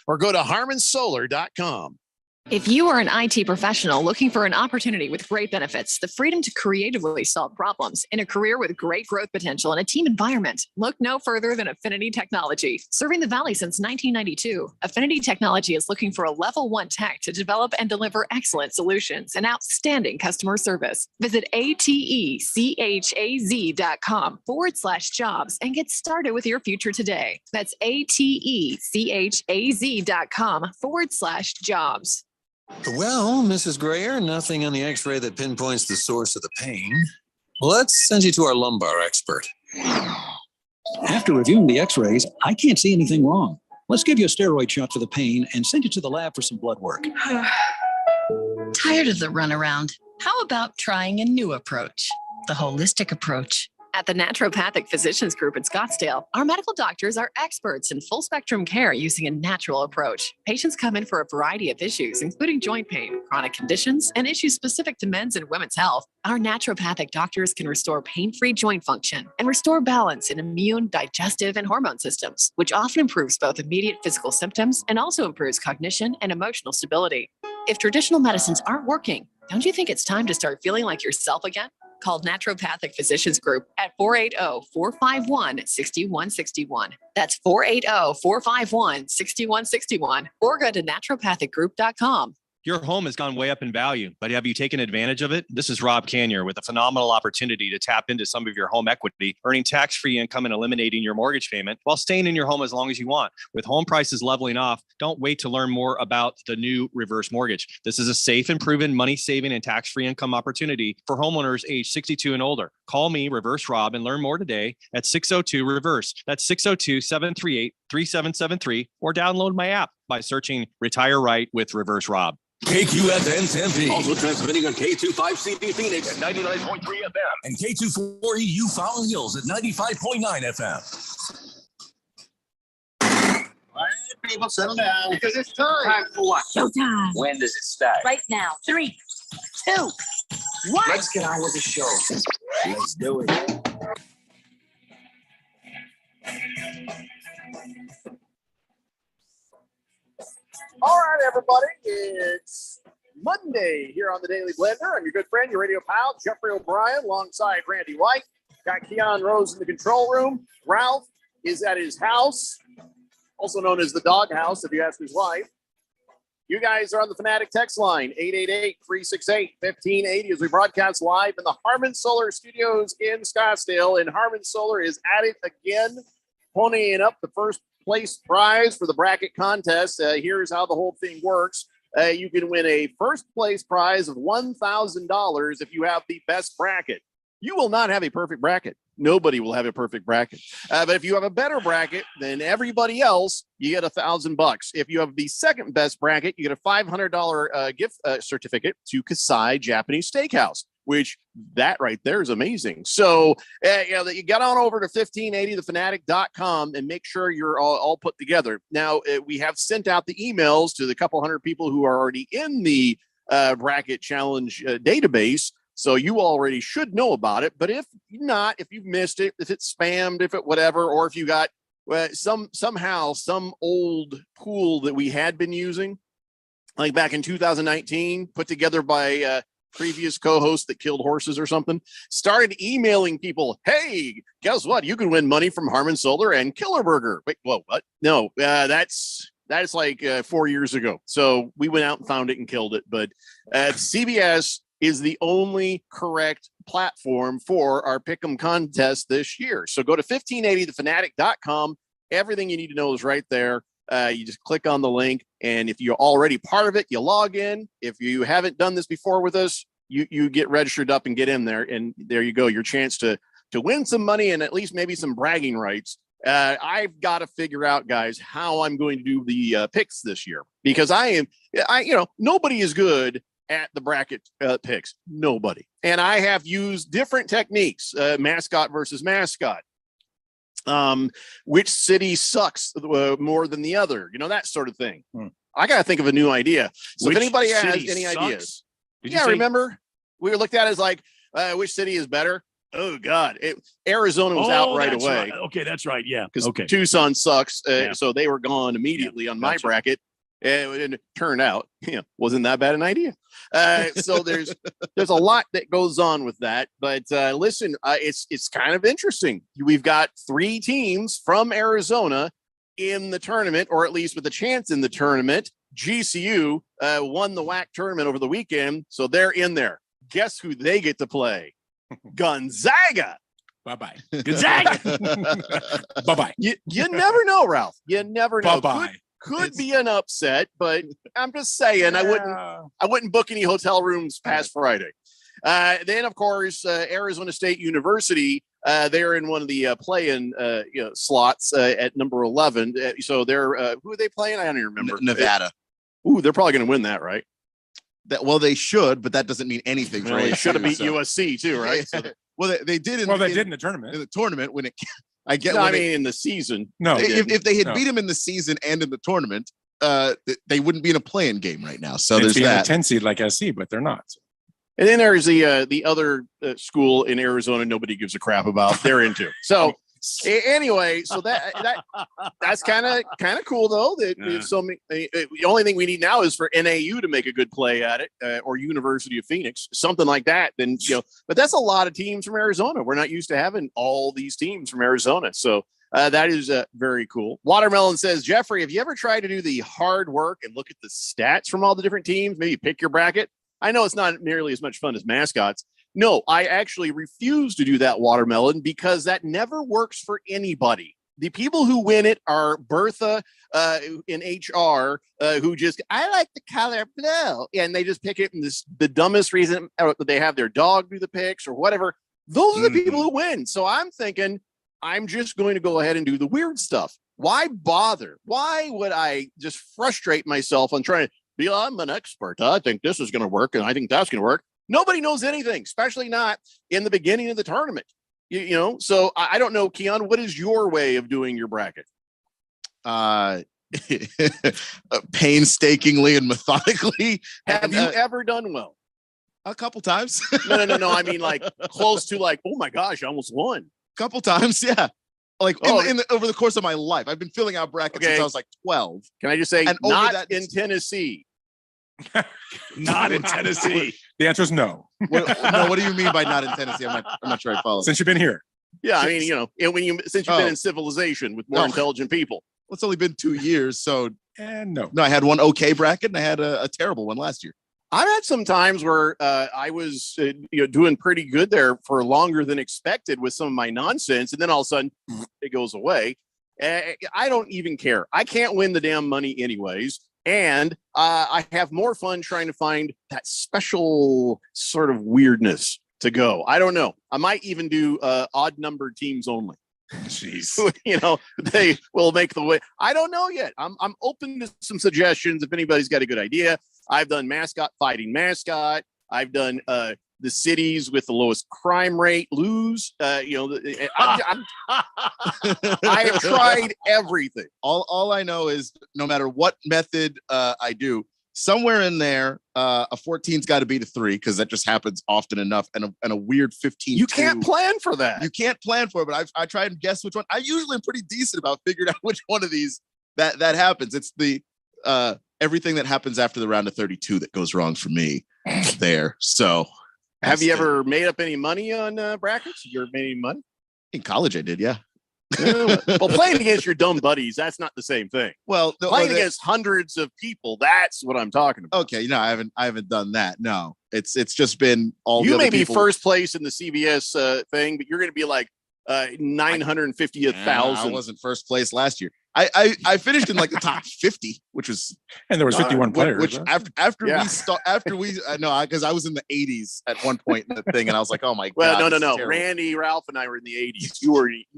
or go to harmonsolar.com. If you are an IT professional looking for an opportunity with great benefits, the freedom to creatively solve problems in a career with great growth potential and a team environment, look no further than Affinity Technology. Serving the Valley since 1992, Affinity Technology is looking for a level 1 tech to develop and deliver excellent solutions and outstanding customer service. Visit atechaz.com/jobs and get started with your future today. That's atechaz.com/jobs. Well, Mrs. Grayer, nothing on the x-ray that pinpoints the source of the pain. Let's send you to our lumbar expert. After reviewing the x-rays, I can't see anything wrong. Let's give you a steroid shot for the pain and send you to the lab for some blood work. Tired of the runaround? How about trying a new approach? The holistic approach. At the Naturopathic Physicians Group in Scottsdale, our medical doctors are experts in full spectrum care using a natural approach. Patients come in for a variety of issues, including joint pain, chronic conditions, and issues specific to men's and women's health. Our naturopathic doctors can restore pain-free joint function and restore balance in immune, digestive, and hormone systems, which often improves both immediate physical symptoms and also improves cognition and emotional stability. If traditional medicines aren't working, don't you think it's time to start feeling like yourself again? Call Naturopathic Physicians Group at 480-451-6161. That's 480-451-6161. Or go to naturopathicgroup.com. Your home has gone way up in value, but have you taken advantage of it? This is Rob Canyer with a phenomenal opportunity to tap into some of your home equity, earning tax-free income and eliminating your mortgage payment while staying in your home as long as you want. With home prices leveling off, don't wait to learn more about the new reverse mortgage. This is a safe and proven money-saving and tax-free income opportunity for homeowners age 62 and older. Call me, Reverse Rob, and learn more today at 602-REVERSE. That's 602-738-3773, or download my app by searching Retire Right with Reverse Rob. KQFN Tempe. Also transmitting on K25CD Phoenix at 99.3 FM and K240U Fountain Hills at 95.9 FM. All right, people, settle down. Because it's time. Time for what? Showtime. When does it start? Right now. 3, 2, 1. Let's get on with the show. Let's do it. All right, everybody, it's Monday here on the Daily Blender. I'm your good friend, your radio pal, Jeffrey O'Brien, alongside Randy White. Got Keon Rose in the control room. Ralph is at his house, also known as the dog house, if you ask his wife. You guys are on the Fanatic text line, 888-368-1580, as we broadcast live in the Harmon Solar Studios in Scottsdale. And Harmon Solar is at it again, ponying up the first place prize for the bracket contest. Here's how the whole thing works. You can win a first place prize of $1,000 if you have the best bracket. You will not have a perfect bracket. Nobody will have a perfect bracket. But if you have a better bracket than everybody else, you get $1,000. If you have the second best bracket, you get a $500 gift certificate to Kasai Japanese Steakhouse, which that right there is amazing. So, you get on over to 1580thefanatic.com and make sure you're all put together. Now, we have sent out the emails to the couple hundred people who are already in the bracket challenge database. So you already should know about it. But if not, if you've missed it, if it's spammed, if it whatever, or if you got somehow some old pool that we had been using, like back in 2019, put together by previous co-host that killed horses or something, started emailing people, hey, guess what? You can win money from Harmon Solar and Killer Burger. Wait, whoa, what? No, that's like 4 years ago. So we went out and found it and killed it. But CBS is the only correct platform for our Pick'em contest this year. So go to 1580thefanatic.com. Everything you need to know is right there. You just click on the link, and if you're already part of it, you log in. If you haven't done this before with us, you get registered up and get in there, and there you go. Your chance to win some money and at least maybe some bragging rights. I've got to figure out, guys, how I'm going to do the picks this year, because nobody is good at the bracket picks. Nobody. And I have used different techniques, mascot versus mascot. Which city sucks more than the other, that sort of thing. I got to think of a new idea. So if anybody has any ideas, remember we looked at it as like, which city is better? Oh God, Arizona was out right that's away. Okay, that's right. Yeah. Because Okay. Tucson sucks, Yeah. so they were gone immediately on my Gotcha. bracket. And it turned out, wasn't that bad an idea. So there's a lot that goes on with that. But listen, it's kind of interesting. We've got 3 teams from Arizona in the tournament, or at least with a chance in the tournament. GCU won the WAC tournament over the weekend, so they're in there. Guess who they get to play? Gonzaga. Bye-bye. Gonzaga. Bye-bye. You never know, Ralph. You never know. Bye-bye. Could be an upset, but I'm just saying I wouldn't book any hotel rooms past Friday. Then, of course, Arizona State University, they're in one of the play-in slots at number 11. So they're who are they playing? I don't even remember. Nevada. They're probably going to win that, right? Well, they should, but that doesn't mean anything for They ASU, should have beat so. USC too, right? So, Well, they did. They did in the tournament. In the tournament when it, I get. no, when I they- mean, in the season. No. if they had No. beat them in the season and in the tournament, they wouldn't be in a playing game right now. So They'd there's be in a that. 10 seed like SC, but they're not. And then there's the other school in Arizona nobody gives a crap about. They're into. So anyway, so that's kind of cool though. That Yeah. so many, the only thing we need now is for NAU to make a good play at it, or University of Phoenix, something like that. Then but that's a lot of teams from Arizona. We're not used to having all these teams from Arizona, so. That is very cool. Watermelon says, Jeffrey, have you ever tried to do the hard work and look at the stats from all the different teams? Maybe pick your bracket. I know it's not nearly as much fun as mascots. No, I actually refuse to do that, Watermelon, because that never works for anybody. The people who win it are Bertha in HR, who just, I like the color blue. And they just pick it in the dumbest reason they have their dog do the picks or whatever. Those are the people who win. So I'm thinking, I'm just going to go ahead and do the weird stuff. Why bother? Why would I just frustrate myself on trying to be, I'm an expert. I think this is going to work. And I think that's going to work. Nobody knows anything, especially not in the beginning of the tournament. So I don't know, Keon, what is your way of doing your bracket? Painstakingly and methodically. Have you ever done well? A couple times. No. I mean, like close to like, oh my gosh, I almost won. Couple times, yeah. Like over the course of my life, I've been filling out brackets since I was like 12. Can I just say, And not in Tennessee? Not in Tennessee. The answer is no. What do you mean by not in Tennessee? I'm not sure I follow. Since you've been here. Yeah, I mean, since you've been in civilization with more intelligent people. Well, it's only been 2 years, so no. I had one okay bracket and I had a terrible one last year. I've had some times where I was doing pretty good there for longer than expected with some of my nonsense, and then all of a sudden it goes away. I don't even care. I can't win the damn money anyways, and I have more fun trying to find that special sort of weirdness to go. I don't know. I might even do odd numbered teams only. Jeez. They will make the way. I don't know yet. I'm open to some suggestions if anybody's got a good idea. I've done mascot fighting mascot. I've done the cities with the lowest crime rate lose. I have tried everything. All I know is no matter what method I do, somewhere in there, a 14's got to beat a 3 because that just happens often enough, and a weird 15. You can't plan for that. You can't plan for it, but I try and guess which one. I usually am pretty decent about figuring out which one of these that happens. It's the everything that happens after the round of 32 that goes wrong for me there. So have you ever made up any money on brackets? You ever made any money? In college I did, yeah. Well, playing against your dumb buddies, that's not the same thing. Well, playing against hundreds of people, that's what I'm talking about. Okay, I haven't done that. No, it's just been all. You may be first place in the CBS thing, but you're going to be like 950,000. I wasn't first place last year. I finished in like the top 50, which was, and there was 51 players. Which after we because I was in the 80s at one point in the thing, and I was like, oh my god. Well, no. Randy, Ralph, and I were in the 80s. You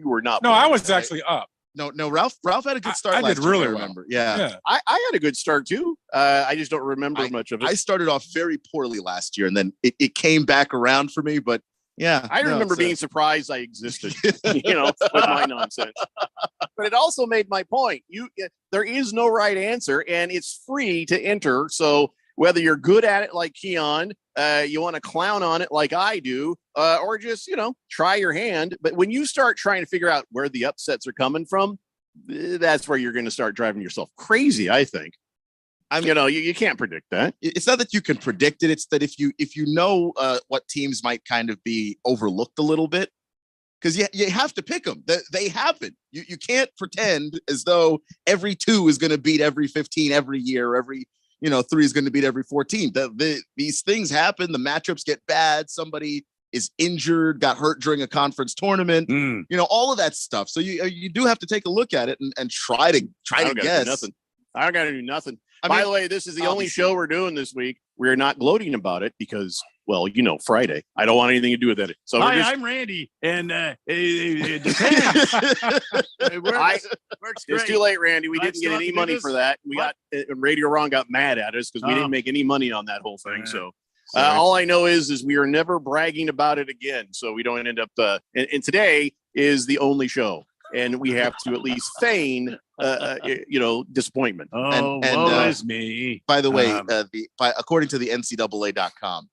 were not. No, I was actually up. No, Ralph had a good start. I did really well. Remember, yeah. I had a good start too. I just don't remember much of it. I started off very poorly last year, and then it came back around for me, but. Yeah, I remember being surprised I existed, with my nonsense. But it also made my point. There is no right answer, and it's free to enter. So whether you're good at it like Keon, you want to clown on it like I do, or just, try your hand. But when you start trying to figure out where the upsets are coming from, that's where you're going to start driving yourself crazy, I think. You can't predict that. It's not that you can predict it. It's that if you know what teams might kind of be overlooked a little bit, because you have to pick them. They happen. You can't pretend as though every 2 is going to beat every 15 every year, every 3 is going to beat every 14. These things happen. The matchups get bad. Somebody is injured, got hurt during a conference tournament. All of that stuff. So you do have to take a look at it and try to guess. Nothing. I don't got to do nothing. By the way, this is the only show we're doing this week. We're not gloating about it because, Friday. I don't want anything to do with it. So I'm Randy, and it depends. It's too late, Randy. We didn't get any money for that. We got Radio Wrong got mad at us because we didn't make any money on that whole thing. So all I know is we are never bragging about it again. So we don't end up. And today is the only show. And we have to at least feign, disappointment. Oh, woe is me. By the way, according to the NCAA.com,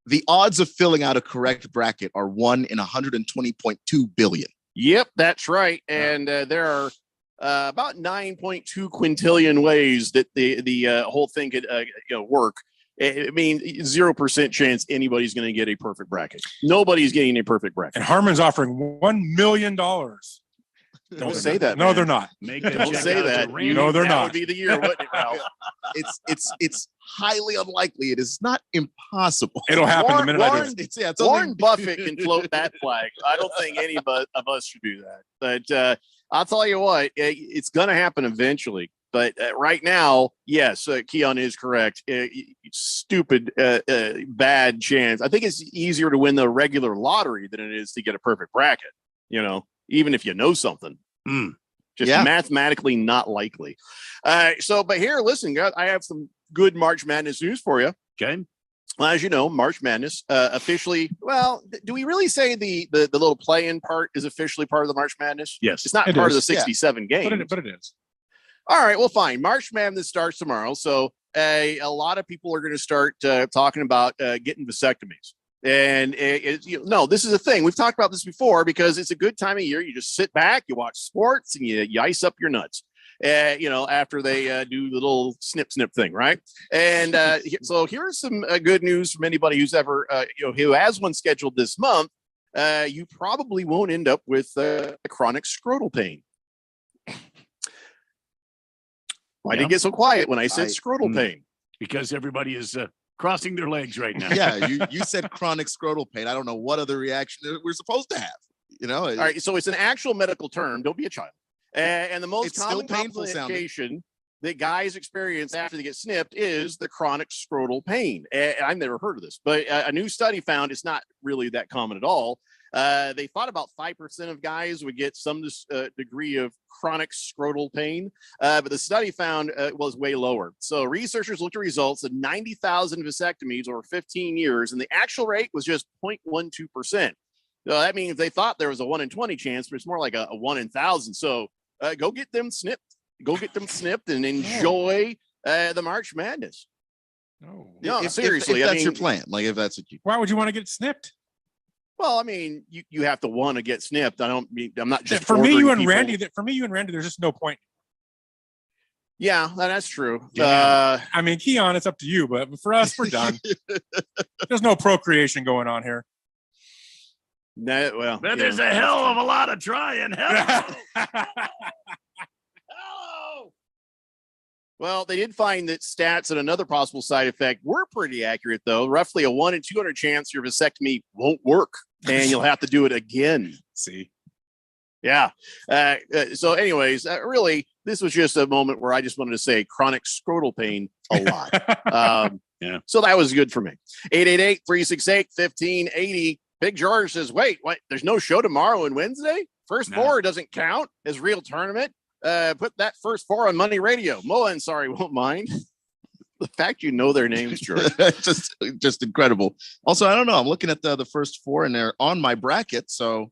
the odds of filling out a correct bracket are 1 in 120.2 billion. Yep, that's right. And there are about 9.2 quintillion ways that the whole thing could work. I mean, 0% chance anybody's going to get a perfect bracket. Nobody's getting a perfect bracket. And Harmon's offering $1 million. Don't say that. No, they're not. Don't say that. No, they're not. That would be the year, wouldn't it, Ralph? It's highly unlikely. It is not impossible. It'll happen the minute I do it. Warren Buffett can float that flag. I don't think any of us should do that. But I'll tell you what, it's going to happen eventually. But right now, yes, Keon is correct. Stupid, bad chance. I think it's easier to win the regular lottery than it is to get a perfect bracket. Even if you know something, mathematically not likely. But here, listen, guys, I have some good March Madness news for you. Okay. Well, as you know, March Madness officially. Well, do we really say the little play-in part is officially part of the March Madness? Yes, it's not part of the 67 games, but it is. All right, well, fine. March Madness starts tomorrow, so a lot of people are going to start talking about getting vasectomies. And this is a thing. We've talked about this before because it's a good time of year. You just sit back, you watch sports, and you ice up your nuts. After they do the little snip thing, right? And so here's some good news from anybody who's ever who has one scheduled this month. You probably won't end up with chronic scrotal pain. Why did it get so quiet when I said scrotal pain? Because everybody is crossing their legs right now. Yeah, you said chronic scrotal pain. I don't know what other reaction we're supposed to have. All right, so it's an actual medical term. Don't be a child. And the most common painful complication that guys experience after they get snipped is the chronic scrotal pain. And I've never heard of this, but a new study found it's not really that common at all. They thought about 5% of guys would get some degree of chronic scrotal pain, but the study found it was way lower. So researchers looked at results of 90,000 vasectomies over 15 years, and the actual rate was just 0.12%. So that means they thought there was a 1 in 20 chance, but it's more like a 1 in 1,000. So go get them snipped. Go get them snipped and enjoy the March Madness. No, seriously. If that's your plan, like if that's what you. Why would you want to get snipped? Well, I mean, you have to want to get snipped. I'm not just for me, you and Randy. There's just no point. Yeah, that's true. Yeah. I mean, Keon, it's up to you, but for us, we're done. There's no procreation going on here. No, well, but there's a hell of a lot of trying. Hello. Well, they did find that stats and another possible side effect were pretty accurate, though. Roughly a 1 in 200 chance your vasectomy won't work, and you'll have to do it again. See? Yeah. So anyways, really, this was just a moment where I just wanted to say chronic scrotal pain a lot. Yeah. So that was good for me. 888-368-1580. Big George says, wait, what? There's no show tomorrow and Wednesday? First four doesn't count as real tournament. Put that first four on Money Radio. Moa and sorry won't mind. The fact you know their names, George. just incredible. Also, I don't know. I'm looking at the first four and they're on my bracket. So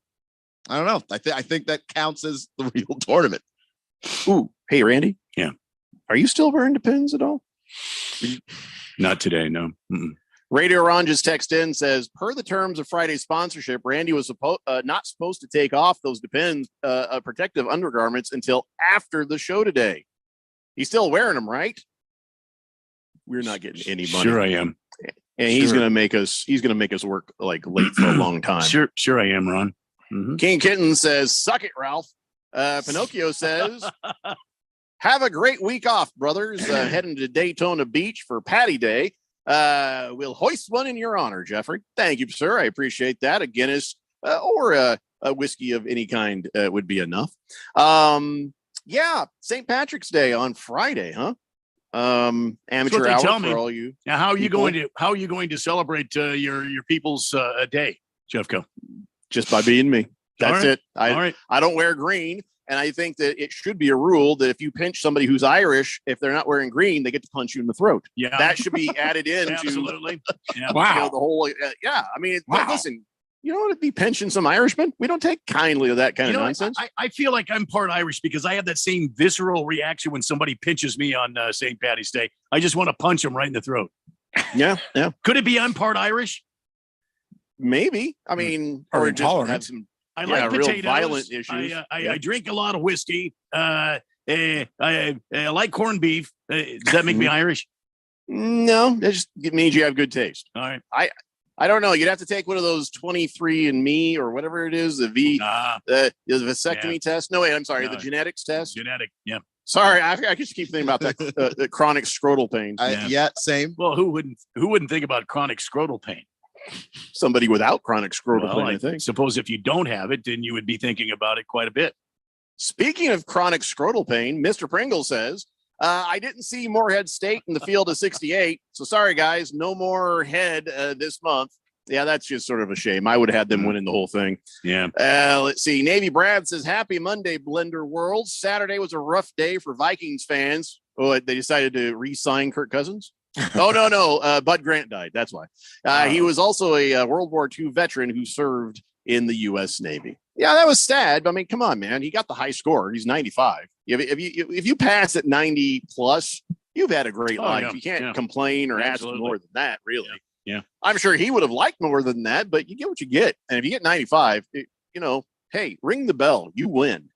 I don't know. I think that counts as the real tournament. Ooh, hey, Randy. Yeah. Are you still wearing Depends at all? Not today, no. Radio Ron just text in, says, per the terms of Friday's sponsorship, Randy was not supposed to take off those Depends protective undergarments until after the show today. He's still wearing them, right? We're not getting any money. Sure, I am. And he's gonna make us work like late for a long time. Sure, I am, Ron. Mm-hmm. King Kitten says, suck it, Ralph. Pinocchio says, have a great week off, brothers. Heading to Daytona Beach for Patty Day. We'll hoist one in your honor, Jeffrey. Thank you, sir. I appreciate that. A Guinness or a whiskey of any kind would be enough. Yeah, St. Patrick's Day on Friday, huh? Amateur hour for all you. Now, how are you going to celebrate your people's day, Jeffco? Just by being me. That's it. All right. I don't wear green. And I think that it should be a rule that if you pinch somebody who's Irish, if they're not wearing green, they get to punch you in the throat. Yeah, that should be added into absolutely. Yeah. Wow, the whole I mean, listen, you don't want to be pinching some Irishmen. We don't take kindly to that kind of nonsense. I feel like I'm part Irish because I have that same visceral reaction when somebody pinches me on St. Patty's Day. I just want to punch them right in the throat. Yeah. Could it be I'm part Irish? Maybe. I mean, or just have some. I like potatoes. Real violent issues. I drink a lot of whiskey. I like corned beef. Does that make me Irish? No, that just means you have good taste. All right. I don't know. You'd have to take one of those 23andMe or whatever it is, the vasectomy test. No, wait, I'm sorry, the genetics test. Genetic, yeah. Sorry, I just keep thinking about that the chronic scrotal pain. Same. Well, who wouldn't think about chronic scrotal pain? Somebody without chronic scrotal pain, I think. Suppose if you don't have it, then you would be thinking about it quite a bit. Speaking of chronic scrotal pain, Mr. Pringle says, I didn't see Moorhead State in the field of 68. So sorry, guys, no more head this month. Yeah, that's just sort of a shame. I would have had them winning the whole thing. Yeah. Let's see. Navy Brad says, happy Monday, Blender World. Saturday was a rough day for Vikings fans. Oh, they decided to re-sign Kirk Cousins? No. Bud Grant died. That's why. He was also a World War II veteran who served in the U.S. Navy. Yeah, that was sad. I mean, come on, man. He got the high score. He's 95. If you pass at 90 plus, you've had a great life. Yeah, you can't complain or ask for more than that, really. Yeah. I'm sure he would have liked more than that, but you get what you get. And if you get 95, hey, ring the bell. You win,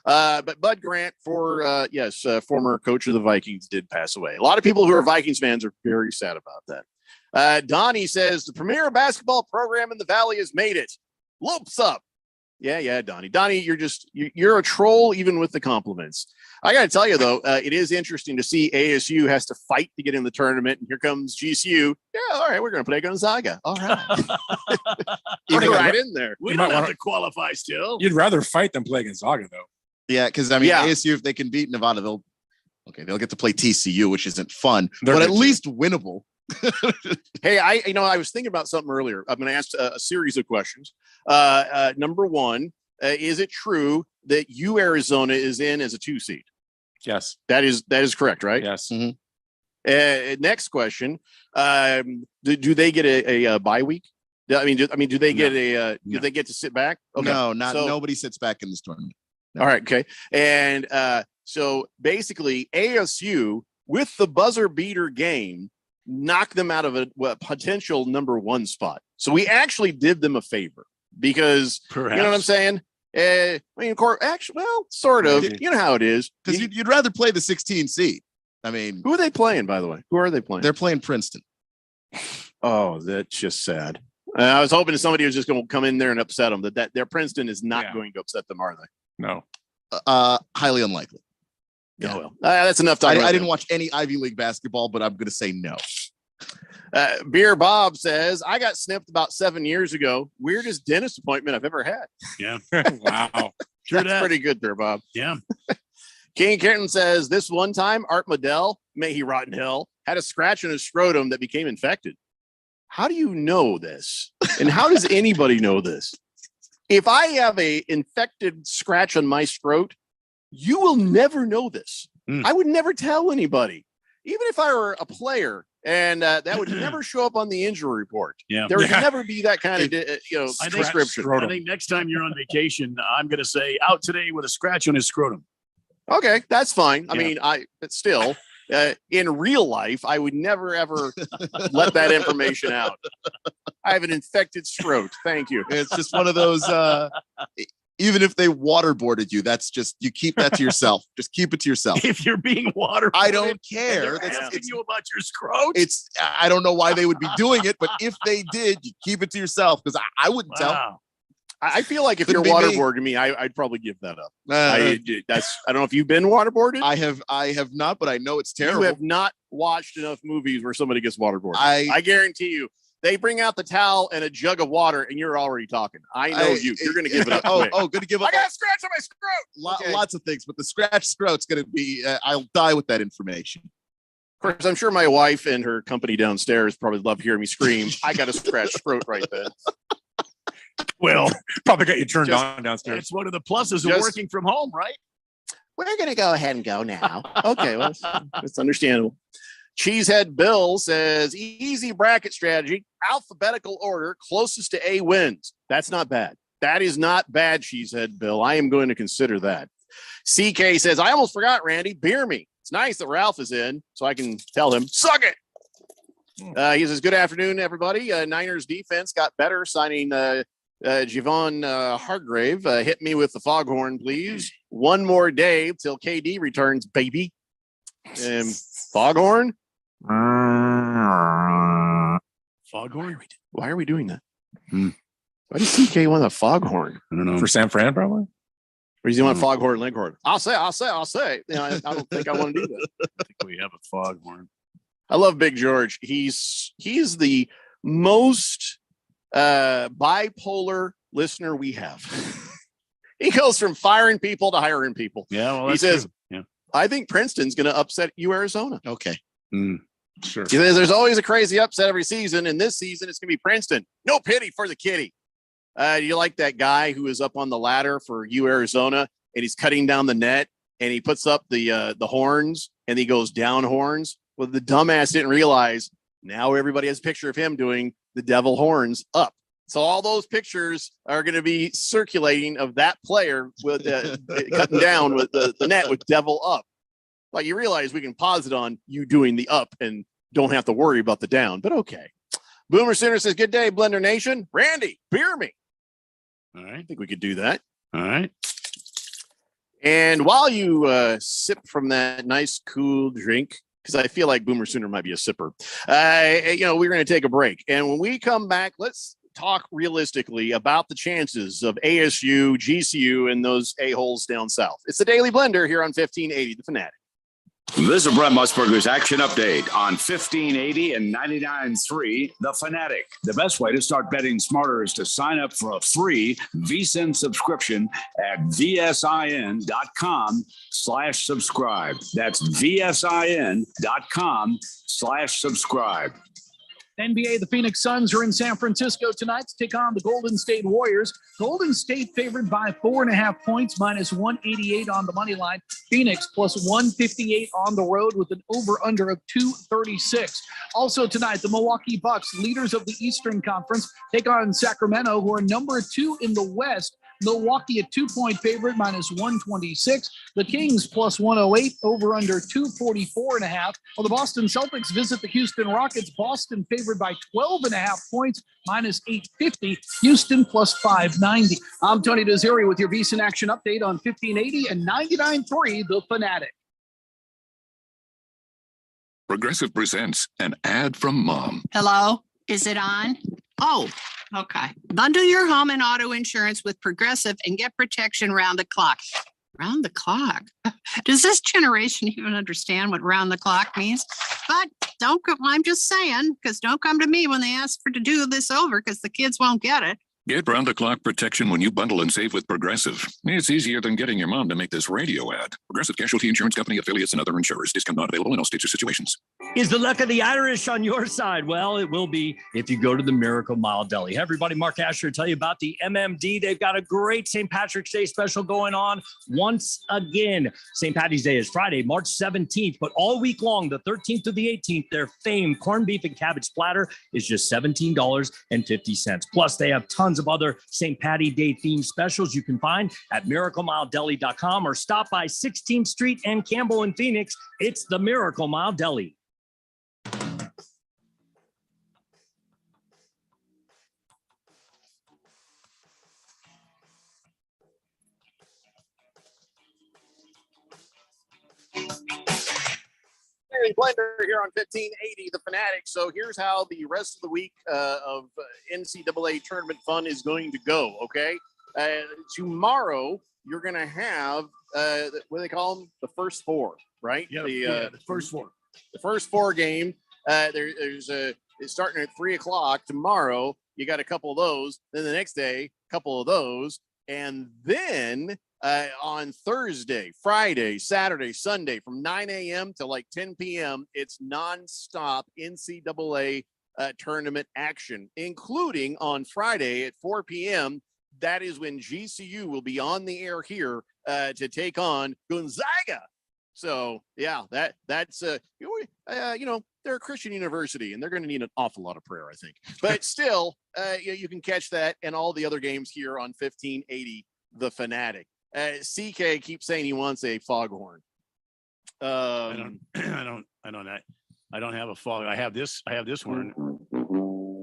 But Bud Grant, former coach of the Vikings, did pass away. A lot of people who are Vikings fans are very sad about that. Donnie says the premier basketball program in the Valley has made it. Lopes up. Yeah, Donnie. Donnie, you're a troll even with the compliments. I got to tell you, though, it is interesting to see ASU has to fight to get in the tournament. And here comes GCU. Yeah, all right, we're going to play Gonzaga. All right. You're right in there. We don't have to qualify still. You'd rather fight than play Gonzaga, though. Yeah, because, ASU, if they can beat Nevada, they'll get to play TCU, which isn't fun, but at least winnable. Hey, I was thinking about something earlier. I'm going to ask a series of questions. Number one, is it true that Arizona is in as a 2 seed? Yes, that is correct, right? Yes. Mm-hmm. Next question: do they get a bye week? Do they get do they get to sit back? Okay. No, nobody sits back in this tournament. No. All right, okay, and so basically ASU with the buzzer beater game knock them out of a potential number 1 spot. So we actually did them a favor because you know what I'm saying? Sort of. You know how it is. Because you'd rather play the 16 seed. I mean, who are they playing, by the way? Who are they playing? They're playing Princeton. Oh, that's just sad. I was hoping somebody was just going to come in there and upset them. That their Princeton is not going to upset them, are they? No. Highly unlikely. Yeah. Oh, well. That's enough time. I didn't watch any Ivy League basketball, but I'm going to say no. Beer Bob says, I got snipped about 7 years ago. Weirdest dentist appointment I've ever had. Yeah. Wow. That's pretty good, Beer Bob. Yeah. King Kenton says, this one time, Art Medell, may he rot in hell, had a scratch in his scrotum that became infected. How do you know this? And how does anybody know this? If I have a infected scratch on my scrot, you will never know this. I would never tell anybody, even if I were a player, and that would never show up on the injury report. Yeah, there would never be that kind of description. I think next time you're on vacation, I'm going to say out today with a scratch on his scrotum. Okay, that's fine. I mean, but still, in real life, I would never, ever let that information out. I have an infected throat. Thank you. It's just one of those, even if they waterboarded you, that's just, you keep that to yourself. Just keep it to yourself. If you're being waterboarded, I don't care. They're asking you about your scrote. It's, I don't know why they would be doing it, but if they did, you keep it to yourself because I wouldn't tell. I feel like if Couldn't you're be me. waterboarding me, I'd probably give that up. I don't know if you've been waterboarded. I have not, but I know it's terrible. You have not watched enough movies where somebody gets waterboarded. I guarantee you, they bring out the towel and a jug of water, and you're already talking. I know you. You're going to give it up. quick. Going to give up. I got a scratch on my scrote. Lots of things, but the scratch scrote's going to be. I'll die with that information. Of course, I'm sure my wife and her company downstairs probably love hearing me scream. I got a scratch scrote right then. Well, probably got you turned on downstairs. It's one of the pluses of working from home, right? We're going to go ahead and go now. Okay, well, it's understandable. Cheesehead Bill says, easy bracket strategy, alphabetical order, closest to A wins. That's not bad. That is not bad, Cheesehead Bill. I am going to consider that. CK says, I almost forgot, Randy. Beer me. It's nice that Ralph is in, so I can tell him, suck it. He says, good afternoon, everybody. Niners defense got better, signing Javon Hargrave. Hit me with the foghorn, please. One more day till KD returns, baby. Foghorn? Foghorn? Why are we doing that? Why does CK want a foghorn? I don't know. For San Fran, probably? Or does he want foghorn, leghorn? I'll say. You know, I don't think I want to do that. I think we have a foghorn. I love Big George. He's the most bipolar listener we have. He goes from firing people to hiring people. Yeah, well, he says, true. Yeah. I think Princeton's going to upset you, Arizona. Okay. Sure. He says, there's always a crazy upset every season, and this season it's going to be Princeton. No pity for the kitty. You like that guy who is up on the ladder for you, Arizona, and he's cutting down the net, and he puts up the horns, and he goes down horns. Well, the dumbass didn't realize now everybody has a picture of him doing the devil horns up. So all those pictures are going to be circulating of that player with cutting down with the net with devil up. Like, you realize we can pause it on you doing the up and don't have to worry about the down, but okay. Boomer Sooner says, good day, Blender Nation. Randy, beer me. All right. I think we could do that. All right. And while you sip from that nice, cool drink, because I feel like Boomer Sooner might be a sipper, we're going to take a break. And when we come back, let's talk realistically about the chances of ASU, GCU, and those a-holes down south. It's the Daily Blender here on 1580 The Fanatic. This is Brent Musburger's Action Update on 1580 and 99.3 The Fanatic. The best way to start betting smarter is to sign up for a free VSiN subscription at vsin.com/subscribe. That's vsin.com/subscribe. NBA, the Phoenix Suns are in San Francisco tonight to take on the Golden State Warriors. Golden State favored by 4.5 points, minus 188 on the money line. Phoenix plus 158 on the road with an over-under of 236. Also tonight, the Milwaukee Bucks, leaders of the Eastern Conference, take on Sacramento, who are number 2 in the West. Milwaukee a 2-point favorite, minus 126. The Kings plus 108, over under 244.5. Well, the Boston Celtics visit the Houston Rockets. Boston favored by 12.5 points, minus 850. Houston plus 590. I'm Tony Desiri with your VSiN Action Update on 1580 and 99.3 The Fanatic. Progressive presents an ad from Mom. Hello, is it on? Oh, okay. Bundle your home and auto insurance with Progressive and get protection round the clock. Round the clock? Does this generation even understand what round the clock means? But don't go, I'm just saying, because don't come to me when they ask to do this over, because the kids won't get it. Get round-the-clock protection when you bundle and save with Progressive. It's easier than getting your mom to make this radio ad. Progressive Casualty Insurance Company, affiliates, and other insurers. Discount not available in all states or situations. Is the luck of the Irish on your side? Well, it will be if you go to the Miracle Mile Deli. Hey, everybody, Mark Asher to tell you about the MMD. They've got a great St. Patrick's Day special going on once again. St. Patty's Day is Friday, March 17th, but all week long, the 13th to the 18th, their famed corned beef and cabbage platter is just $17.50. Plus, they have tons of other St. Patty Day themed specials you can find at miraclemiledeli.com or stop by 16th Street and Campbell in Phoenix. It's the Miracle Mile Deli. Blender here on 1580 The Fanatic. So here's how the rest of the week of NCAA tournament fun is going to go. Okay, tomorrow you're going to have what do they call them? The first four, right? Yeah, the first four. The first four game. There's it's starting at 3:00 tomorrow. You got a couple of those. Then the next day, a couple of those, and then. On Thursday, Friday, Saturday, Sunday from 9 a.m. to like 10 p.m., it's nonstop NCAA tournament action, including on Friday at 4 p.m. That is when GCU will be on the air here to take on Gonzaga. So, yeah, that's they're a Christian university, and they're going to need an awful lot of prayer, I think. But still, you can catch that and all the other games here on 1580 The Fanatic. CK keeps saying he wants a foghorn. I don't have a fog. I have this horn.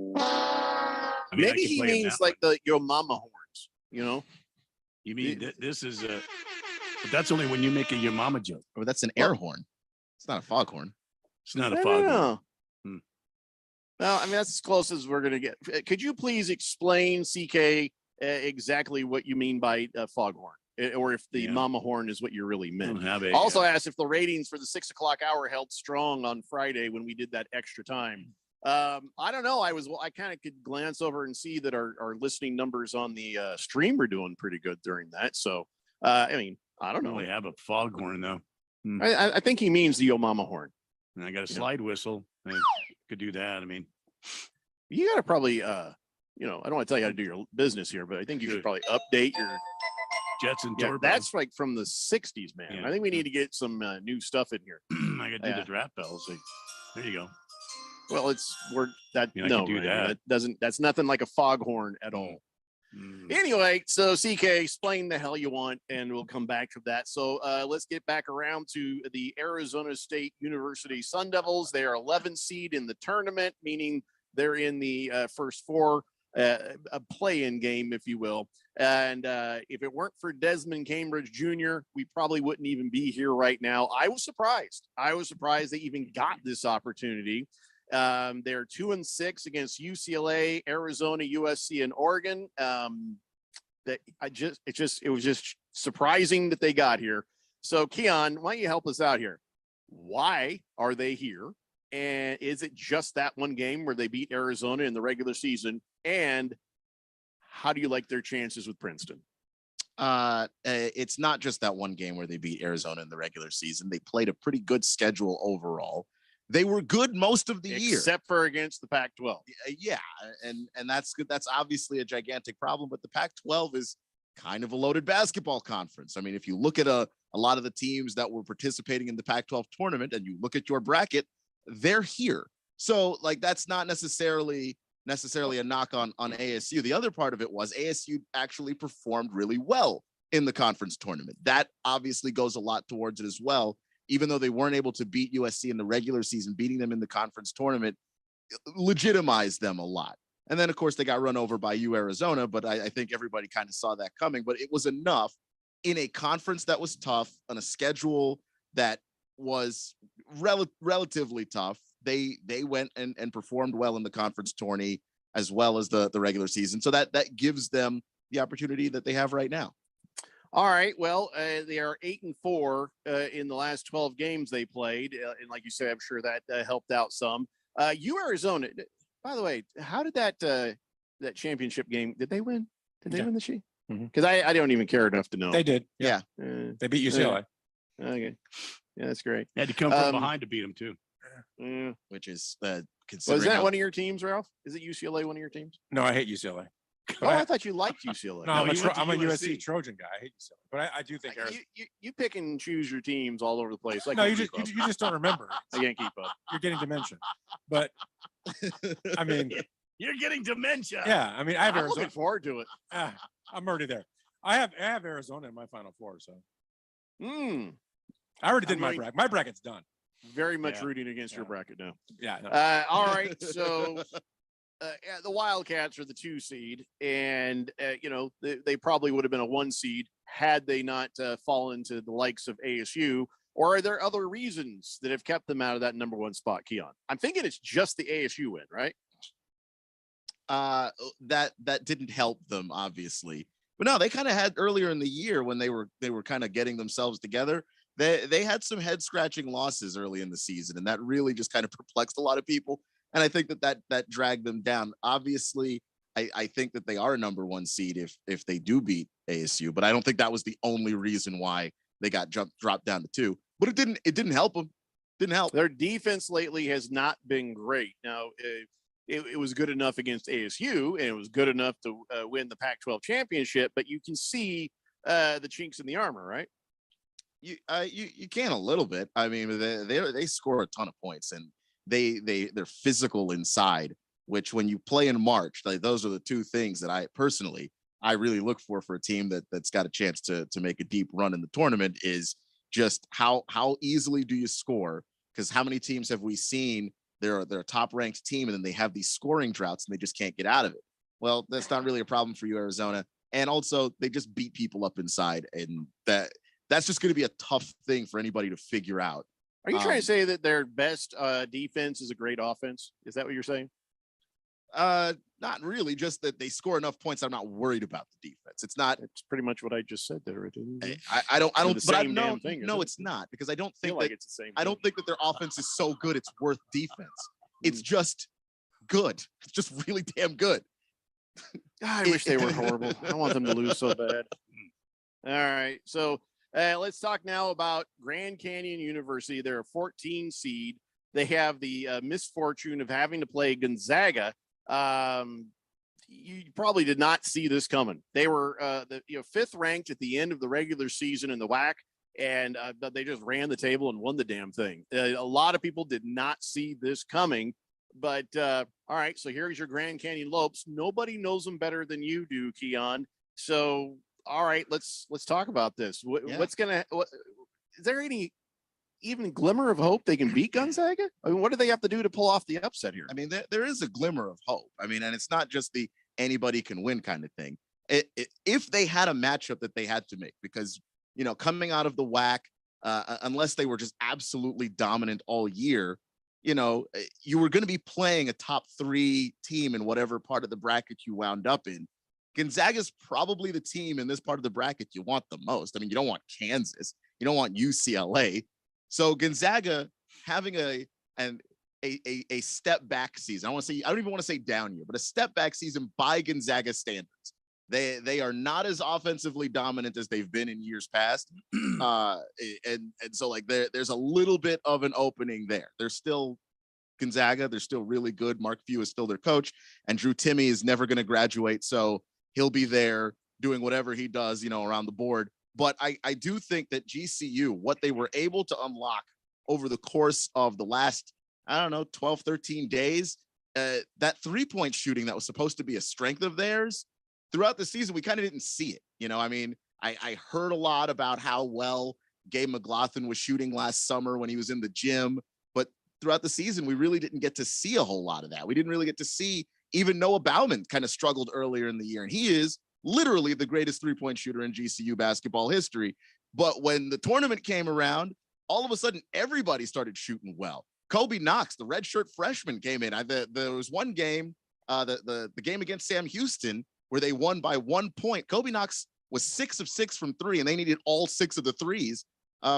I mean, maybe he means like your mama horns, you know? You mean this is but that's only when you make a your mama joke. Oh, that's an air horn. It's not a foghorn. It's not a foghorn. Well, I mean, that's as close as we're going to get. Could you please explain, CK, exactly what you mean by foghorn? Or if the mama horn is what you really meant. Also asked if the ratings for the 6 o'clock hour held strong on Friday when we did that extra time. I don't know. I kind of could glance over and see that our listening numbers on the stream were doing pretty good during that. So, I mean, I don't know. We have a foghorn though. I think he means the yo mama horn. And I got a slide whistle. I could do that. I mean, you got to probably, I don't want to tell you how to do your business here, but I think you should probably update your Jets and Turbo. That's like from the 60s, man. Yeah. I think we need to get some new stuff in here. I got to do the draft bells. There you go. Well, that's nothing like a foghorn at all. Anyway, so CK, explain the hell you want, and we'll come back to that. So let's get back around to the Arizona State University Sun Devils. They are 11 seed in the tournament, meaning they're in the first four. A play-in game, if you will. And if it weren't for Desmond Cambridge Jr., we probably wouldn't even be here right now. I was surprised they even got this opportunity. They're 2-6 against UCLA, Arizona, USC, and Oregon. It was just surprising that they got here. So Keon, why don't you help us out here? Why are they here? And is it just that one game where they beat Arizona in the regular season? And how do you like their chances with Princeton? It's not just that one game where they beat Arizona in the regular season. They played a pretty good schedule overall. They were good most of the year, except for against the Pac-12. Yeah, and that's good. That's obviously a gigantic problem. But the Pac-12 is kind of a loaded basketball conference. I mean, if you look at a lot of the teams that were participating in the Pac-12 tournament, and you look at your bracket, they're here. So like that's not necessarily a knock on ASU. The other part of it was ASU actually performed really well in the conference tournament. That obviously goes a lot towards it as well. Even though they weren't able to beat USC in the regular season, beating them in the conference tournament legitimized them a lot. And then of course they got run over by Arizona, but I think everybody kind of saw that coming. But it was enough in a conference that was tough, on a schedule that was relatively tough. They went and performed well in the conference tourney as well as the regular season. So that gives them the opportunity that they have right now. All right. Well, they are 8-4 in the last 12 games they played. And like you said, I'm sure that helped out some. Arizona, by the way, how did that championship game, did they win? Did they win the sheet? Because I don't even care enough to know. They did. Yeah. They beat UCLA. Okay. Yeah, that's great. They had to come from behind to beat them too. Yeah. which is Was considering that how- one of your teams, Ralph? Is it UCLA one of your teams? No, I hate UCLA. Oh, I thought you liked UCLA. No, I'm, he went to I'm a USC. USC Trojan guy. I hate UCLA, but I do think Arizona. You pick and choose your teams all over the place. I No, can't you keep just up. you just don't remember. I can't keep up. You're getting dementia, but I mean, You're getting dementia. yeah. I mean, I have I'm Arizona. looking forward to it. I'm already there. I have Arizona in my Final Four, so Mm, I already did I'm my going- bracket. My bracket's done. very much Yeah. rooting against your bracket now. Yeah. No. All right. So the Wildcats are the 2 seed, and they probably would have been a 1 seed had they not fallen to the likes of ASU. Or are there other reasons that have kept them out of that number 1 spot, Keon? I'm thinking it's just the ASU win, right? That didn't help them, obviously. But no, they kind of had earlier in the year when they were kind of getting themselves together. They had some head scratching losses early in the season, and that really just kind of perplexed a lot of people. And I think that dragged them down. Obviously, I think that they are a number 1 seed if they do beat ASU, but I don't think that was the only reason why they got dropped down to 2. But it didn't help them. Didn't help. Their defense lately has not been great. Now, it was good enough against ASU, and it was good enough to win the Pac-12 championship. But you can see the chinks in the armor, right? You can a little bit. I mean, they score a ton of points, and they're physical inside. Which, when you play in March, those are the 2 things that I personally really look for a team that's got a chance to make a deep run in the tournament. Is just how easily do you score? Because how many teams have we seen? They're a top ranked team, and then they have these scoring droughts, and they just can't get out of it. Well, that's not really a problem for you, Arizona. And also, they just beat people up inside, and that's just going to be a tough thing for anybody to figure out. Are you trying to say that their best defense is a great offense? Is that what you're saying? Not really. Just that they score enough points. I'm not worried about the defense. It's not. It's pretty much what I just said there. I don't. The same no, damn thing, no, isn't it? it's not, because I don't I feel think like that it's the same. I don't think that their offense is so good it's worth defense. It's just good. It's just really damn good. God, I wish they were horrible. I want them to lose so bad. All right. So let's talk now about Grand Canyon University. They're a 14 seed. They have the misfortune of having to play Gonzaga. You probably did not see this coming. They were fifth ranked at the end of the regular season in the WAC, and they just ran the table and won the damn thing. A lot of people did not see this coming. But all right, so here's your Grand Canyon Lopes. Nobody knows them better than you do, Keon. So all right, let's talk about this. Is there any even glimmer of hope they can beat Gonzaga? I mean, what do they have to do to pull off the upset here? I mean, there is a glimmer of hope. I mean, and it's not just the anybody can win kind of thing. If they had a matchup that they had to make, because coming out of the WAC, unless they were just absolutely dominant all year, you were going to be playing a top 3 team in whatever part of the bracket you wound up in. Gonzaga's probably the team in this part of the bracket you want the most. I mean, you don't want Kansas, you don't want UCLA. So Gonzaga having a step back season. I don't even want to say down year, but a step back season by Gonzaga standards. They are not as offensively dominant as they've been in years past. And so there's a little bit of an opening there. They're still Gonzaga. They're still really good. Mark Few is still their coach, and Drew Timme is never going to graduate. So he'll be there doing whatever he does, around the board. But I do think that GCU, what they were able to unlock over the course of the last, 12, 13 days, that 3-point shooting that was supposed to be a strength of theirs throughout the season, we kind of didn't see it. I heard a lot about how well Gabe McLaughlin was shooting last summer when he was in the gym, but throughout the season, we really didn't get to see a whole lot of that. We didn't really get to see even Noah Bauman kind of struggled earlier in the year, and he is literally the greatest 3-point shooter in GCU basketball history. But when the tournament came around, all of a sudden, everybody started shooting well. Kobe Knox, the redshirt freshman, came in. There was one game, the game against Sam Houston, where they won by 1 point. Kobe Knox was 6 of 6 from 3, and they needed all 6 of the threes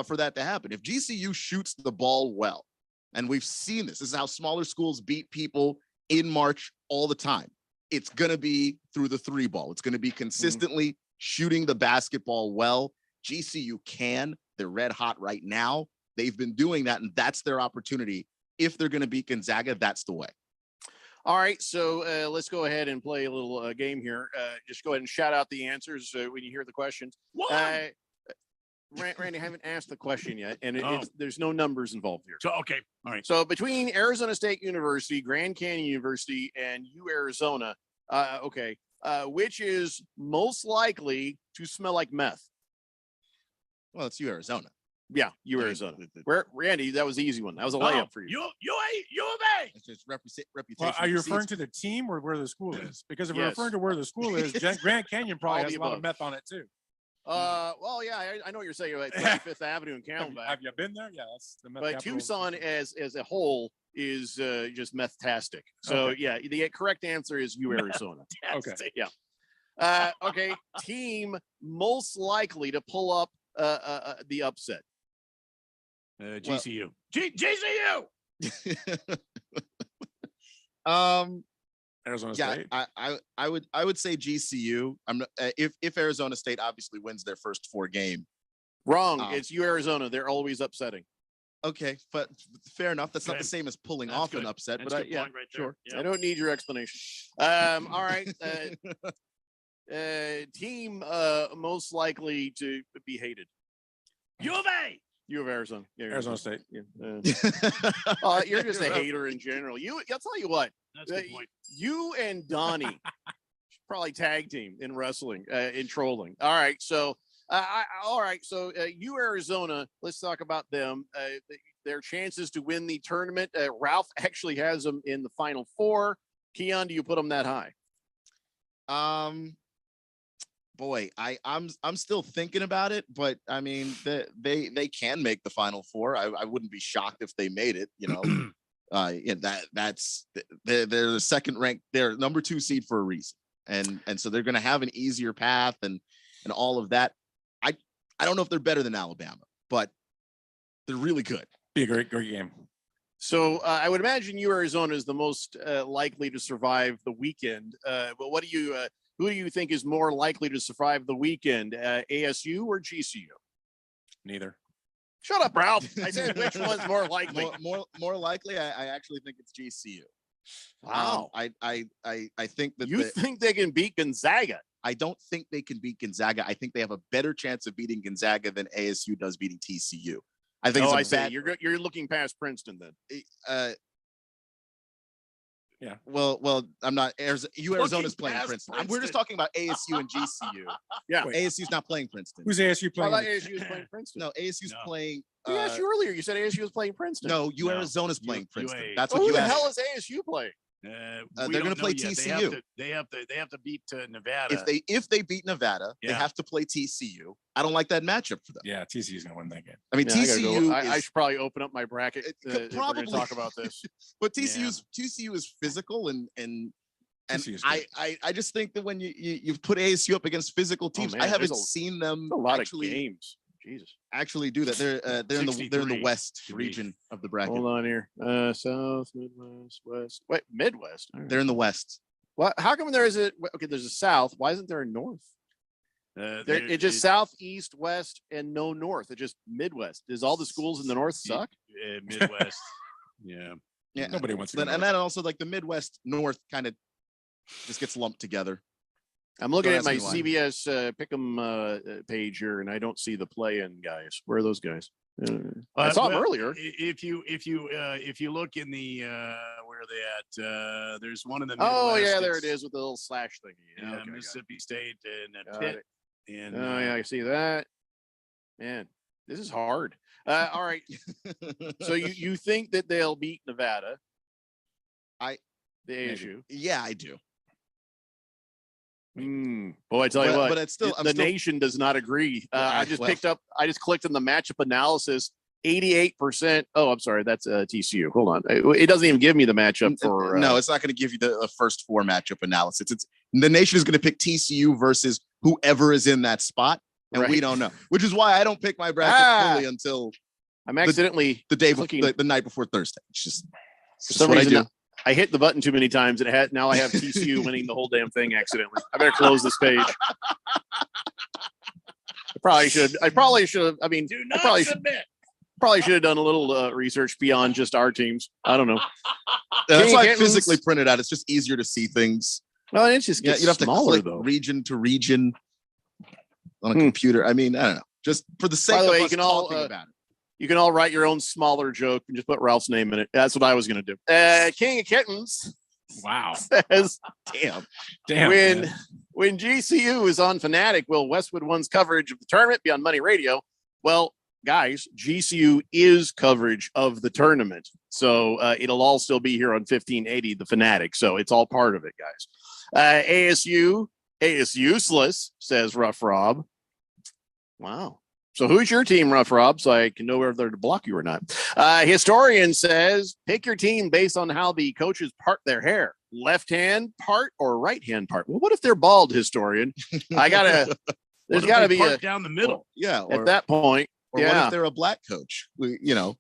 for that to happen. If GCU shoots the ball well, and we've seen this is how smaller schools beat people in March all the time. It's going to be through the 3 ball. It's going to be consistently shooting the basketball well. GCU can. They're red hot right now. They've been doing that, and that's their opportunity if they're going to beat Gonzaga, that's the way. All right, so let's go ahead and play a little game here. Just go ahead and shout out the answers when you hear the questions. Randy, I haven't asked the question yet, and there's no numbers involved here. So, okay. All right. So between Arizona State University, Grand Canyon University, and Arizona, which is most likely to smell like meth? Well, it's Arizona. Yeah, Arizona. Where, Randy, that was the easy one. That was a layup for you. U of A. It's just reputation. Well, are you referring to the team or where the school is? Because if we're Yes. referring to where the school is, Grand Canyon probably All has the a lot of above. meth on it too. Well, yeah, I know what you're saying about 25th Avenue and Camelback. Have you been there? Yeah, that's the meth But capital. Tucson as a whole is just meth-tastic. So Okay. yeah, the correct answer is Arizona. Okay. Yeah. Okay. Team most likely to pull up the upset. GCU. GCU. Arizona Yeah, State. I would say GCU. I'm not, if Arizona State obviously wins their first 4 game. Wrong. It's Arizona. They're always upsetting. Okay, but fair enough. That's not the Okay. same as pulling That's off good. an upset. That's but a good yeah, point right there. sure. Yeah. I don't need your explanation. All right. Team most likely to be hated. U of A. U of Arizona. Yeah, Arizona State. Yeah. You're just a hater in general. I'll tell you what. That's a good point. You and Donnie should probably tag team in wrestling, in trolling. All right. So, Arizona, let's talk about them. Their chances to win the tournament. Ralph actually has them in the Final Four. Keon, do you put them that high? Boy, I'm still thinking about it, but I mean, they can make the Final Four. I wouldn't be shocked if they made it. You know, they're the second ranked. They're number 2 seed for a reason, and so they're going to have an easier path and all of that. I don't know if they're better than Alabama, but they're really good. Be a great game. So I would imagine Arizona is the most likely to survive the weekend. But what do you? Who do you think is more likely to survive the weekend, ASU or GCU? Neither. Shut up, Ralph. I said which one's more likely. More likely, I actually think it's GCU. Wow. I think that You think they can beat Gonzaga? I don't think they can beat Gonzaga. I think they have a better chance of beating Gonzaga than ASU does beating TCU. I think I it's see. bad. You're looking past Princeton then. Yeah. Well, I'm not. Arizona's playing past Princeton. We're just talking about ASU and GCU. Yeah. ASU's not playing Princeton. Who's ASU I playing? thought ASU was playing Princeton. No, ASU's playing. We asked you earlier. You said ASU was playing Princeton. No, Arizona's playing Princeton. UA. That's Who what you the asked. hell is ASU playing? They're We gonna don't play know yet. TCU. They have to beat Nevada. If they beat Nevada, they Yeah. have to play TCU. I don't like that matchup for them. Yeah, TCU's gonna win that game. I mean, Yeah, I gotta TCU. go. I is- should probably open up my bracket It if could we're going probably- to talk about this. But TCU is physical and TCU's I just think that when you put ASU up against physical teams, man, I haven't there's seen them A lot actually of games. Jesus. actually do that. They're in the 63 west to be. region of the bracket. Hold on here. South, Midwest, West. Wait, Midwest. All right. They're in the west. What? How come there's a there's a South? Why isn't there a North? It's just South, East, West, and no North. It's just Midwest. Does all the schools in the North suck? Midwest. Yeah. Yeah, Nobody wants to go and then also like the Midwest North kind of just gets lumped together. I'm looking Don't at my ask me CBS Pick'em page here, and I don't see the play-in guys. Where are those guys? I saw them earlier. If you look in the where are they at? There's one in the Oh Midwest. yeah, there it It's- is with the little slash thingy. Yeah, Yeah, okay, got it. Mississippi State and Got Pitt. it. And Oh yeah, I see that. Man, this is hard. All right. So you think that they'll beat Nevada? The ASU. Yeah, I do. Boy, I tell you But- what, but it's still- I'm the still- nation does not agree. I just well- I just clicked on the matchup analysis. 88%. Oh, I'm sorry. That's TCU. Hold on. It doesn't even give me the matchup for. No, it's not going to give you the first 4 matchup analysis. It's the nation is going to pick TCU versus whoever is in that spot, and we Right. don't know. Which is why I don't pick my bracket fully until I'm accidentally the day clicking- before, the night before Thursday. It's just For it's some what reason, I do. I hit the button too many times, and now I have TCU winning the whole damn thing accidentally. I better close this page. I probably should. I mean, Do I not probably submit. Probably should have done a little research beyond just our teams. I don't know. That's King why I Kittens. physically printed out. It's just easier to see things. Well, it's just Yeah, gets you don't have to smaller click though. region to region on a computer. I mean, I don't know. Just for the sake By the of way, us you can all talking about it. you can all write your own smaller joke and just put Ralph's name in it. That's what I was going to do. King of Kittens Wow. says, Damn. when GCU is on Fanatic, will Westwood One's coverage of the tournament be on Money Radio? Well, guys, GCU is coverage of the tournament, so it'll all still be here on 1580 the Fanatic. So it's all part of it, guys. ASU is useless, says Rough Rob. Wow. So who's your team, Rough Rob, so I can know whether to block you or not? Historian says, pick your team based on how the coaches part their hair. Left hand part or right hand part? Well, what if they're bald, Historian? There's got to be a down the middle. Yeah. at that point. Or yeah. what if they're a black coach? You know,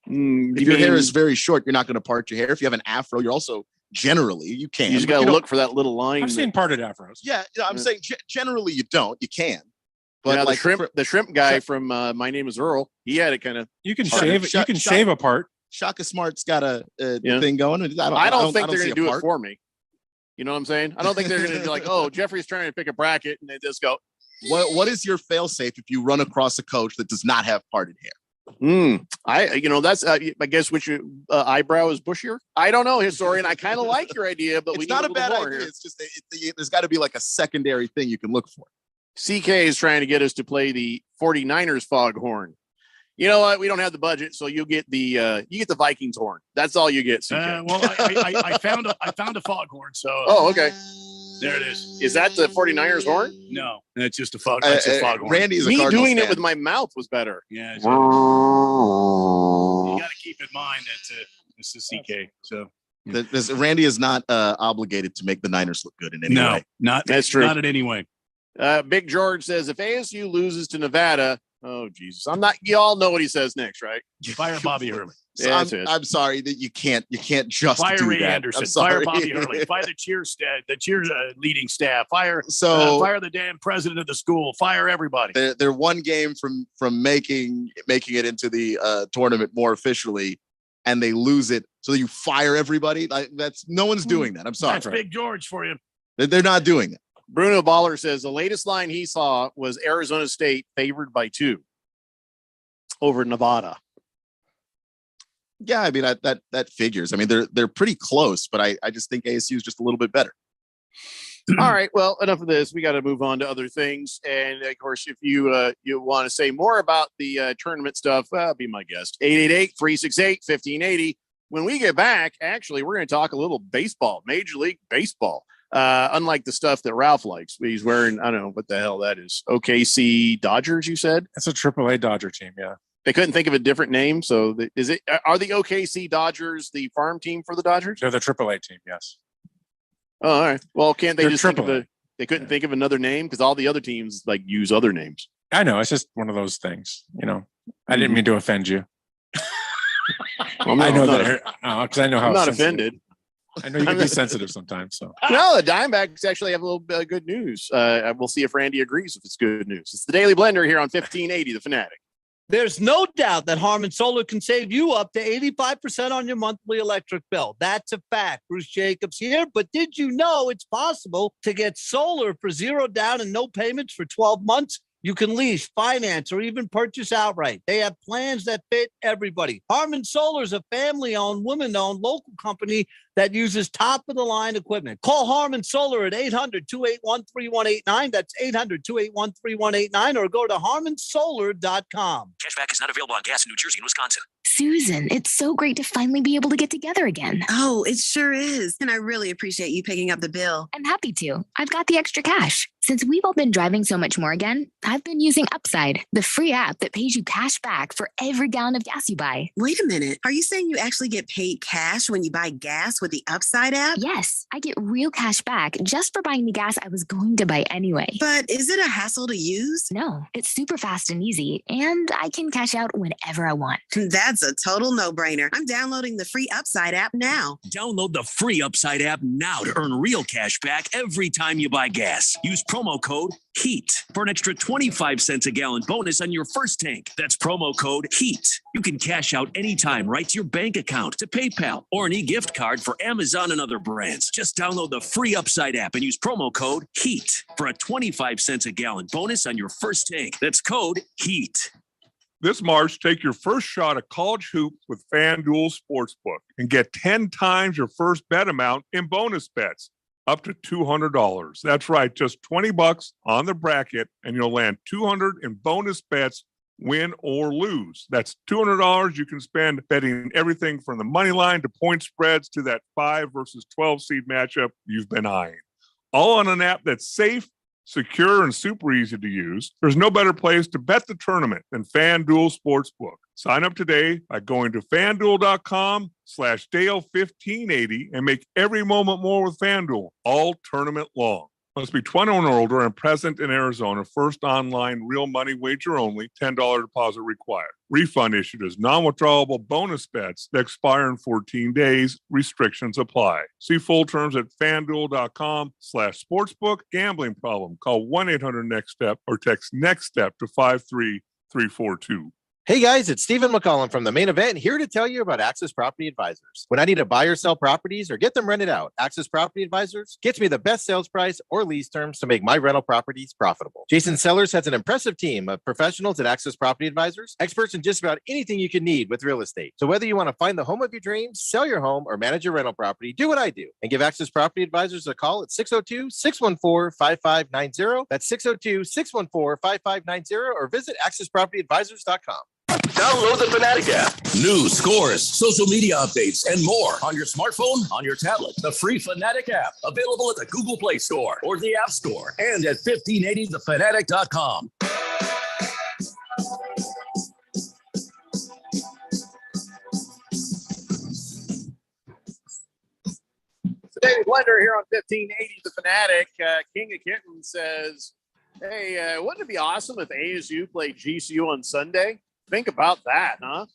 Mm, if you your hair mean- is very short, you're not going to part your hair. If you have an afro, you're also generally you can. You just but got to don't- look for that little line. I've seen parted afros. Yeah, I'm saying generally you don't. You can. But But like the shrimp guy from My Name Is Earl, he had it kind of. You can Partner. shave. You Shut- can shut- shave apart. Shaka Smart's got a Yeah. thing going. I don't think they're see going to a do it part. for me. You know what I'm saying? I don't think they're going to be like, oh, Jeffrey's trying to pick a bracket, and they just go. What is your fail safe if you run across a coach that does not have parted hair? That's I guess which eyebrow is bushier. I don't know, Historian. I kind of like your idea, but we It's need not a little bad more idea. here. It's just there's got to be like a secondary thing you can look for. CK is trying to get us to play the 49ers foghorn. You know what? We don't have the budget, so you get the Vikings horn. That's all you get, CK. Well, I found a foghorn. So oh, okay. there it is. Is that the 49ers horn? No, that's just a fog. That's just foghorn. Randy's a Me Cardinals doing it fan. with my mouth was better. Yeah. So you got to keep in mind that this is CK. So Randy is not obligated to make the Niners look good in any no, way. not That's true. Not in any way. Big George says if ASU loses to Nevada, oh Jesus, I'm not. You all know what he says next, right? Fire Bobby Hurley. So Yeah, that's it. I'm sorry that you can't just Fire do Ray that. Anderson. I'm sorry. Fire Bobby Hurley. Fire the cheers leading staff. Fire So- the damn president of the school. Fire everybody. They're one game from making it into the tournament more officially, and they lose it. So you fire everybody. Like that's no one's doing that. I'm sorry. That's Big George for you. They're not doing that. Bruno Baller says the latest line he saw was Arizona State favored by 2 over Nevada. Yeah, I mean that figures. I mean they're pretty close, but I just think ASU is just a little bit better. All right. Well, enough of this. We got to move on to other things. And of course, if you want to say more about the tournament stuff, be my guest. 888-368-1580. When we get back, actually, we're going to talk a little baseball, Major League Baseball. Unlike the stuff that Ralph likes. He's wearing, I don't know what the hell that is. OKC Dodgers, you said? It's a AAA Dodger team. Yeah. They couldn't think of a different name. So are the OKC Dodgers the farm team for the Dodgers? They're the AAA team. Yes. Oh, all right. Well, can't they They're just think of AAA. they couldn't think of another name? Because all the other teams like use other names. I know. It's just one of those things. I didn't mean to offend you. Well, no, I know I'm not- that because I know how I'm not sensitive- offended. I know you can be sensitive sometimes. So No, the Diamondbacks actually have a little bit of good news. We'll see if Randy agrees if it's good news. It's the Daily Blender here on 1580, The Fanatic. There's no doubt that Harmon Solar can save you up to 85% on your monthly electric bill. That's a fact. Bruce Jacobs here. But did you know it's possible to get solar for $0 down and no payments for 12 months? You can lease, finance, or even purchase outright. They have plans that fit everybody. Harmon Solar is a family-owned, woman-owned local company that uses top-of-the-line equipment. Call Harmon Solar at 800-281-3189. That's 800-281-3189, or go to harmonsolar.com. Cashback is not available on gas in New Jersey and Wisconsin. Susan, it's so great to finally be able to get together again. Oh, it sure is. And I really appreciate you picking up the bill. I'm happy to. I've got the extra cash. Since we've all been driving so much more again, I've been using Upside, the free app that pays you cash back for every gallon of gas you buy. Wait a minute. Are you saying you actually get paid cash when you buy gas with the Upside app? Yes, I get real cash back just for buying the gas I was going to buy anyway. But is it a hassle to use? No, it's super fast and easy, and I can cash out whenever I want. That's That's a total no-brainer. I'm downloading the free Upside app now. Download the free Upside app now to earn real cash back every time you buy gas. Use promo code HEAT for an extra 25 cents a gallon bonus on your first tank. That's promo code HEAT. You can cash out anytime right to your bank account, to PayPal, or an e-gift card for Amazon and other brands. Just download the free Upside app and use promo code HEAT for a 25 cents a gallon bonus on your first tank. That's code HEAT. This March, take your first shot at college hoops with FanDuel Sportsbook and get 10 times your first bet amount in bonus bets, up to $200. That's right, just $20 on the bracket, and you'll land $200 in bonus bets, win or lose. That's $200 you can spend betting everything from the money line to point spreads to that 5 versus 12 seed matchup you've been eyeing. All on an app that's safe, secure, and super easy to use. There's no better place to bet the tournament than FanDuel Sportsbook. Sign up today by going to FanDuel.com/Dale1580 and make every moment more with FanDuel all tournament long. Must be 21 or older and present in Arizona. First online real money wager only. $10 deposit required. Refund issued as non-withdrawable bonus bets that expire in 14 days. Restrictions apply. See full terms at FanDuel.com/sportsbook. Gambling problem? Call 1-800-NEXT-STEP or text NEXT STEP to 53342. Hey guys, it's Stephen McCollum from the Main Event, here to tell you about Access Property Advisors. When I need to buy or sell properties or get them rented out, Access Property Advisors gets me the best sales price or lease terms to make my rental properties profitable. Jason Sellers has an impressive team of professionals at Access Property Advisors, experts in just about anything you can need with real estate. So whether you want to find the home of your dreams, sell your home, or manage your rental property, do what I do and give Access Property Advisors a call at 602-614-5590. That's 602-614-5590 or visit accesspropertyadvisors.com. Download the Fanatic app. News, scores, social media updates, and more on your smartphone, on your tablet. The free Fanatic app, available at the Google Play Store or the App Store and at 1580thefanatic.com. David Blender here on 1580 The Fanatic. King of Kitten says, hey, wouldn't it be awesome if ASU played GCU on Sunday? Think about that, huh?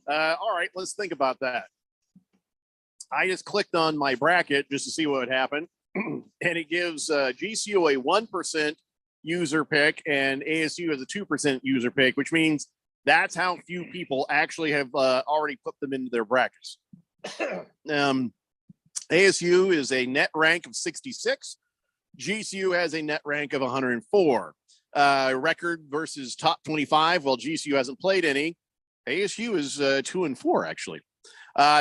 All right, let's think about that. I just clicked on my bracket just to see what would happen, and it gives GCU a 1% user pick and ASU has a 2% user pick, which means that's how few people actually have already put them into their brackets. ASU is a net rank of 66. GCU has a net rank of 104. Record versus top 25. Well, GCU hasn't played any. ASU is 2-4 actually.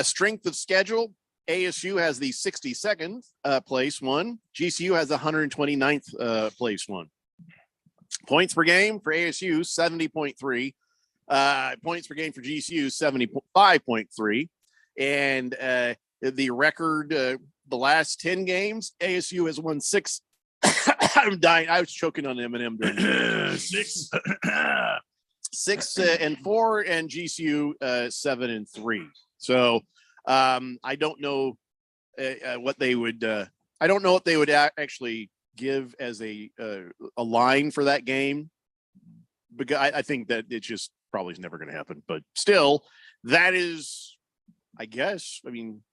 Strength of schedule. ASU has the 62nd place one. GCU has the 129th place one. Points per game for ASU 70.3. Points per game for GCU 75.3. And the record, the last 10 games, ASU has won 6. I'm dying. I was choking on M&M during 6-4 and GCU 7-3. So I don't know what they would. I don't know what they would actually give as a line for that game, because I think that it just probably is never going to happen. But still, that is, I guess. I mean,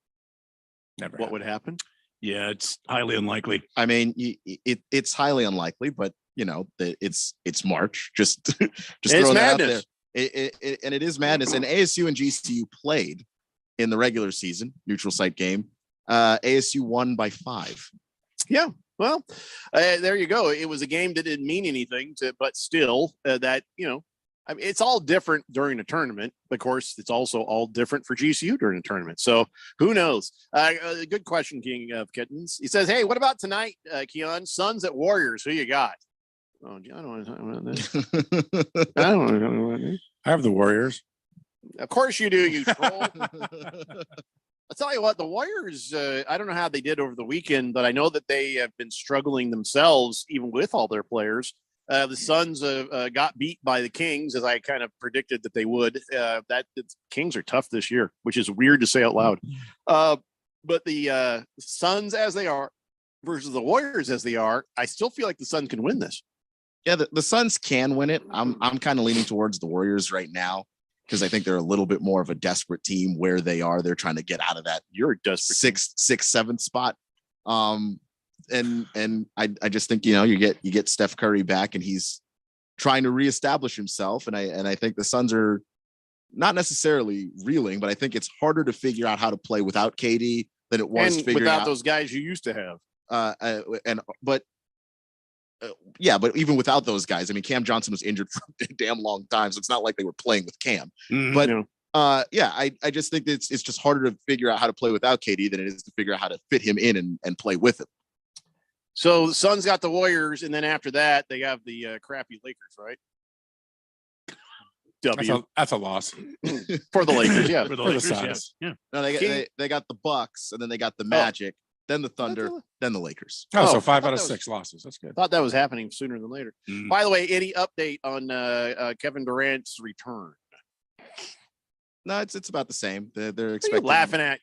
never. What would happen? Yeah, it's highly unlikely. I mean, it's highly unlikely, but you know, it's March. Just throw that out there. And it is madness. And ASU and GCU played in the regular season neutral site game. ASU won by 5. Yeah, well, there you go. It was a game that didn't mean anything but still, that, you know, I mean, it's all different during a tournament. Of course, it's also all different for GCU during a tournament. So who knows? Good question, King of Kittens. He says, hey, what about tonight, Keon? Suns at Warriors. Who you got? Oh, I don't want to talk about this. I don't want to talk about this. I have the Warriors. Of course you do, you troll. I'll tell you what, the Warriors, I don't know how they did over the weekend, but I know that they have been struggling themselves, even with all their players. The Suns got beat by the Kings, as I kind of predicted that they would. The Kings are tough this year, which is weird to say out loud. But the Suns, as they are, versus the Warriors as they are, I still feel like the Suns can win this. Yeah, the Suns can win it. I'm kind of leaning towards the Warriors right now. because I think they're a little bit more of a desperate team where they are. They're trying to get out of that. You're a desperate sixth, seventh spot. And I just think, you get Steph Curry back and he's trying to reestablish himself. And I think the Suns are not necessarily reeling, but I think it's harder to figure out how to play without KD than it was and figuring without out those guys you used to have. But even without those guys, I mean, Cam Johnson was injured for a damn long time, so it's not like they were playing with Cam. But I just think it's just harder to figure out how to play without KD than it is to figure out how to fit him in and play with him. So the Suns got the Warriors, and then after that, they have the crappy Lakers, right? That's a loss for the Lakers, yeah. For the Lakers, Suns. yeah. No, they got the Bucks, and then they got the Magic, then the Thunder, then the Lakers. So 5 out of 6 losses. That's good. Thought that was happening sooner than later. By the way, any update on Kevin Durant's return? No, it's about the same. They're expecting. What are you laughing at?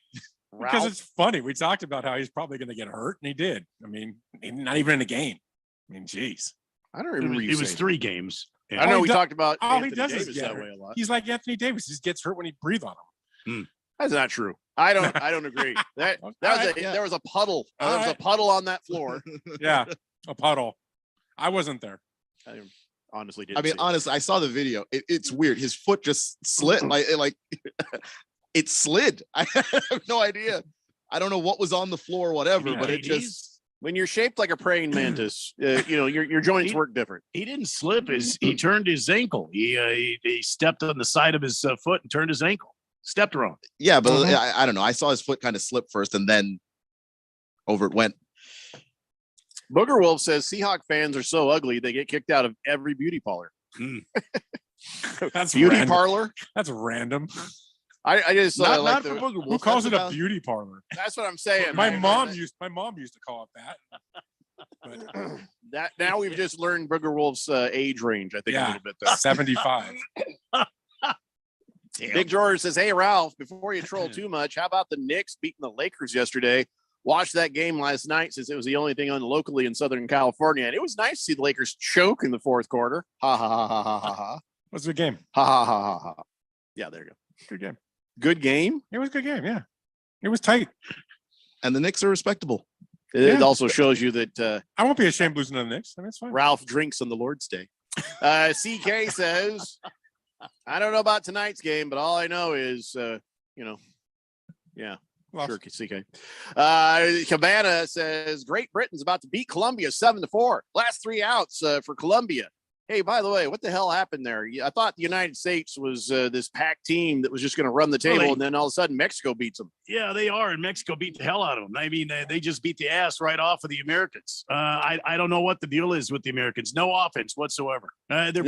Because Ralph? it's funny. We talked about how he's probably going to get hurt, and he did. I mean, not even in a game. I mean, geez. I don't remember It was 3 games. I know we talked about Anthony he does Davis is get that hurt. way a lot. He's like Anthony Davis. He just gets hurt when he breathes on him. That's not true. I don't agree. There was a puddle. There was a puddle on that floor. Yeah, a puddle. I wasn't there. I honestly didn't. I mean, honestly, I saw the video. It's weird. His foot just slid. Like it slid. I have no idea. I don't know what was on the floor, whatever, but it just. When you're shaped like a praying mantis, your joints work different. He didn't slip. He turned his ankle. He stepped on the side of his foot and turned his ankle. Stepped wrong. Yeah, but I don't know. I saw his foot kind of slip first, and then over it went. Booger Wolf says Seahawk fans are so ugly they get kicked out of every beauty parlor. That's beauty random. parlor. That's random. I just not like for Booger Wolf. Who calls That's it about- a beauty parlor? That's what I'm saying. My man. mom used to call it that. But that. Now we've just learned Booger Wolf's age range. I think a little bit. There. 75. Big George says, "Hey Ralph, before you troll too much, how about the Knicks beating the Lakers yesterday? Watched that game last night since it was the only thing on locally in Southern California, and it was nice to see the Lakers choke in the fourth quarter. Ha ha ha ha ha ha ha. What's the game? Ha ha ha ha ha. Yeah, there you go. Good game. Good game. It was a good game. Yeah, it was tight. And the Knicks are respectable. It also shows you that I won't be ashamed losing to the Knicks. I mean, it's fine. Ralph drinks on the Lord's Day. CK says, I don't know about tonight's game, but all I know is, yeah. Lost. Sure, CK. Cabana says Great Britain's about to beat Colombia 7-4. Last 3 outs for Colombia. Hey, by the way, what the hell happened there? I thought the United States was this packed team that was just going to run the table, and then all of a sudden Mexico beats them. Yeah, they are, and Mexico beat the hell out of them. I mean, they just beat the ass right off of the Americans. I don't know what the deal is with the Americans. No offense whatsoever. Their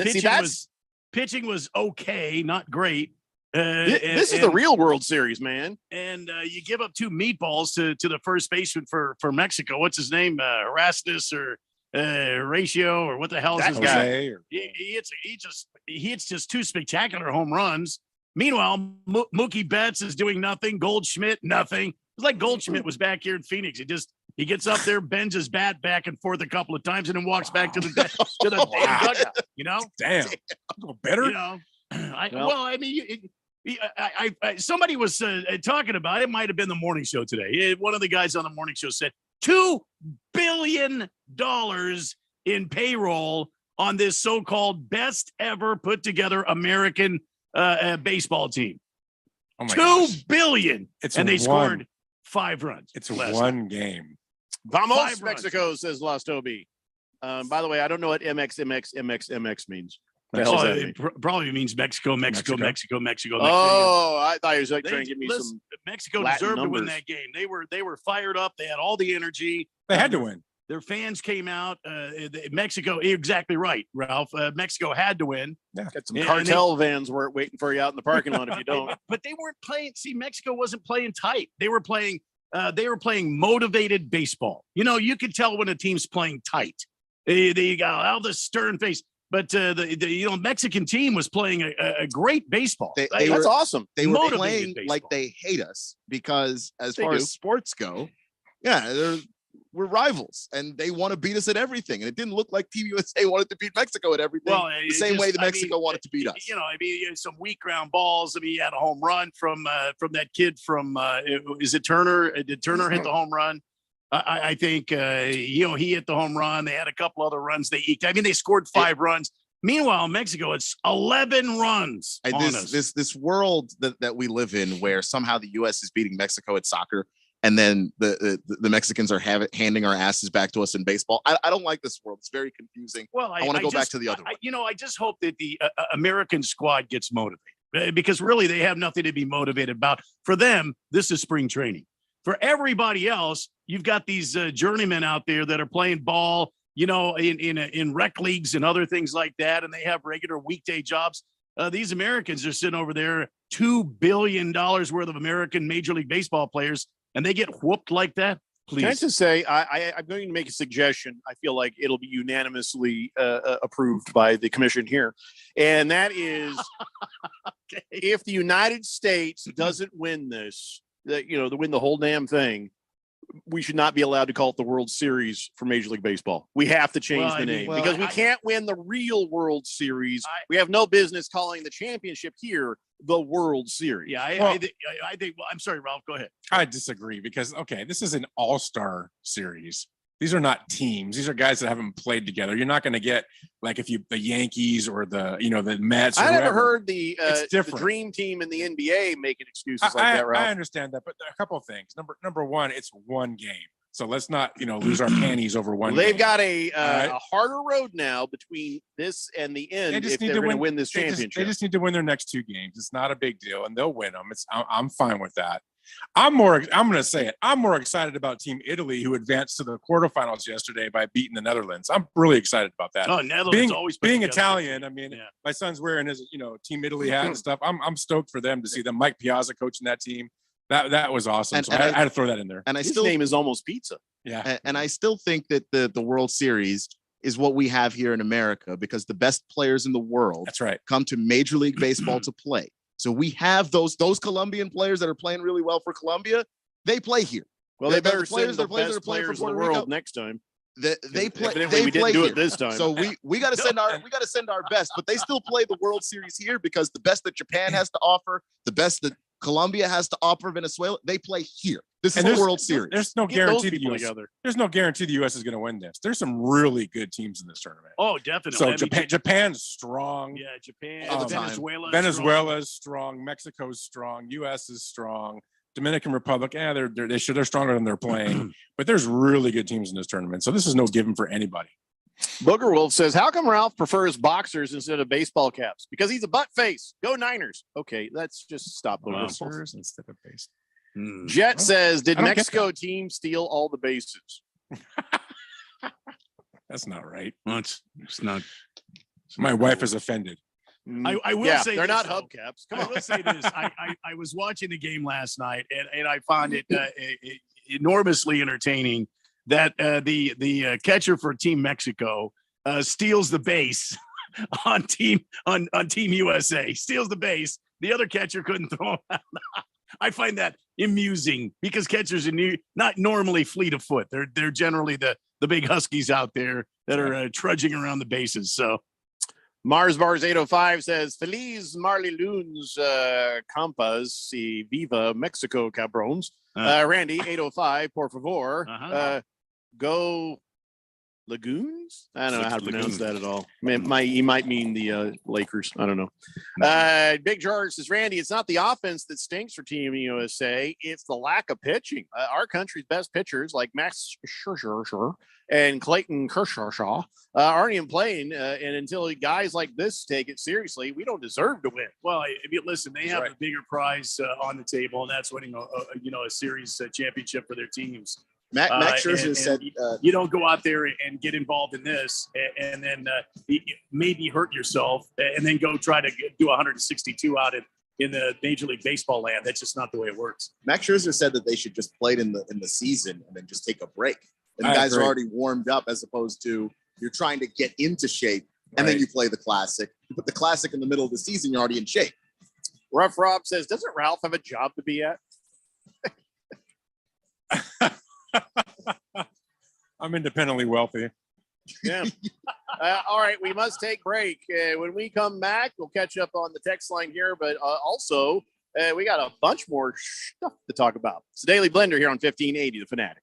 pitching was okay, not great. This is the real World Series, man. And you give up 2 meatballs to the first baseman for Mexico. What's his name? Erasmus or Ratio or what the hell is this guy? He hits just 2 spectacular home runs. Meanwhile, Mookie Betts is doing nothing. Goldschmidt, nothing. It's like Goldschmidt was back here in Phoenix. He gets up there, bends his bat back and forth a couple of times, and then walks back to the damn dugout. You know, damn, better. You know, somebody was talking about it. Might have been the morning show today. One of the guys on the morning show said $2 billion in payroll on this so-called best ever put together American baseball team. Oh my $2 billion. And they one. scored 5 runs. It's one game. Vamos, Mexico, says Lost Toby. By the way, I don't know what MX means. Probably means Mexico. Oh, I thought he was trying to give me some. Mexico Latin deserved numbers. to win that game. They were fired up. They had all the energy. They had to win. Their fans came out. Mexico, you're exactly right, Ralph. Mexico had to win. Yeah. Got some cartel vans waiting for you out in the parking lot if you don't. But they weren't playing. See, Mexico wasn't playing tight. They were playing motivated baseball. You know, you could tell when a team's playing tight. They got all this stern face. But the Mexican team was playing a great baseball. That's awesome. They were Motivated playing baseball. like they hate us because as They far do. as sports go, yeah, they're we're rivals and they want to beat us at everything. And it didn't look like Team USA wanted to beat Mexico at everything. Well, the same way that Mexico wanted to beat us. Some weak ground balls. I mean, he had a home run from that kid from is it Turner? Did Turner hit the home run? I think he hit the home run. They had a couple other runs they eked. I mean, they scored 5 runs. Meanwhile, Mexico, it's 11 runs. This world that we live in, where somehow the U.S. is beating Mexico at soccer, and then the Mexicans are handing our asses back to us in baseball. I don't like this world. It's very confusing. Well, I want to go back to the other one. I just hope that the American squad gets motivated, because really they have nothing to be motivated about. For them, this is spring training. For everybody else, you've got these journeymen out there that are playing ball, in rec leagues and other things like that, and they have regular weekday jobs. These Americans are sitting over there, $2 billion worth of American Major League Baseball players, and they get whooped like that. Please. Can I just say, I'm going to make a suggestion. I feel like it'll be unanimously approved by the commission here. And that is, if the United States doesn't win this, to win the whole damn thing, we should not be allowed to call it the World Series for Major League Baseball. We have to change the name because we can't win the real World Series. We have no business calling the championship here the World Series. Yeah, I think. Well, I'm sorry, Ralph. Go ahead. I disagree because this is an all-star series. These are not teams. These are guys that haven't played together. You're not going to get the Yankees or the Mets. I never heard the dream team in the NBA making excuses like that, Ralph. I understand that, but a couple of things. Number one, it's one game. So let's not, lose our panties over one. They've game. got a harder road now between this and the end if they're going to win this championship. They just need to win their next 2 games. It's not a big deal, and they'll win them. I'm fine with that. I'm going to say it. I'm more excited about Team Italy, who advanced to the quarterfinals yesterday by beating the Netherlands. I'm really excited about that. Oh, Netherlands being Italian. I mean, my son's wearing his, Team Italy hat and stuff. I'm stoked for them to see them. Mike Piazza coaching that team. That was awesome. So I had to throw that in there. And his name is almost pizza. Yeah. And I still think that the World Series is what we have here in America, because the best players in the world come to Major League Baseball to play. So we have those Colombian players that are playing really well for Colombia. They play here. Well, they better send the best players in the world next time. They play. We didn't do it this time. So we got to send our best, but they still play the World Series here because the best that Japan has to offer, the best that Colombia has to offer, Venezuela, they play here. This is the World Series. There's no guarantee the US. There's no guarantee the US is going to win this. There's some really good teams in this tournament. Oh, definitely. So Japan's strong. Yeah, Japan. Venezuela's strong. Mexico's strong. US is strong. Dominican Republic, they're stronger than they're playing. But there's really good teams in this tournament. So this is no given for anybody. Booger Wolf says, how come Ralph prefers boxers instead of baseball caps? Because he's a butt face. Go Niners. Okay, let's just stop. Boxers instead of base. Jet says, did Mexico team steal all the bases? That's not right. It's not. My wife is offended. I will say they're not though. hubcaps. I will say this. I was watching the game last night, and I found it enormously entertaining that the catcher for Team Mexico steals the base on Team USA. Steals the base. The other catcher couldn't throw him out. I find that amusing because catchers are not normally fleet of foot. They're generally the big huskies out there that are trudging around the bases. So Mars Bars 805 says, Feliz Marley Lunes Campas y Viva Mexico Cabrones. Randy 805, por favor. Go Lagoons? I don't know how to pronounce that at all. He might mean the Lakers. I don't know. Big George says, Randy, it's not the offense that stinks for Team USA. It's the lack of pitching. Our country's best pitchers like Max Scherzer and Clayton Kershaw aren't even playing. And until guys like this take it seriously, we don't deserve to win. Well, listen, they have a bigger prize on the table, and that's winning a series championship for their teams. Max Scherzer said, you don't go out there and get involved in this and then maybe hurt yourself and then go try to do 162 out in the Major League Baseball land. That's just not the way it works. Max Scherzer said that they should just play it in the season and then just take a break. And the guys are already warmed up, as opposed to you're trying to get into shape and then you play the Classic. You put the Classic in the middle of the season, you're already in shape. Rough Rob says, doesn't Ralph have a job to be at? I'm independently wealthy. Yeah. All right, we must take break. When we come back, we'll catch up on the text line here, but also we got a bunch more stuff to talk about. It's the Daily Blender here on 1580 The Fanatic.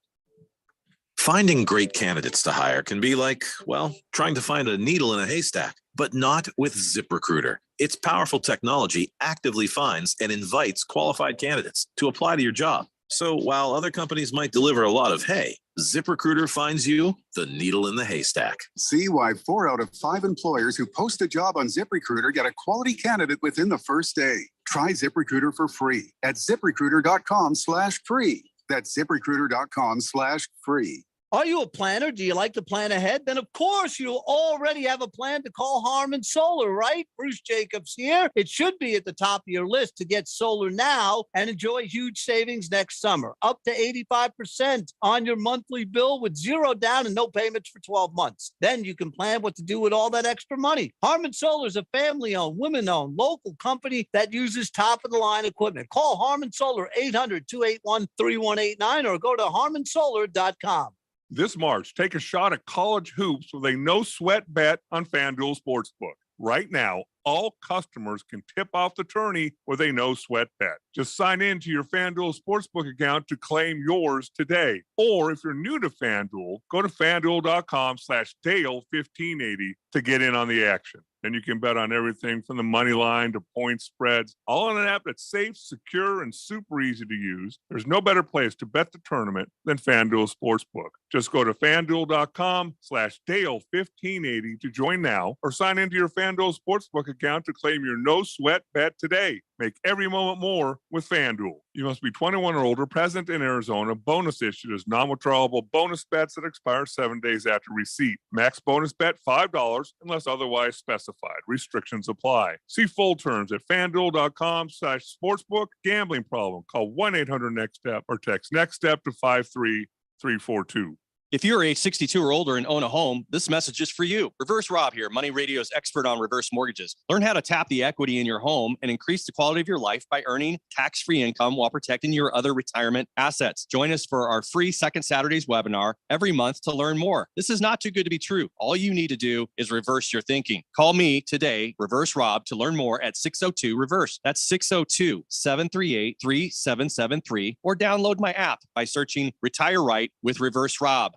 Finding great candidates to hire can be like, well, trying to find a needle in a haystack, but not with ZipRecruiter. Its powerful technology actively finds and invites qualified candidates to apply to your job. So while other companies might deliver a lot of hay, ZipRecruiter finds you the needle in the haystack. See why 4 out of 5 employers who post a job on ZipRecruiter get a quality candidate within the first day. Try ZipRecruiter for free at ZipRecruiter.com/free. That's ZipRecruiter.com/free. Are you a planner? Do you like to plan ahead? Then, of course, you already have a plan to call Harmon Solar, right? Bruce Jacobs here. It should be at the top of your list to get solar now and enjoy huge savings next summer. Up to 85% on your monthly bill with zero down and no payments for 12 months. Then you can plan what to do with all that extra money. Harmon Solar is a family-owned, women-owned, local company that uses top-of-the-line equipment. Call Harmon Solar 800-281-3189 or go to harmonsolar.com. This March, take a shot at college hoops with a no-sweat bet on FanDuel Sportsbook. Right now, all customers can tip off the tourney with a no-sweat bet. Just sign in to your FanDuel Sportsbook account to claim yours today. Or if you're new to FanDuel, go to FanDuel.com/Dale1580 to get in on the action. Then you can bet on everything from the money line to point spreads, all on an app that's safe, secure, and super easy to use. There's no better place to bet the tournament than FanDuel Sportsbook. Just go to FanDuel.com/Dale1580 to join now or sign into your FanDuel Sportsbook account to claim your no-sweat bet today. Make every moment more with FanDuel. You must be 21 or older, present in Arizona. Bonus issued as non-withdrawable bonus bets that expire 7 days after receipt. Max bonus bet $5 unless otherwise specified. Restrictions apply. See full terms at FanDuel.com/sportsbook. Gambling problem? Call 1-800-NEXT-STEP or text NEXT-STEP to 53342. If you're age 62 or older and own a home, this message is for you. Reverse Rob here, Money Radio's expert on reverse mortgages. Learn how to tap the equity in your home and increase the quality of your life by earning tax-free income while protecting your other retirement assets. Join us for our free Second Saturdays webinar every month to learn more. This is not too good to be true. All you need to do is reverse your thinking. Call me today, Reverse Rob, to learn more at 602-REVERSE. That's 602-738-3773, or download my app by searching Retire Right with Reverse Rob.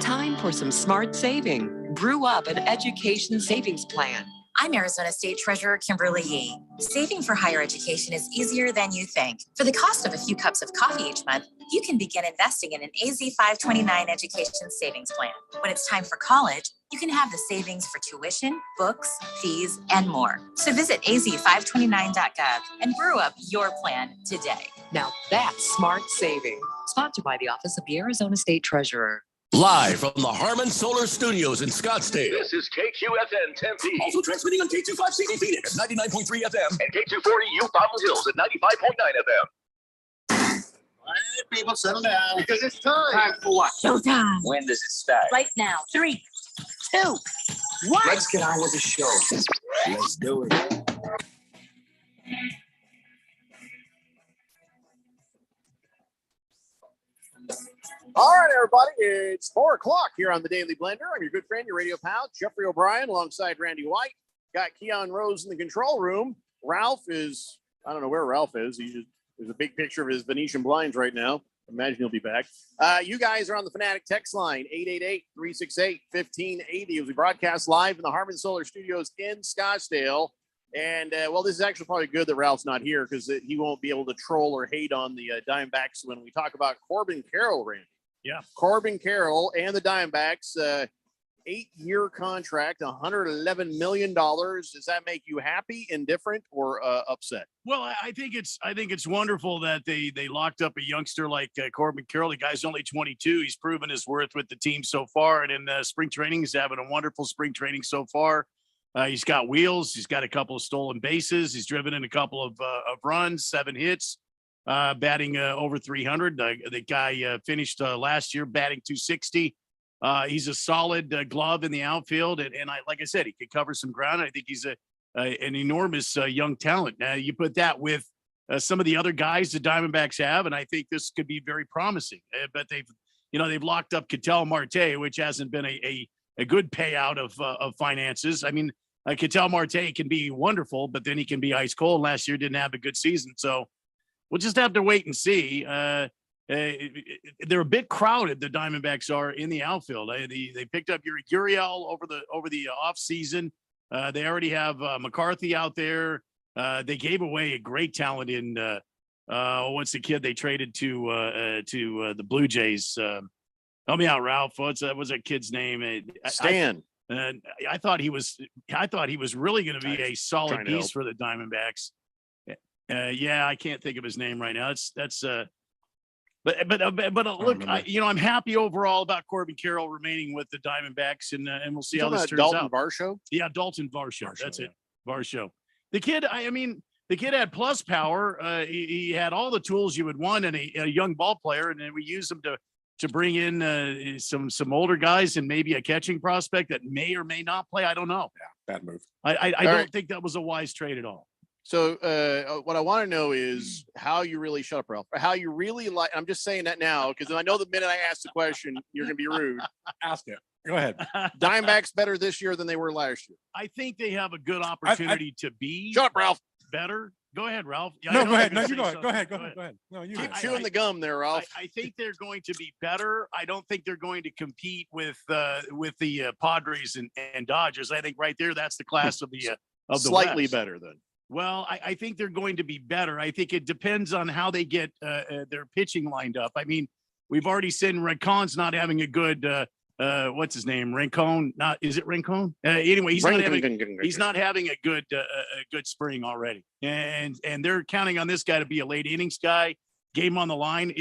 Time for some smart saving. Brew up an education savings plan. I'm Arizona State Treasurer Kimberly Yee. Saving for higher education is easier than you think. For the cost of a few cups of coffee each month, you can begin investing in an AZ 529 education savings plan. When it's time for college, you can have the savings for tuition, books, fees, and more. So visit az529.gov and brew up your plan today. Now that's smart saving. Sponsored by the Office of the Arizona State Treasurer. Live from the Harmon Solar Studios in Scottsdale. This is KQFN Tempe. Also transmitting on K25CD Phoenix, 99.3 FM. And K240 U Fountain Hills at 95.9 FM. All right, people, settle down because it's time. Time for what? Showtime. When does it start? Right now. 3, 2, 1. Let's get on with the show. Let's do it. All right, everybody, it's 4 o'clock here on the Daily Blender. I'm your good friend, your radio pal, Jeffrey O'Brien, alongside Randy White. Got Keon Rose in the control room. Ralph is, I don't know where Ralph is. There's a big picture of his Venetian blinds right now. Imagine he'll be back. You guys are on the Fanatic text line, 888-368-1580. As we broadcast live in the Harmon Solar Studios in Scottsdale. And, well, this is actually probably good that Ralph's not here because he won't be able to troll or hate on the Diamondbacks when we talk about Corbin Carroll, Randy. Yeah. Corbin Carroll and the Diamondbacks, 8-year contract, $111 million. Does that make you happy, indifferent, or upset? Well, I think it's wonderful that they locked up a youngster like Corbin Carroll. The guy's only 22. He's proven his worth with the team so far. And in spring training, he's having a wonderful spring training so far. He's got wheels. He's got a couple of stolen bases. He's driven in a couple of runs, 7 hits, batting over 300. The guy finished last year batting 260. He's a solid glove in the outfield. And like I said, he could cover some ground. I think he's an enormous young talent. Now, you put that with some of the other guys the Diamondbacks have, and I think this could be very promising. But they've locked up Ketel Marte, which hasn't been a good payout of finances. I mean, Ketel Marte can be wonderful, but then he can be ice cold. Last year didn't have a good season. So we'll just have to wait and see. They're a bit crowded. The Diamondbacks are in the outfield. They picked up Uriel over the off season. They already have McCarthy out there. They gave away a great talent in what's the kid they traded to the Blue Jays? Help me out, Ralph. What's that kid's name? Stan. I thought he was really going to be a solid Trying to piece for the Diamondbacks. Yeah, I can't think of his name right now. But look, I'm happy overall about Corbin Carroll remaining with the Diamondbacks, and we'll see how this turns Dalton out. Varsho? Yeah, Dalton Varsho. That's it. Varsho. The kid, the kid had plus power. He had all the tools you would want in a young ball player, and then we used him to bring in some older guys and maybe a catching prospect that may or may not play. I don't know. Yeah, bad move. I don't think that was a wise trade at all. So what I want to know is how you really shut up, Ralph. How you really like. I'm just saying that now because I know the minute I ask the question, you're going to be rude. Ask it. Go ahead. Diamondbacks better this year than they were last year. I think they have a good opportunity to be. Shut up, Ralph. Better. Go ahead, Ralph. Yeah, No, go ahead. No, you go ahead. Go ahead. Go ahead. No, you keep chewing the gum there, Ralph. I think they're going to be better. I don't think they're going to compete with the Padres and Dodgers. I think right there, that's the class of the slightly West. Better then. Well, I think they're going to be better. I think it depends on how they get their pitching lined up. I mean, we've already seen Rincon's not having a good. What's his name? Rincon? Is it Rincon? Anyway, he's not having a good spring already, and they're counting on this guy to be a late innings guy. Game on the line.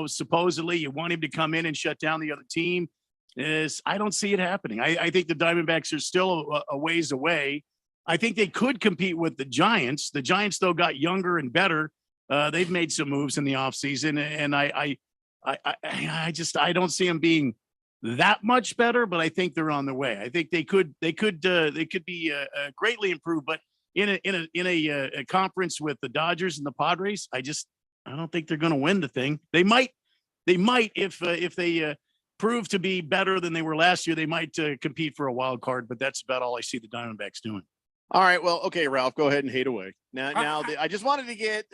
Supposedly you want him to come in and shut down the other team. I don't see it happening. I think the Diamondbacks are still a ways away. I think they could compete with the Giants. The Giants, though, got younger and better. They've made some moves in the offseason, and I don't see them being that much better, but I think they're on their way. I think they could be greatly improved, but in a conference with the Dodgers and the Padres, I don't think they're going to win the thing. They might if they prove to be better than they were last year. They might compete for a wild card, but that's about all I see the Diamondbacks doing. All right. Well, okay, Ralph, go ahead and hate away. I just wanted to get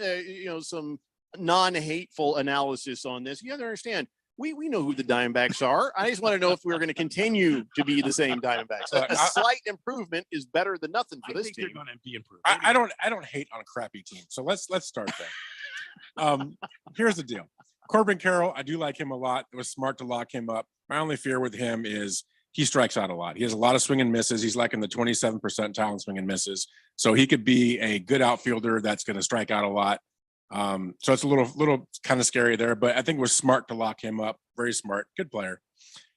some non-hateful analysis on this. You have to understand. We know who the Diamondbacks are. I just want to know if we're going to continue to be the same Diamondbacks. A slight improvement is better than nothing for this team. They're going to be improved. I don't hate on a crappy team. So let's start there. Here's the deal. Corbin Carroll, I do like him a lot. It was smart to lock him up. My only fear with him is he strikes out a lot. He has a lot of swing and misses. He's like in the 27th percentile in swing and misses. So he could be a good outfielder that's going to strike out a lot. So it's a little kind of scary there, but I think it was smart to lock him up. Very smart, good player,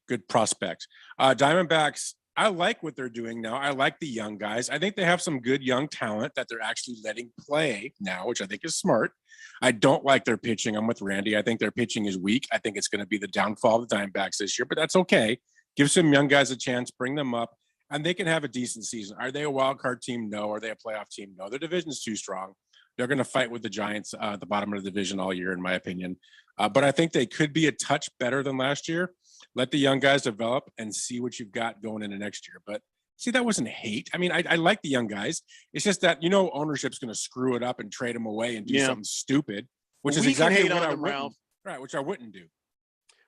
good prospect. Diamondbacks, I like what they're doing now. I like the young guys. I think they have some good young talent that they're actually letting play now, which I think is smart. I don't like their pitching. I'm with Randy. I think their pitching is weak. I think it's going to be the downfall of the Diamondbacks this year, but that's okay. Give some young guys a chance, bring them up, and they can have a decent season. Are they a wild card team? No. Are they a playoff team? No. Their division's too strong. They're going to fight with the Giants at the bottom of the division all year, in my opinion. But I think they could be a touch better than last year. Let the young guys develop and see what you've got going into next year. But see, that wasn't hate. I mean, I like the young guys. It's just that, ownership's going to screw it up and trade them away and do something stupid, which is exactly what I wouldn't. Right, which I wouldn't do.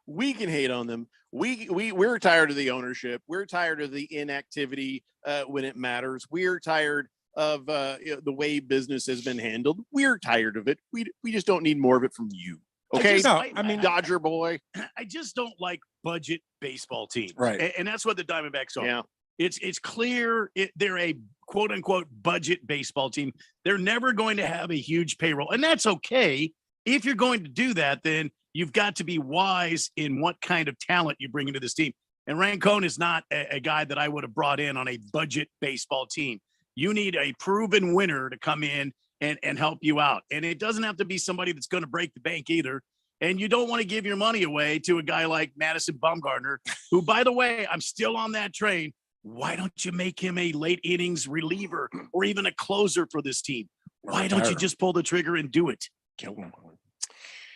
We can hate on them. We're tired of the ownership. We're tired of the inactivity when it matters. We're tired of the way business has been handled. We're tired of it. We just don't need more of it from you. Okay. I mean, Dodger boy. I just don't like budget baseball teams. Right. And that's what the Diamondbacks are. Yeah. It's clear they're a quote unquote budget baseball team. They're never going to have a huge payroll. And that's okay. If you're going to do that, then you've got to be wise in what kind of talent you bring into this team. And Rincon is not a guy that I would have brought in on a budget baseball team. You need a proven winner to come in and help you out. And it doesn't have to be somebody that's going to break the bank either. And you don't want to give your money away to a guy like Madison Bumgarner, who, by the way, I'm still on that train. Why don't you make him a late innings reliever or even a closer for this team? Why don't you just pull the trigger and do it? Kill him.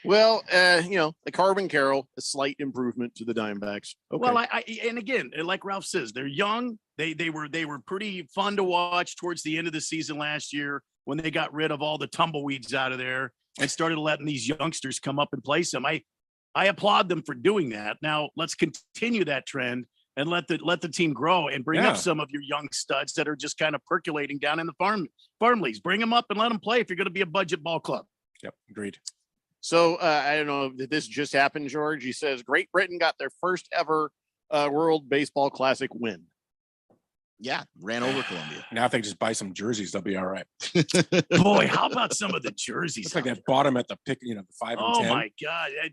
Well, the Carbon Carroll, a slight improvement to the Diamondbacks. Okay. Well, and again, like Ralph says, they're young. They were pretty fun to watch towards the end of the season last year when they got rid of all the tumbleweeds out of there and started letting these youngsters come up and place them. I applaud them for doing that. Now let's continue that trend and let the team grow and bring up some of your young studs that are just kind of percolating down in the farm leagues. Bring them up and let them play if you're going to be a budget ball club. Yep, agreed. So I don't know if this just happened, George. He says Great Britain got their first ever World Baseball Classic win. Yeah, ran over Colombia. Now if they just buy some jerseys, they'll be all right. Boy, how about some of the jerseys? It's like they bought them at the pick, the 5 and 10. Oh my God, the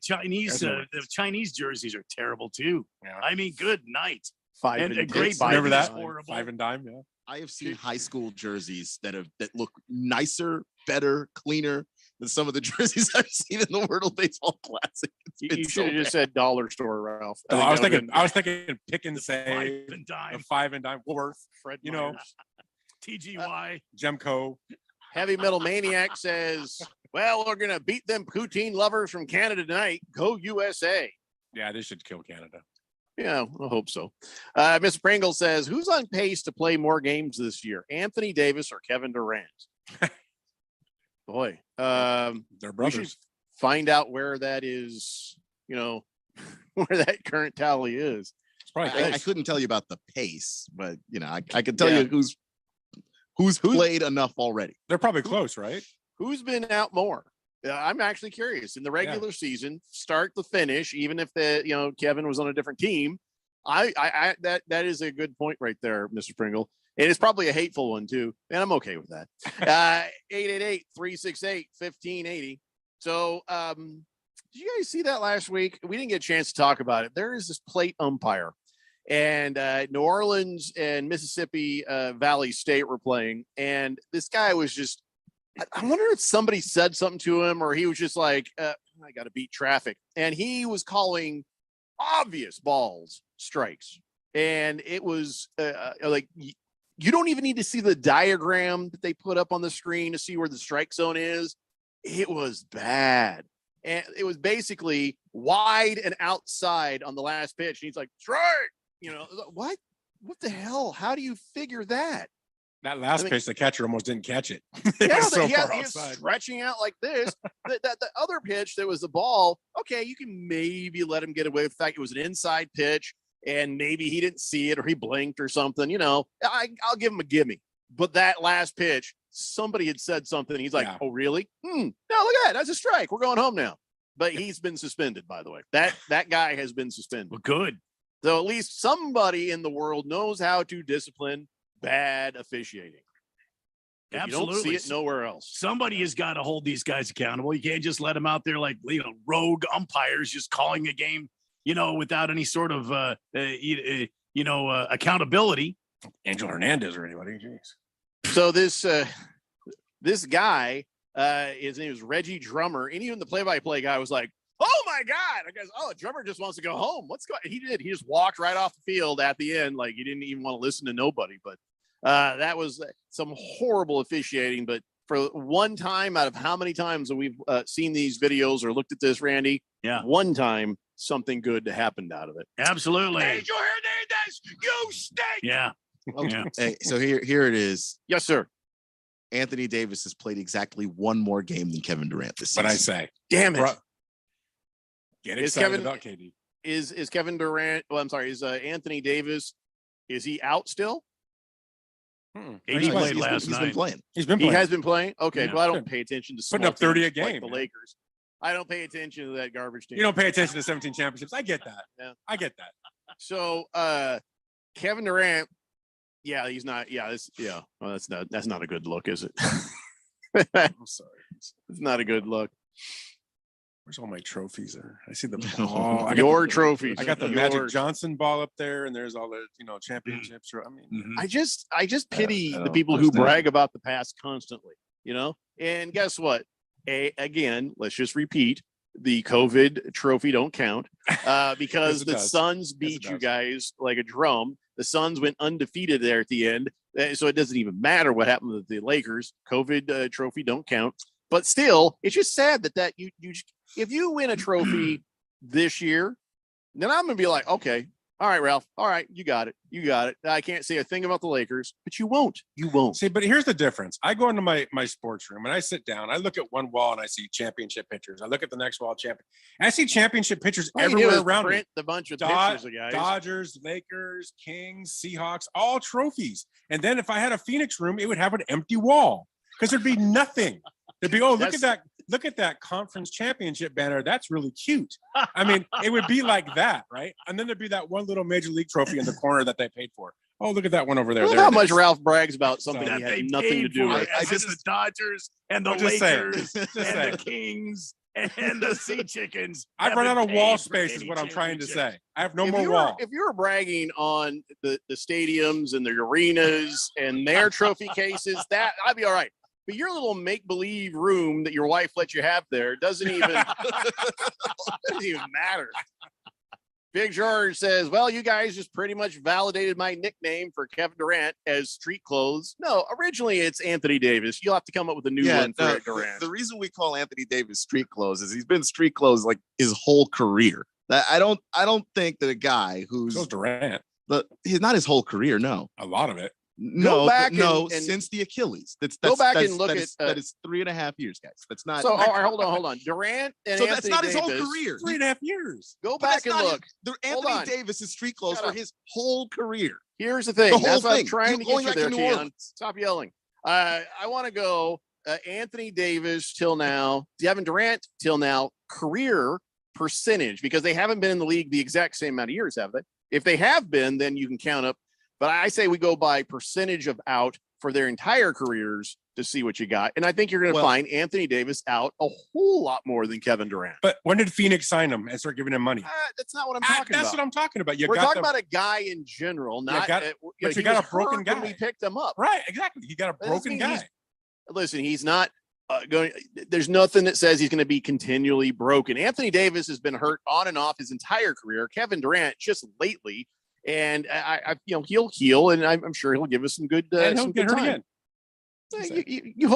Chinese jerseys are terrible too. Yeah. I mean, good night. 5 and a and great. Remember that? Horrible. 5 and dime. Yeah. I have seen high school jerseys that look nicer, better, cleaner than some of the jerseys I've seen in the World Baseball Classic. You should have just said dollar store, Ralph. I was thinking pick and save, 5 and dime. 5 and dime, Woolworth, Fred, TGY, Gemco. Heavy Metal Maniac says, "Well, we're gonna beat them poutine lovers from Canada tonight. Go USA." Yeah, they should kill Canada. Yeah, I hope so. Mr. Pringle says, "Who's on pace to play more games this year, Anthony Davis or Kevin Durant?" Boy, they're brothers. We should find out where that is. Where that current tally is. It's probably I couldn't tell you about the pace, but I can tell you who's played enough already. They're probably close, right? Who's been out more? I'm actually curious. In the regular season, start to finish, even if Kevin was on a different team. I that is a good point right there, Mr. Pringle. And it's probably a hateful one too, and I'm okay with that. 888-368-1580. So, did you guys see that last week? We didn't get a chance to talk about it. There is this plate umpire, and New Orleans and Mississippi Valley State were playing, and this guy was just. I wonder if somebody said something to him, or he was just like, "I got to beat traffic," and he was calling obvious balls strikes, and it was like. You don't even need to see the diagram that they put up on the screen to see where the strike zone is. It was bad. And it was basically wide and outside on the last pitch. And he's like, strike, what? What the hell? How do you figure that? That last pitch, the catcher almost didn't catch it. Yeah, so he far was outside. stretching out like this. The other pitch that was the ball, okay, you can maybe let him get away with the fact it was an inside pitch. And maybe he didn't see it or he blinked or something, I'll give him a gimme. But that last pitch, somebody had said something. He's like, "Oh, really? No, look at that. That's a strike. We're going home now." But he's been suspended, by the way. That guy has been suspended. Well, good. So at least somebody in the world knows how to discipline bad officiating. Absolutely. You don't see it nowhere else. Somebody has got to hold these guys accountable. You can't just let them out there like rogue umpires just calling a game. Without any sort of, accountability. Angel Hernandez or anybody. Jeez. So this guy, his name is Reggie Drummer, and even the play-by-play guy was like, "Oh my God!" I guess, Drummer just wants to go home. What's going? He did. He just walked right off the field at the end, like he didn't even want to listen to nobody. But that was some horrible officiating. But for one time out of how many times that we've seen these videos or looked at this, Randy? Yeah, one time. Something good happened out of it. Absolutely. Angel Hernandez, you stink. Yeah. Okay. Hey, so here it is. Yes, sir. Anthony Davis has played exactly one more game than Kevin Durant this season. But I say, damn it. Get excited about KD. Is Kevin Durant? Well, I'm sorry. Is Anthony Davis? Is he out still? He played last night. He's been playing. He has been playing. Okay. Yeah. Well, I don't pay attention to putting up 30 a game. Like the Lakers. I don't pay attention to that garbage team. You don't pay attention to 17 championships. I get that. Yeah. I get that. So Kevin Durant, he's not. Well, that's not a good look, is it? I'm sorry. It's not a good look. Where's all my trophies there? I see the I got your trophies. I got the Magic Johnson ball up there, and there's all the championships. I mean, I just pity the people who brag about the past constantly. And guess what? Again, let's just repeat: the COVID trophy don't count because the Suns beat you guys like a drum. The Suns went undefeated there at the end, so it doesn't even matter what happened to the Lakers. COVID trophy don't count. But still, it's just sad that you if you win a trophy this year, then I'm gonna be like, okay, all right, Ralph, all right, you got it, I can't say a thing about the Lakers, but you won't. See, but here's the difference. I go into my sports room and I sit down. I look at one wall and I see championship pictures. I look at the next wall, and I see championship pictures everywhere around me. The bunch of pictures of guys. Dodgers, Lakers, Kings, Seahawks, all trophies. And then if I had a Phoenix room, it would have an empty wall because there'd be nothing. There'd be, oh, look at that. Look at that conference championship banner. That's really cute. I mean, it would be like that, right? And then there'd be that one little major league trophy in the corner that they paid for. Oh, look at that one over there. Look there how much Ralph brags about something That he had they nothing to do with. I just the Dodgers and the I'm just saying. Lakers Just and saying. the Kings and the Sea Chickens. I've run out haven't of wall paid for space is any what I'm trying to championship. say. I have no if more you were, wall. If you were bragging on the stadiums and the arenas and their trophy cases, that I'd be all right. But your little make-believe room that your wife lets you have there doesn't even matter. Big George says, well, you guys just pretty much validated my nickname for Kevin Durant as street clothes. No, originally it's Anthony Davis. You'll have to come up with a new one for Durant. The reason we call Anthony Davis street clothes is he's been street clothes like his whole career. I don't think that a guy who's Durant, he's not his whole career. No, a lot of it. No, back no, and since the Achilles. Go back and look at that is 3.5 years, guys. That's not. So, all right, hold on. Durant and So Anthony that's not his whole Davis, career. 3.5 years. Go But back that's and not look. Hold Anthony on. Davis is street clothes Shut for up. his whole career. Here's the thing. The whole That's what I'm thing. trying to Going get you back to there, New Keon. Orleans. Stop yelling. I want to go Anthony Davis till now, Kevin Durant till now, career percentage, because they haven't been in the league the exact same amount of years, have they? If they have been, then you can count up. But I say we go by percentage of out for their entire careers to see what you got. And I think you're going to find Anthony Davis out a whole lot more than Kevin Durant. But when did Phoenix sign him and start giving him money? That's not what I'm talking about. That's what I'm talking about. We're talking about a guy in general, not but you got a broken guy. When we picked him up. Right, exactly. You got a broken guy. Listen, he's not going. There's nothing that says he's going to be continually broken. Anthony Davis has been hurt on and off his entire career. Kevin Durant just lately, and he'll heal, and I'm sure he'll give us some good. And he'll some get good hurt time. again. You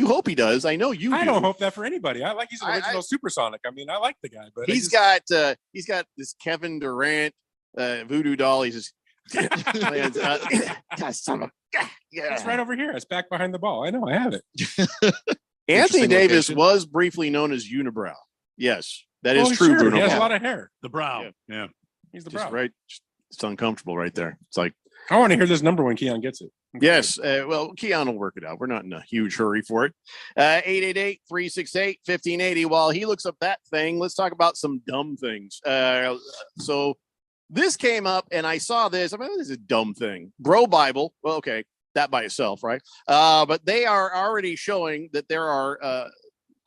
hope he does. I know you. I do. don't hope that for anybody. I like he's an original supersonic. I mean, I like the guy, but He's got this Kevin Durant voodoo doll. He's just it's right over here. It's back behind the ball. I know. I have it. Anthony Davis location. was briefly known as Unibrow. Yes, that is Oh, true. sure. Bruno He has Ball. a lot of hair. The brow. Yeah. He's the Just brow. right. It's uncomfortable right there. It's like, I want to hear this number when Keon gets it. yes. Well, Keon will work it out. We're not in a huge hurry for it. 888-368-1580. While he looks up that thing, let's talk about some dumb things. So this came up and I saw this. I mean, this is a dumb thing. Bro Bible. Well, okay. That by itself, right? But they are already showing that there are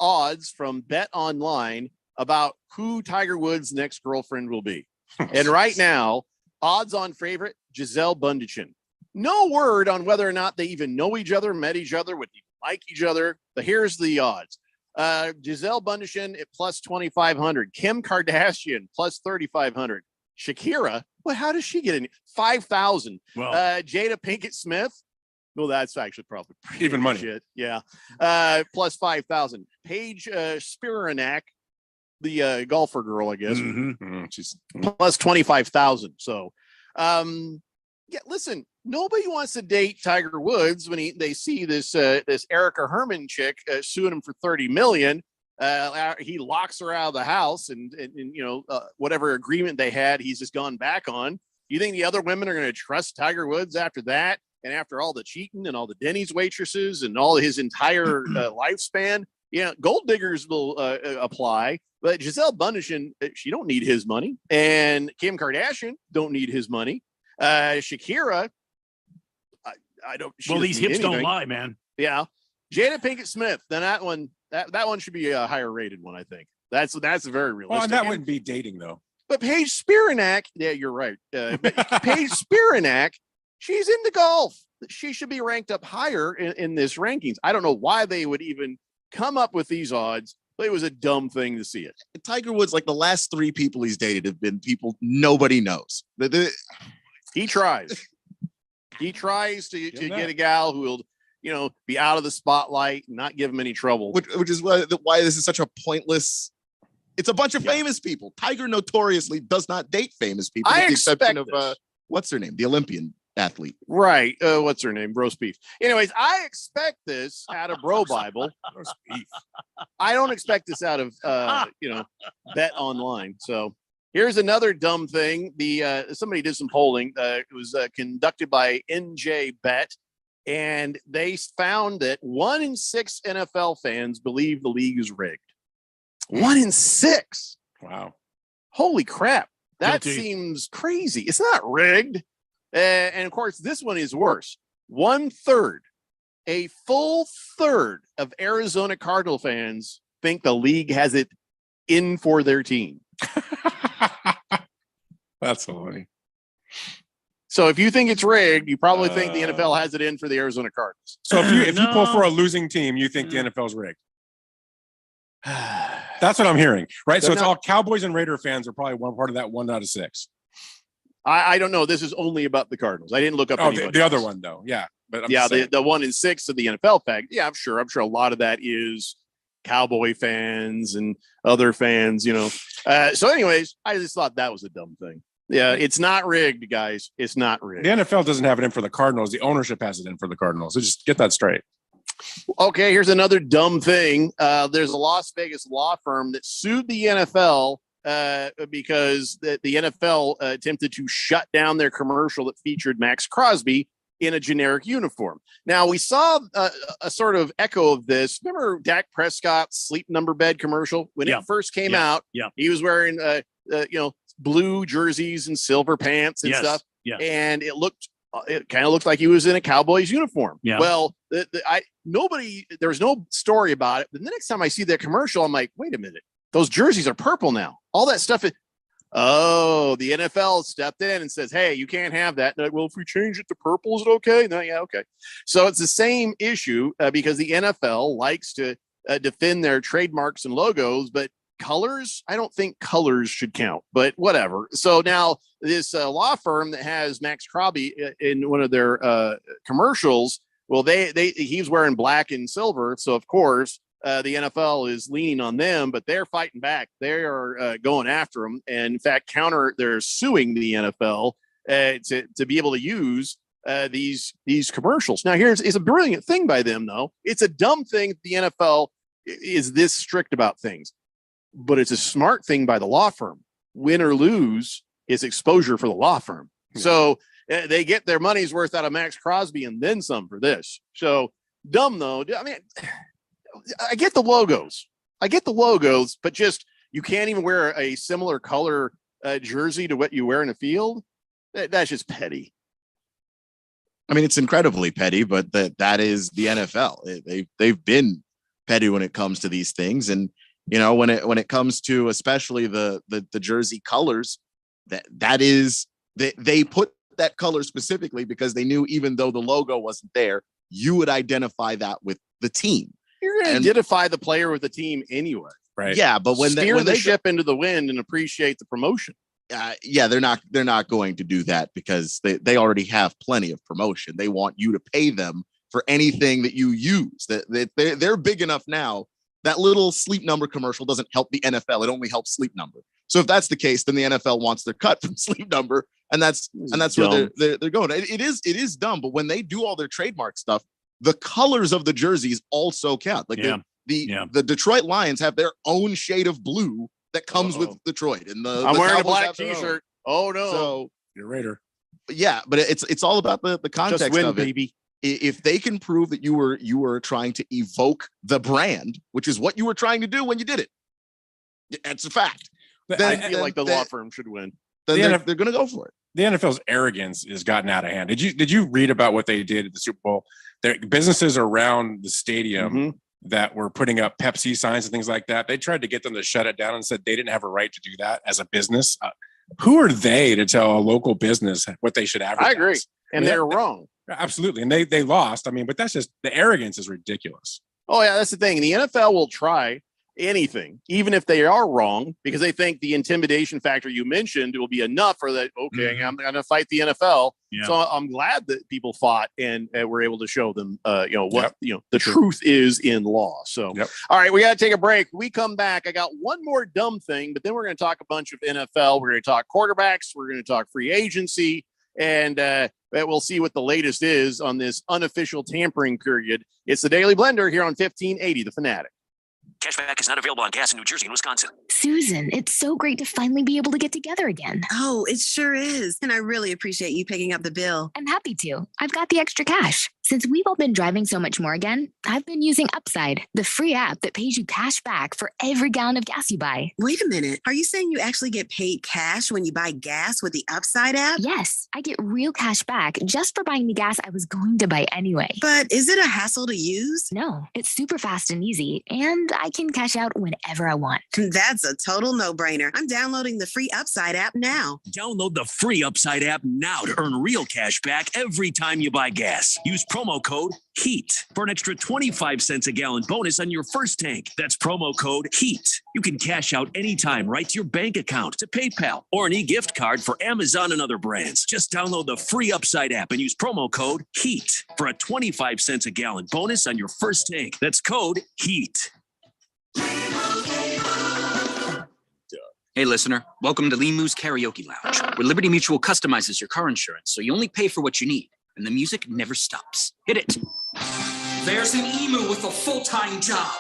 odds from Bet Online about who Tiger Woods' next girlfriend will be. And right now, odds on favorite, Gisele Bundchen. No word on whether or not they even know each other, met each other, would like each other. But here's the odds. Gisele Bundchen at plus 2,500. Kim Kardashian plus 3,500. Shakira, well, how does she get in? 5,000. Well, Jada Pinkett Smith. Well, that's actually probably pretty Even money. shit. Yeah. Plus 5,000. Paige Spiranak, the golfer girl, I guess. She's Plus 25,000. So, listen, nobody wants to date Tiger Woods when they see this Erica Herman chick suing him for 30 million. He locks her out of the house and whatever agreement they had, he's just gone back on. You think the other women are going to trust Tiger Woods after that? And after all the cheating and all the Denny's waitresses and all his entire lifespan, gold diggers will apply. But Gisele Bundchen, she don't need his money, and Kim Kardashian don't need his money. Shakira, I don't. well, these hips don't anything. lie, man. Yeah, Jada Pinkett Smith. Then that one should be a higher rated one. I think that's very realistic. well, and that wouldn't be dating though. But Paige Spiranak, yeah, you're right. But Paige Spiranak, she's into golf. She should be ranked up higher in this rankings. I don't know why they would even come up with these odds, but it was a dumb thing to see it. Tiger Woods, like the last 3 people he's dated have been people nobody knows. He tries. He tries to get a gal who will, be out of the spotlight and not give him any trouble. Which is why this is such a pointless It's a bunch of famous people. Tiger notoriously does not date famous people, I with the exception expect of what's her name, the Olympian athlete. Right. What's her name? Roast beef. Anyways, I expect this out of Bro Bible. Roast beef. I don't expect this out of Bet Online. So here's another dumb thing. Somebody did some polling. It was conducted by NJ Bet, and they found that 1 in 6 NFL fans believe the league is rigged. 1 in 6. Wow. Holy crap. That Guilty. seems crazy. It's not rigged. And of course, this one is worse. 1/3, a full third of Arizona Cardinal fans think the league has it in for their team. That's funny. So if you think it's rigged, you probably think the NFL has it in for the Arizona Cardinals. So if you pull No. for a losing team, you think the NFL's rigged. That's what I'm hearing, right? So They're it's not- all Cowboys and Raider fans are probably one part of that 1 out of 6. I don't know. This is only about the Cardinals. I didn't look up Oh, anybody the other else. one though, yeah. But I'm Yeah, just saying. the 1 in 6 of the NFL fact. Yeah, I'm sure a lot of that is Cowboy fans and other fans, So anyways, I just thought that was a dumb thing. Yeah, it's not rigged, guys. It's not rigged. The NFL doesn't have it in for the Cardinals. The ownership has it in for the Cardinals. So just get that straight. Okay, here's another dumb thing. There's a Las Vegas law firm that sued the NFL because the NFL attempted to shut down their commercial that featured Max Crosby in a generic uniform. Now, we saw a sort of echo of this. Remember Dak Prescott's Sleep Number Bed commercial? When Yeah. it first came Yeah. out, Yeah. he was wearing, blue jerseys and silver pants and Yes. stuff. Yeah. And it kind of looked like he was in a Cowboys uniform. Yeah. Well, there was no story about it. But the next time I see that commercial, I'm like, wait a minute, those jerseys are purple now. All that stuff. The NFL stepped in and says, hey, you can't have that. And like, well, if we change it to purple, is it okay? No, yeah, okay. So it's the same issue because the NFL likes to defend their trademarks and logos, but colors, I don't think colors should count, but whatever. So now this law firm that has Max Crosby in one of their commercials, well, he's wearing black and silver. So of course the NFL is leaning on them, but they're fighting back. They are going after them. And in fact, they're suing the NFL to be able to use these commercials. Now it's a brilliant thing by them though. It's a dumb thing that the NFL is this strict about things. But it's a smart thing by the law firm. Win or lose is exposure for the law firm. So they get their money's worth out of Max Crosby and then some for this. So dumb though. I mean, I get the logos, but just you can't even wear a similar color jersey to what you wear in the field. That's just petty. I mean, it's incredibly petty, but that is the NFL. They've been petty when it comes to these things, and when it comes to especially the jersey colors, that is they put that color specifically because they knew even though the logo wasn't there, you would identify that with the team. You're going to identify the player with the team anyway, right? Yeah, but when steer when the they ship into the wind and appreciate the promotion. They're not going to do that because they already have plenty of promotion. They want you to pay them for anything that you use. They're big enough now. That little Sleep Number commercial doesn't help the NFL. It only helps Sleep Number. So if that's the case, then the NFL wants their cut from Sleep Number, and that's where they're going. It is dumb, but when they do all their trademark stuff, the colors of the jerseys also count. Like the Detroit Lions have their own shade of blue that comes with Detroit, and I'm wearing a black T-shirt. Oh no! So you're Raider. Yeah, but it's all about the context Just win, of it. baby. If they can prove that you were trying to evoke the brand, which is what you were trying to do when you did it, that's a fact. I feel like the law firm should win. Then they're going to go for it. The NFL's arrogance has gotten out of hand. Did you read about what they did at the Super Bowl? Their businesses around the stadium that were putting up Pepsi signs and things like that. They tried to get them to shut it down and said they didn't have a right to do that as a business. Who are they to tell a local business what they should advertise? I agree, and they're wrong. Absolutely, and they lost. I mean, but that's just the arrogance is ridiculous. Oh yeah, that's the thing. The NFL will try. anything, even if they are wrong, because they think the intimidation factor you mentioned will be enough for that. Okay, I'm going to fight the NFL. Yeah. So I'm glad that people fought and were able to show them, what the truth is in law. So, all right, we got to take a break. When we come back, I got one more dumb thing, but then we're going to talk a bunch of NFL. We're going to talk quarterbacks. We're going to talk free agency, and we'll see what the latest is on this unofficial tampering period. It's the Daily Blender here on 1580 The Fanatic. Cashback is not available on gas in New Jersey and Wisconsin. Susan, it's so great to finally be able to get together again. Oh, it sure is. And I really appreciate you picking up the bill. I'm happy to. I've got the extra cash. Since we've all been driving so much more again, I've been using Upside, the free app that pays you cash back for every gallon of gas you buy. Wait a minute. Are you saying you actually get paid cash when you buy gas with the Upside app? Yes, I get real cash back just for buying the gas I was going to buy anyway. But is it a hassle to use? No, it's super fast and easy, and I can cash out whenever I want. That's a total no-brainer. I'm downloading the free Upside app now. Download the free Upside app now to earn real cash back every time you buy gas. Use promo code HEAT for an extra 25 cents a gallon bonus on your first tank. That's promo code HEAT. You can cash out anytime right to your bank account, to PayPal, or an e-gift card for Amazon and other brands. Just download the free Upside app and use promo code HEAT for a 25 cents a gallon bonus on your first tank. That's code HEAT. Hey, listener. Welcome to Limu's Karaoke Lounge, where Liberty Mutual customizes your car insurance so you only pay for what you need, and the music never stops. Hit it. There's an emu with a full-time job.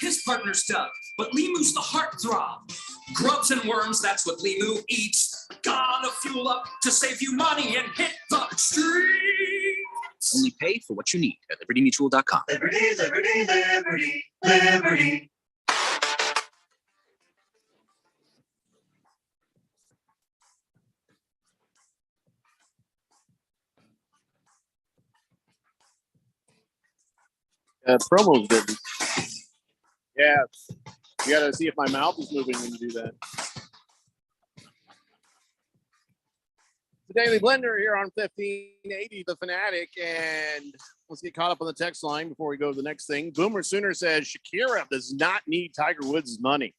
His partner's Doug, but Limu's the heartthrob. Grubs and worms, that's what Limu eats. Gotta fuel up to save you money and hit the streets. Only pay for what you need at libertymutual.com. Liberty, liberty, liberty, liberty. Promos business. Yeah, you got to see if my mouth is moving when you do that. The Daily Blender here on 1580 The Fanatic, and let's get caught up on the text line before we go to the next thing. Boomer Sooner says Shakira does not need Tiger Woods' money.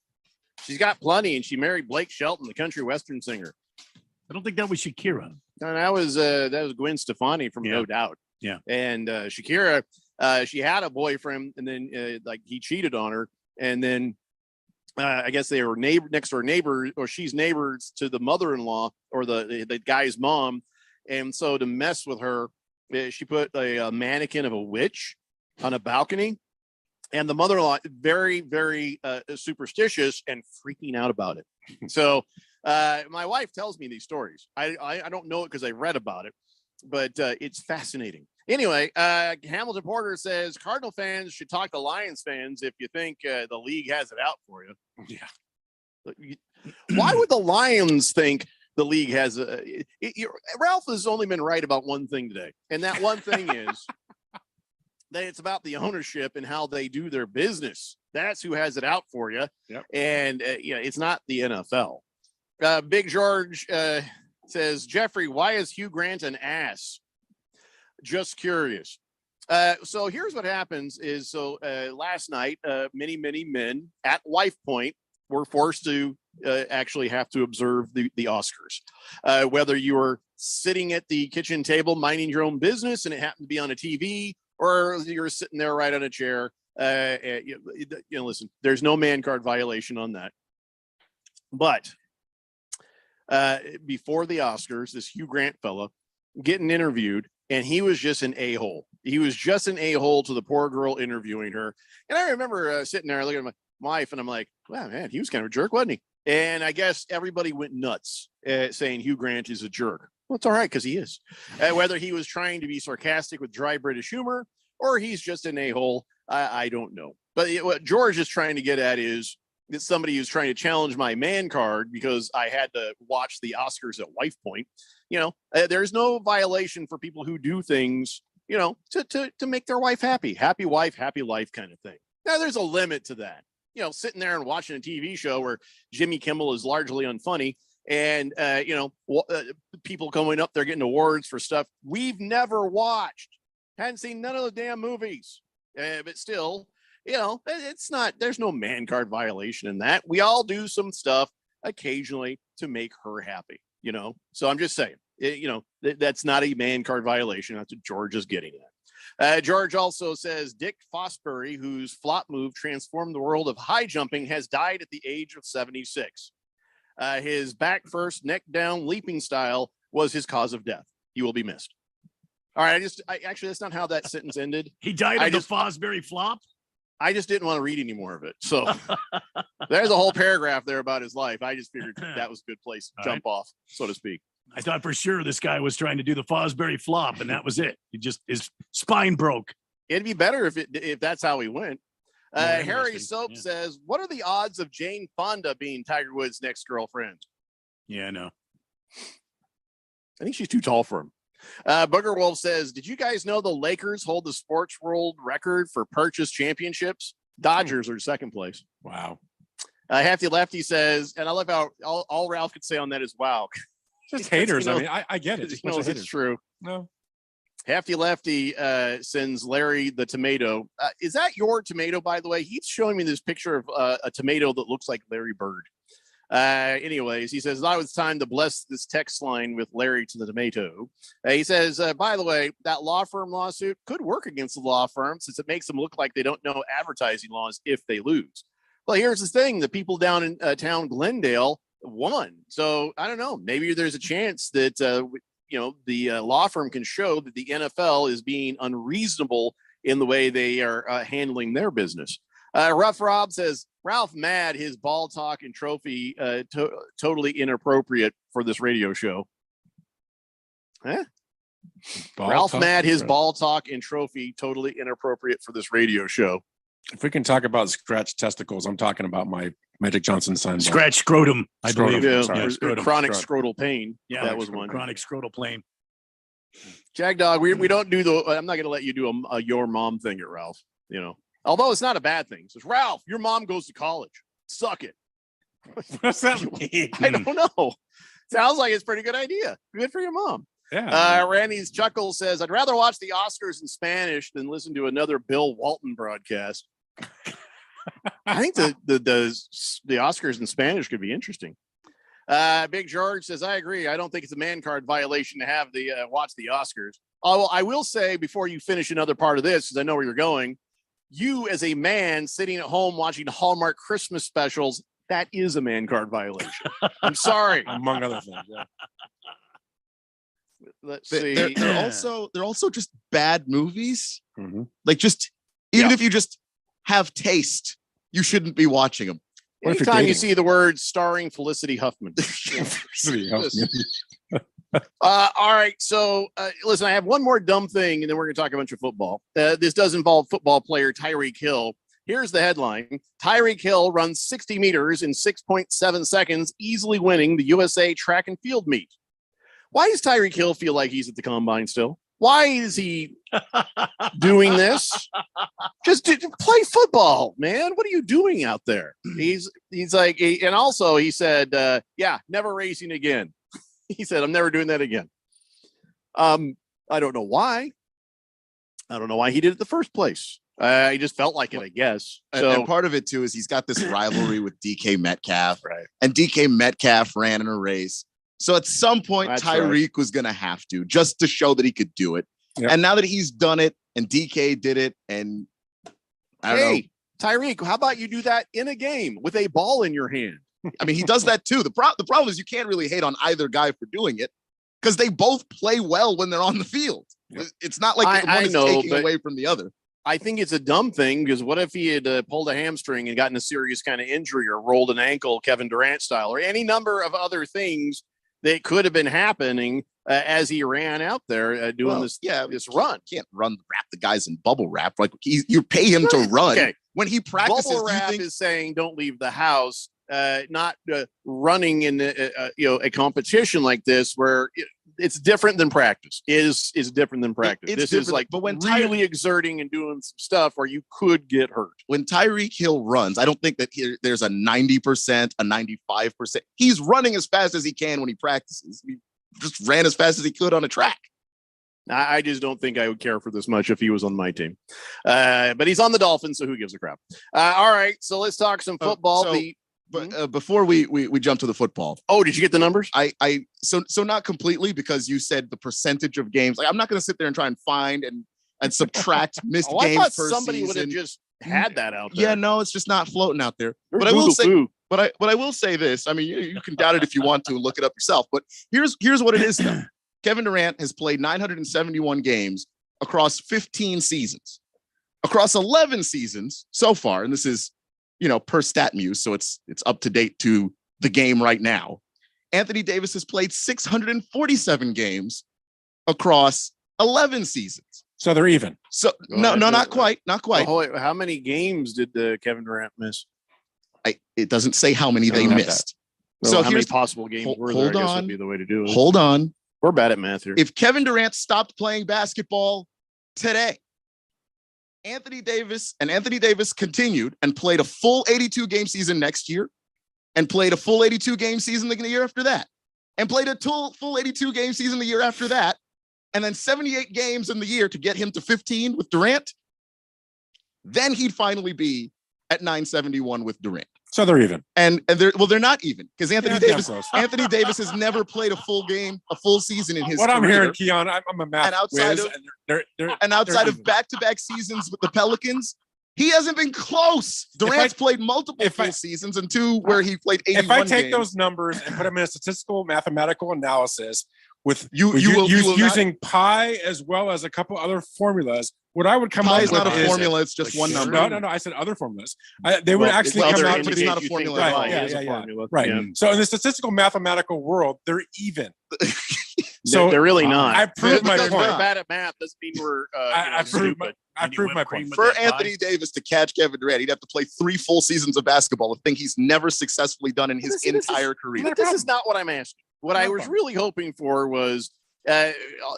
She's got plenty, and she married Blake Shelton, the country western singer. I don't think that was Shakira. No, that was Gwen Stefani from No Doubt. Yeah, and Shakira. She had a boyfriend, and then he cheated on her, and then I guess they were next door neighbors, or she's neighbors to the mother-in-law or the guy's mom, and so to mess with her, she put a mannequin of a witch on a balcony, and the mother-in-law very, very superstitious and freaking out about it. So my wife tells me these stories. I don't know it because I read about it, but it's fascinating. Anyway, Hamilton Porter says Cardinal fans should talk to Lions fans if you think the league has it out for you. Yeah. Why would the Lions think the league has Ralph has only been right about one thing today, and that one thing is that it's about the ownership and how they do their business. That's who has it out for you. Yep. And it's not the NFL. Big George says, Jeffrey, why is Hugh Grant an ass? Just curious. So here's what happens is, last night, many men at Wife Point were forced to actually have to observe the Oscars. Whether you were sitting at the kitchen table minding your own business and it happened to be on a TV, or you're sitting there right on a chair, listen, there's no man card violation on that. But before the Oscars, this Hugh Grant fella getting interviewed, and he was just an a-hole. He was just an a-hole to the poor girl interviewing her. And I remember sitting there looking at my wife, and I'm like, wow, man, he was kind of a jerk, wasn't he? And I guess everybody went nuts saying Hugh Grant is a jerk. Well, it's all right, because he is. Whether he was trying to be sarcastic with dry British humor or he's just an a-hole, I don't know. But what George is trying to get at is that somebody who's trying to challenge my man card because I had to watch the Oscars at Wife Point. There's no violation for people who do things, to make their wife happy. Happy wife, happy life kind of thing. Now, there's a limit to that. Sitting there and watching a TV show where Jimmy Kimmel is largely unfunny and, people coming up there getting awards for stuff we've never watched. Hadn't seen none of the damn movies. But still, it's not. There's no man card violation in that. We all do some stuff occasionally to make her happy. So I'm just saying. That's not a man card violation. That's what George is getting at. George also says Dick Fosbury, whose flop move transformed the world of high jumping, has died at the age of 76. His back first, neck down, leaping style was his cause of death. He will be missed. All right. Actually, that's not how that sentence ended. He died of the Fosbury flop. I just didn't want to read any more of it. So there's a whole paragraph there about his life. I just figured that was a good place to jump off, so to speak. I thought for sure this guy was trying to do the Fosbury flop, and that was it. His spine broke. It'd be better if that's how he went. Harry Soap says, "What are the odds of Jane Fonda being Tiger Woods' next girlfriend?" Yeah, no. I think she's too tall for him. Booger Wolf says, "Did you guys know the Lakers hold the sports world record for purchase championships? Dodgers are second place." Wow. Hefty Lefty says, and I love how all Ralph could say on that is "wow." Just haters. I mean, I get it. It's true. No. Hefty Lefty sends Larry the tomato. Is that your tomato, by the way? He's showing me this picture of a tomato that looks like Larry Bird. Anyways, he says, now it's time to bless this text line with Larry to the tomato. He says, by the way, that law firm lawsuit could work against the law firm since it makes them look like they don't know advertising laws if they lose. Well, here's the thing. The people down in town Glendale won. So I don't know. Maybe there's a chance that, the law firm can show that the NFL is being unreasonable in the way they are handling their business. Rough Rob says, Ralph mad his ball talk and trophy totally inappropriate for this radio show. Ralph mad his ball talk and trophy totally inappropriate for this radio show. If we can talk about scratch testicles, I'm talking about my Magic Johnson son. Scratch scrotum, I believe. Chronic scrotal pain. Yeah, that was one. Chronic scrotal pain. Jag Dog, we don't do I'm not going to let you do a your mom thing at Ralph. Although it's not a bad thing. It says, Ralph, your mom goes to college. Suck it. What's that mean? I don't know. Sounds like it's a pretty good idea. Good for your mom. Yeah. Randy's Chuckle says, I'd rather watch the Oscars in Spanish than listen to another Bill Walton broadcast. I think the Oscars in Spanish could be interesting. Big George says, I agree. I don't think it's a man card violation to have the watch the Oscars. Oh, well, I will say before you finish another part of this, because I know where you're going, you as a man sitting at home watching Hallmark Christmas specials, that is a man card violation. I'm sorry. Among other things. Yeah. Let's see. They're also just bad movies. Mm-hmm. Like even if you just have taste, you shouldn't be watching them. Anytime you see the word starring Felicity Huffman. Felicity Huffman. All right. So listen, I have one more dumb thing, and then we're going to talk a bunch of football. This does involve football player Tyreek Hill. Here's the headline. Tyreek Hill runs 60 meters in 6.7 seconds, easily winning the USA track and field meet. Why does Tyreek Hill feel like he's at the combine still? Why is he doing this? Just to play football, man. What are you doing out there? He's like, and also he said, never racing again. He said, I'm never doing that again. I don't know why. I don't know why he did it in the first place. He just felt like it, I guess. And part of it too is he's got this rivalry with DK Metcalf, right? And DK Metcalf ran in a race. So at some point, Tyreek was going to have to, just to show that he could do it. Yep. And now that he's done it and DK did it, and I don't know. Tyreek, how about you do that in a game with a ball in your hand? I mean, he does that too. The problem is you can't really hate on either guy for doing it because they both play well when they're on the field. Yep. It's not like one is taking away from the other. I think it's a dumb thing because what if he had pulled a hamstring and gotten a serious kind of injury or rolled an ankle, Kevin Durant style, or any number of other things that could have been happening as he ran out there doing this run. You can't wrap the guys in bubble wrap. Like you pay him to run. Okay. When he practices. Bubble wrap is saying don't leave the house, not running in a competition like this where it's different than practice. Is different than practice. This is like, but when really exerting and doing some stuff where you could get hurt. When Tyreek Hill runs, I don't think that there's a 90%, a 95%. He's running as fast as he can when he practices. He just ran as fast as he could on a track. I just don't think I would care for this much if he was on my team. But he's on the Dolphins, so who gives a crap? All right, so let's talk some football. But before we jump to the football. Oh, did you get the numbers? So not completely, because you said the percentage of games. Like, I'm not going to sit there and try and find and subtract missed I games thought per somebody season. would have just had that out there. Yeah, no, it's just not floating out there. There's But I will Google say, Foo. but I will say this. I mean, you can doubt it if you want to and look it up yourself. But here's what it is though. Kevin Durant has played 971 games across 15 seasons. Across 11 seasons so far, and this is, per StatMuse, so it's up to date to the game right now. Anthony Davis has played 647 games across 11 seasons. So they're even. So no, not quite. Oh, wait, how many games did Kevin Durant miss? It doesn't say how many they missed. Well, So how many here's possible games were there? hold I guess on. would be the way to do it. Hold on. We're bad at math here. If Kevin Durant stopped playing basketball today, Anthony Davis continued and played a full 82 game season next year, and played a full 82 game season the year after that, and played a full 82 game season the year after that, and then 78 games in the year to get him to 15 with Durant, then he'd finally be at 971 with Durant. So they're even. And they're not even, because Anthony Davis close. Anthony Davis has never played a full season in his What career. I'm hearing, Keon, I'm a math And outside whiz, of- and they're outside of even. back-to-back seasons with the Pelicans, he hasn't been close. Durant's played multiple full seasons and two where he played 81 If I take games. those numbers and put them in a statistical mathematical analysis with You will not- using pi as well as a couple other formulas, what I would come Pi up is with not a is- formula, it's just one number. No. I said other formulas. They would actually come out to it's be not a formula. at all. Right. Yeah. So in the statistical mathematical world, they're even. So they're really not. I proved my Because point. we're bad at math doesn't mean we're I proved my, stupid. I proved my point. For Anthony Davis to catch Kevin Durant, he'd have to play 3 full seasons of basketball, a thing he's never successfully done in his entire career. But this is not what I'm asking. What I was really hoping for was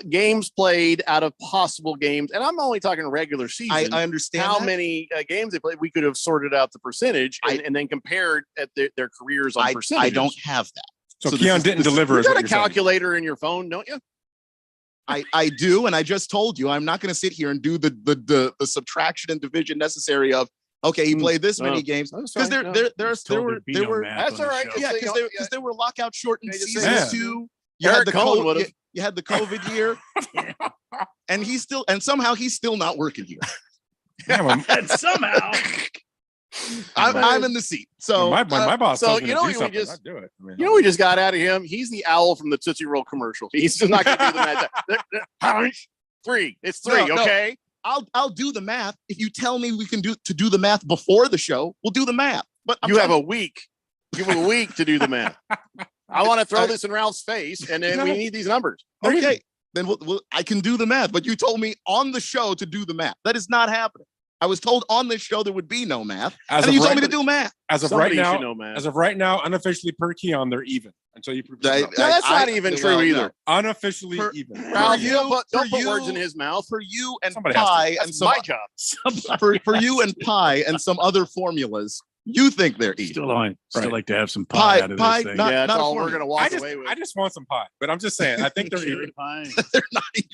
games played out of possible games, and I'm only talking regular season. I understand how that. many games they played. We could have sorted out the percentage and then compared at their careers on percentages. I don't have that. So Keon didn't deliver. You is got what a you're saying. calculator in your phone, don't you? I do, and I just told you I'm not going to sit here and do the subtraction and division necessary of he played this many games, because there were That's all right. Yeah, because there were lockout shortened They just seasons say- too. Eric Cohen would've. You had the COVID year, and somehow he's still not working here. And somehow I'm in the seat. So my boss. So tells me you to know do we something, just I'd do it. I mean, we just got out of him. He's the owl from the Tootsie Roll commercial. He's just not going to do the math. 3. It's 3. No, okay. I'll do the math if you tell me we can do the math before the show. We'll do the math. But You have a week. You have a week to do the math. I want to throw this in Ralph's face, and then we need these numbers. Okay, then I can do the math. But you told me on the show to do the math. That is not happening. I was told on this show there would be no math, and then you told me to do math. As of Somebody right should now, know math. as of right now, unofficially per Keon, they're even until you prove I- it. No, that's not even true either. Unofficially Per- even. Ralph, you- don't put for words you- in his mouth. For you and Somebody has to. Pi and That's some my job. for you and Pi and some other formulas, you think they're even. still like to have some Pie- pie out of pie, this thing. not- Yeah, that's a all we're formula. going to walk away I with. just want some pie, but I'm just saying. I think they're even. They're not even.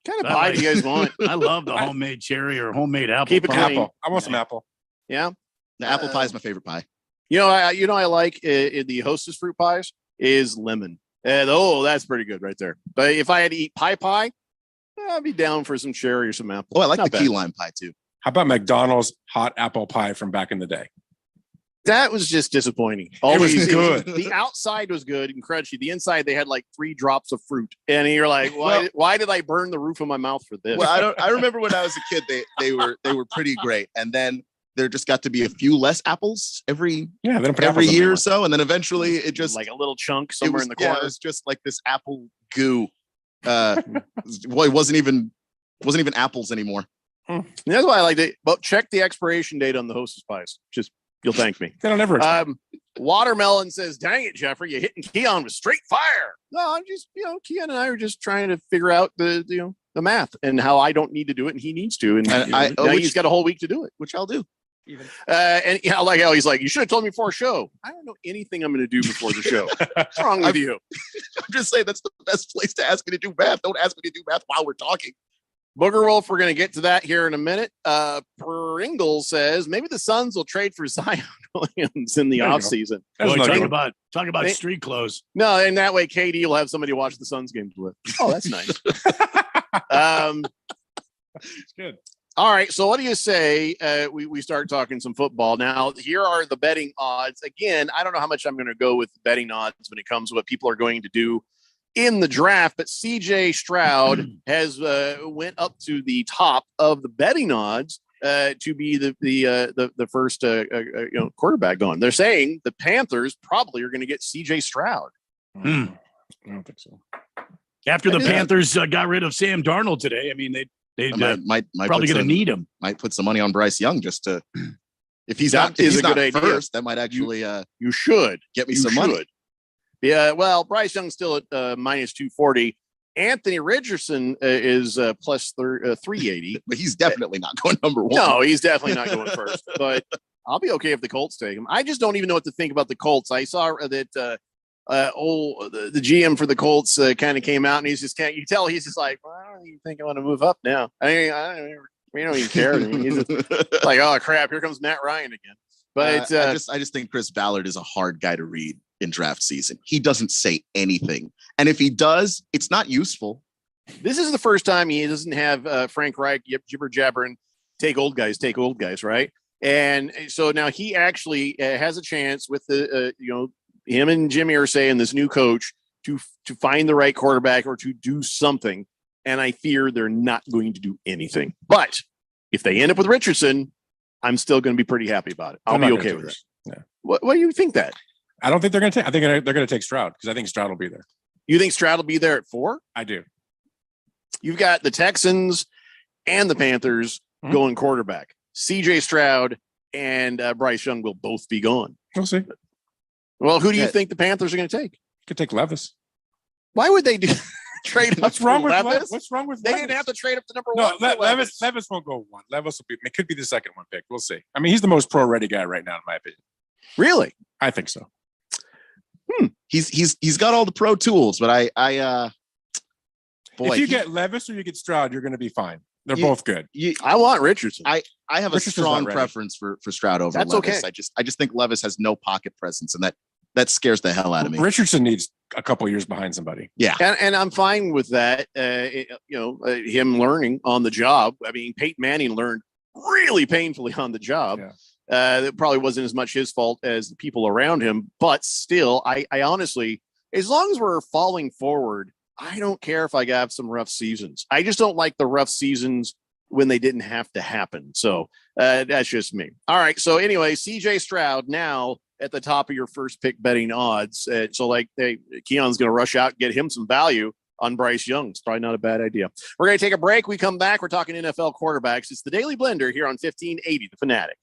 What kind of I pie like- do you guys want? I love the homemade cherry or homemade apple. Keep it pie. clean. Apple. I want some apple. Yeah. The apple pie is my favorite pie. I like the Hostess fruit pies is lemon. And that's pretty good right there. But if I had to eat pie, I'd be down for some cherry or some apple. Oh, I like Not the bad. key lime pie too. How about McDonald's hot apple pie from back in the day? That was just disappointing. It was Always good. The outside was good and crunchy. The inside they had like 3 drops of fruit, and you're like, Well- why did I burn the roof of my mouth for this? Well, I remember when I was a kid, they were pretty great, and then there just got to be a few less apples every Yeah, they don't put every apples on year or anymore. so, and then eventually it just like a little chunk it somewhere was, in the yeah, corner. it was just like this apple goo. It wasn't even apples anymore. And that's why I like it. But check the expiration date on the Hostess pies. Just you'll thank me. They don't ever. Watermelon says, "Dang it, Jeffrey, you're hitting Keon with straight fire." No, I'm just Keon and I are just trying to figure out the math and how I don't need to do it and he needs to, and And now which- he's got a whole week to do it. Which I'll do. And yeah, I like how he's like, you should have told me before a show. I don't know anything I'm going to do before the show. What's wrong with you? I'm just saying that's the best place to ask me to do math. Don't ask me to do math while we're talking. Booger Wolf, we're going to get to that here in a minute. Pringle says maybe the Suns will trade for Zion Williams in the offseason. Talk about street clothes. No, and that way KD will have somebody to watch the Suns games with. Oh, that's nice. It's good. All right. So what do you say we start talking some football? Now, here are the betting odds. Again, I don't know how much I'm going to go with the betting odds when it comes to what people are going to do in the draft, but CJ Stroud has went up to the top of the betting odds to be the first quarterback going. They're saying the Panthers probably are going to get CJ Stroud. I don't think so. After the Panthers got rid of Sam Darnold today, I mean they might probably going to need him. Might put some money on Bryce Young just to if he's that not if is he's a good not idea. first, that might actually you should get me some money. Yeah, well, Bryce Young's still at minus 240. Anthony Richardson is plus 380. But he's definitely not going number one. No, he's definitely not going first. But I'll be okay if the Colts take him. I just don't even know what to think about the Colts. I saw that the GM for the Colts kind of came out, and he's just you tell he's just like, well, I don't even think I want to move up now. We don't even care. I mean, he's just like, oh crap, here comes Matt Ryan again. But I just think Chris Ballard is a hard guy to read in draft season. He doesn't say anything, and if he does, it's not useful. This is the first time he doesn't have Frank Reich jibber jabbering, take old guys, right? And so now he actually has a chance with the him and Jimmy are saying this new coach to find the right quarterback or to do something. And I fear they're not going to do anything. But if they end up with Richardson, I'm still going to be pretty happy about it. I'll be okay with it. Yeah. What do you think that? I don't think they're going to take. I think they're going to take Stroud because I think Stroud will be there. You think Stroud will be there at 4? I do. You've got the Texans and the Panthers going quarterback. CJ Stroud and Bryce Young will both be gone. We'll see. Well, who do you think the Panthers are going to take? Could take Levis. Why would they trade up? What's wrong with Levis? What's wrong with They Levis? didn't have to trade up to number No, one. Levis won't go 1. Levis will be. It could be the second one pick. We'll see. I mean, he's the most pro-ready guy right now, in my opinion. Really? I think so. He's got all the pro tools, but if you get Levis or you get Stroud, you're going to be fine. They're both good. I want Richardson. I have Richardson's a strong not ready. preference for Stroud over That's Levis. okay. I just think Levis has no pocket presence, and that scares the hell out of me. Richardson needs a couple years behind somebody. Yeah, and I'm fine with that. Him learning on the job. I mean, Peyton Manning learned really painfully on the job. Yeah. That probably wasn't as much his fault as the people around him, but still, I honestly, as long as we're falling forward, I don't care if I have some rough seasons. I just don't like the rough seasons when they didn't have to happen. So that's just me. All right. So anyway, CJ Stroud now at the top of your first pick betting odds. So Keon's going to rush out and get him some value on Bryce Young. It's probably not a bad idea. We're going to take a break. We come back. We're talking NFL quarterbacks. It's the Daily Blender here on 1580 The Fanatic.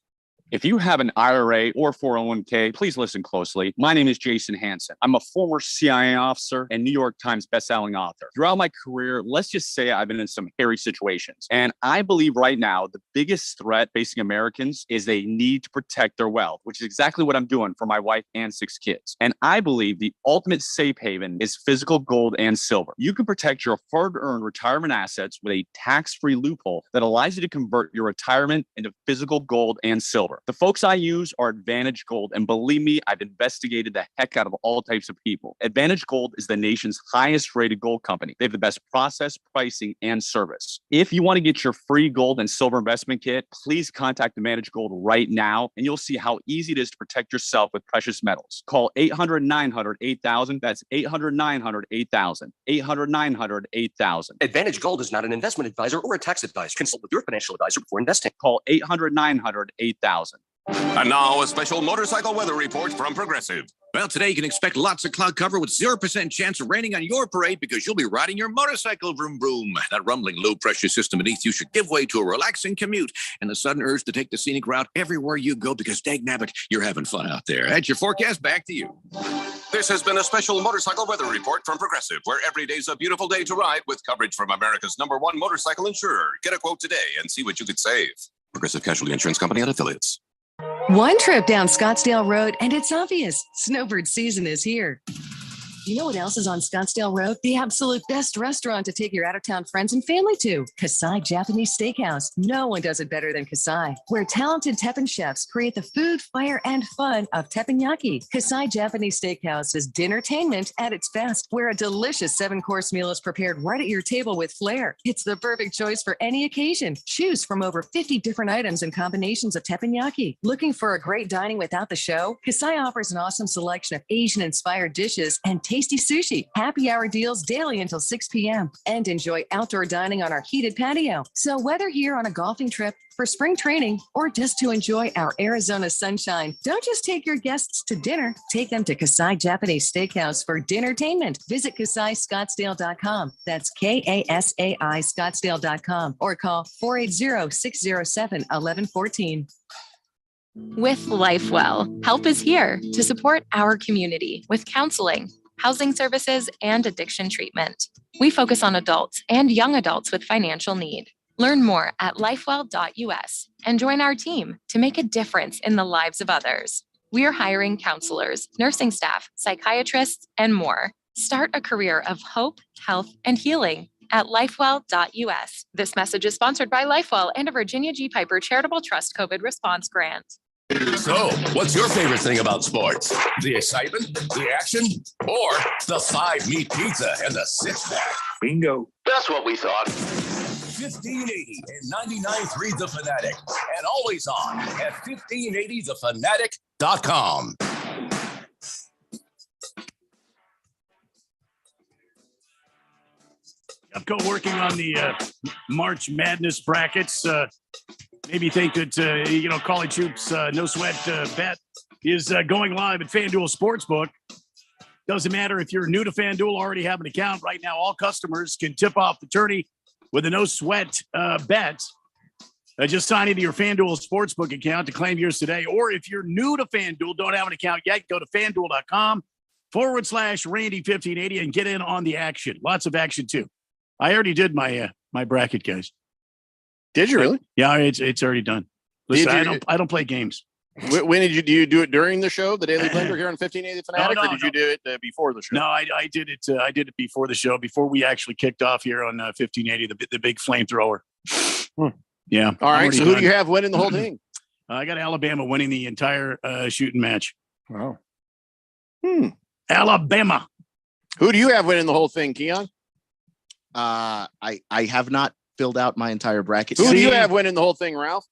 If you have an IRA or 401k, please listen closely. My name is Jason Hansen. I'm a former CIA officer and New York Times bestselling author. Throughout my career, let's just say I've been in some hairy situations. And I believe right now, the biggest threat facing Americans is they need to protect their wealth, which is exactly what I'm doing for my wife and 6 kids. And I believe the ultimate safe haven is physical gold and silver. You can protect your hard-earned retirement assets with a tax-free loophole that allows you to convert your retirement into physical gold and silver. The folks I use are Advantage Gold, and believe me, I've investigated the heck out of all types of people. Advantage Gold is the nation's highest rated gold company. They have the best process, pricing, and service. If you want to get your free gold and silver investment kit, please contact Advantage Gold right now, and you'll see how easy it is to protect yourself with precious metals. Call 800-900-8000. That's 800-900-8000. 800-900-8000. Advantage Gold is not an investment advisor or a tax advisor. Consult with your financial advisor before investing. Call 800-900-8000. And now a special motorcycle weather report from Progressive. Well, today you can expect lots of cloud cover with 0% chance of raining on your parade because you'll be riding your motorcycle vroom vroom. That rumbling low pressure system beneath you should give way to a relaxing commute and the sudden urge to take the scenic route everywhere you go because dagnabbit, you're having fun out there. That's your forecast. Back to you. This has been a special motorcycle weather report from Progressive, where every day's a beautiful day to ride with coverage from America's #1 motorcycle insurer. Get a quote today and see what you could save. Progressive Casualty Insurance Company and affiliates. One trip down Scottsdale Road, and it's obvious snowbird season is here. You know what else is on Scottsdale Road? The absolute best restaurant to take your out-of-town friends and family to. Kasai Japanese Steakhouse. No one does it better than Kasai, where talented Teppan chefs create the food, fire, and fun of teppanyaki. Kasai Japanese Steakhouse is dinnertainment at its best, where a delicious 7-course meal is prepared right at your table with flair. It's the perfect choice for any occasion. Choose from over 50 different items and combinations of teppanyaki. Looking for a great dining without the show? Kasai offers an awesome selection of Asian-inspired dishes and tasty sushi. Happy hour deals daily until 6 p.m. And enjoy outdoor dining on our heated patio. So whether here on a golfing trip, for spring training, or just to enjoy our Arizona sunshine, don't just take your guests to dinner. Take them to Kasai Japanese Steakhouse for dinnertainment. Visit KasaiScottsdale.com. That's KASAI Scottsdale.com or call 480-607-1114. With LifeWell, help is here to support our community with counseling, housing services, and addiction treatment. We focus on adults and young adults with financial need. Learn more at lifewell.us and join our team to make a difference in the lives of others. We are hiring counselors, nursing staff, psychiatrists, and more. Start a career of hope, health, and healing at lifewell.us. This message is sponsored by LifeWell and a Virginia G. Piper Charitable Trust COVID Response Grant. So, what's your favorite thing about sports? The excitement, the action, or the 5-meat pizza and the 6-pack? Bingo. That's what we thought. 1580 and 99.3 The Fanatic, and always on at 1580thefanatic.com. Go working on the March Madness brackets. Maybe think that college hoops no sweat bet is going live at FanDuel Sportsbook. Doesn't matter if you're new to FanDuel, already have an account. Right now, all customers can tip off the tourney with a no sweat bet. Just sign into your FanDuel Sportsbook account to claim yours today. Or if you're new to FanDuel, don't have an account yet, go to FanDuel.com/Randy1580 and get in on the action. Lots of action too. I already did my bracket, guys. Did you really? Yeah, it's already done. Listen, I don't play games. When did you do it during the show, the Daily Blender here on 1580 Fanatic, or did you do it before the show? No, I did it. I did it before the show, before we actually kicked off here on 1580, the big flamethrower. Yeah. All right. So who do you have winning the whole thing? I got Alabama winning the entire shooting match. Wow. Alabama. Who do you have winning the whole thing, Keon? I have not filled out my entire bracket. Who do you have winning the whole thing, Ralph?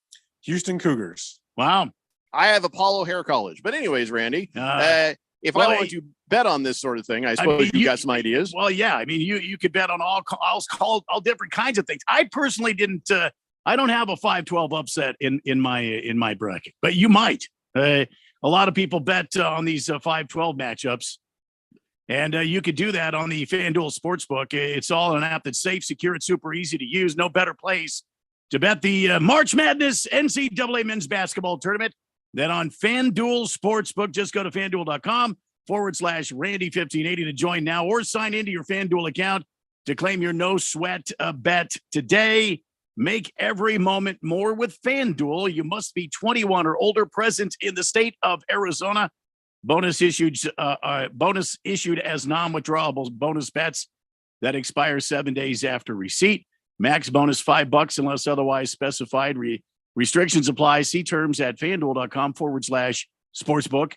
Houston Cougars. Wow. I have Apollo Hair College. But anyways, Randy, if I want to bet on this sort of thing, I suppose you got some ideas. Well, yeah. I mean, you could bet on all different kinds of things. I personally didn't. I don't have a 5-12 upset in my bracket, but you might. A lot of people bet on these 5-12 matchups. And you could do that on the FanDuel Sportsbook. It's all an app that's safe, secure, and super easy to use. No better place to bet the March Madness NCAA men's basketball tournament than on FanDuel Sportsbook. Just go to FanDuel.com/Randy1580 to join now, or sign into your FanDuel account to claim your no sweat bet today. Make every moment more with FanDuel. You must be 21 or older, present in the state of Arizona. Bonus issued as non-withdrawable bonus bets that expire 7 days after receipt. Max bonus $5 unless otherwise specified. Restrictions apply. See terms at FanDuel.com/sportsbook.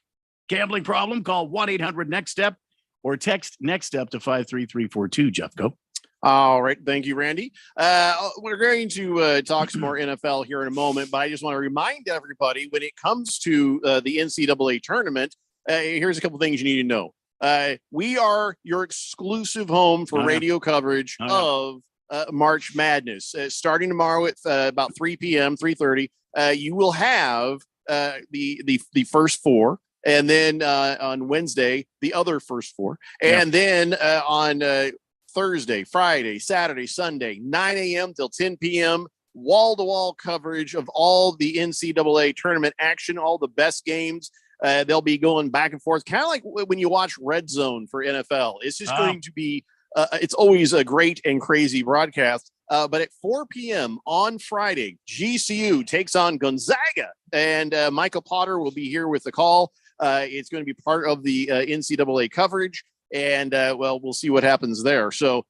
Gambling problem? Call 1-800-NEXT-STEP or text NEXT STEP to 53342. Jeff, go. All right. Thank you, Randy. We're going to talk some more NFL here in a moment, but I just want to remind everybody when it comes to the NCAA tournament, here's a couple things you need to know. We are your exclusive home for radio coverage of March Madness. Starting tomorrow at about 3 p.m., 3:30, you will have the first four, and then on Wednesday, the other first four. And then on Thursday, Friday, Saturday, Sunday, 9 a.m. till 10 p.m., wall-to-wall coverage of all the NCAA tournament action, all the best games. They'll be going back and forth, kind of like when you watch Red Zone for NFL. It's just going to be, it's always a great and crazy broadcast. But at 4 p.m. on Friday, GCU takes on Gonzaga, and Michael Potter will be here with the call. It's going to be part of the NCAA coverage, and well, we'll see what happens there. So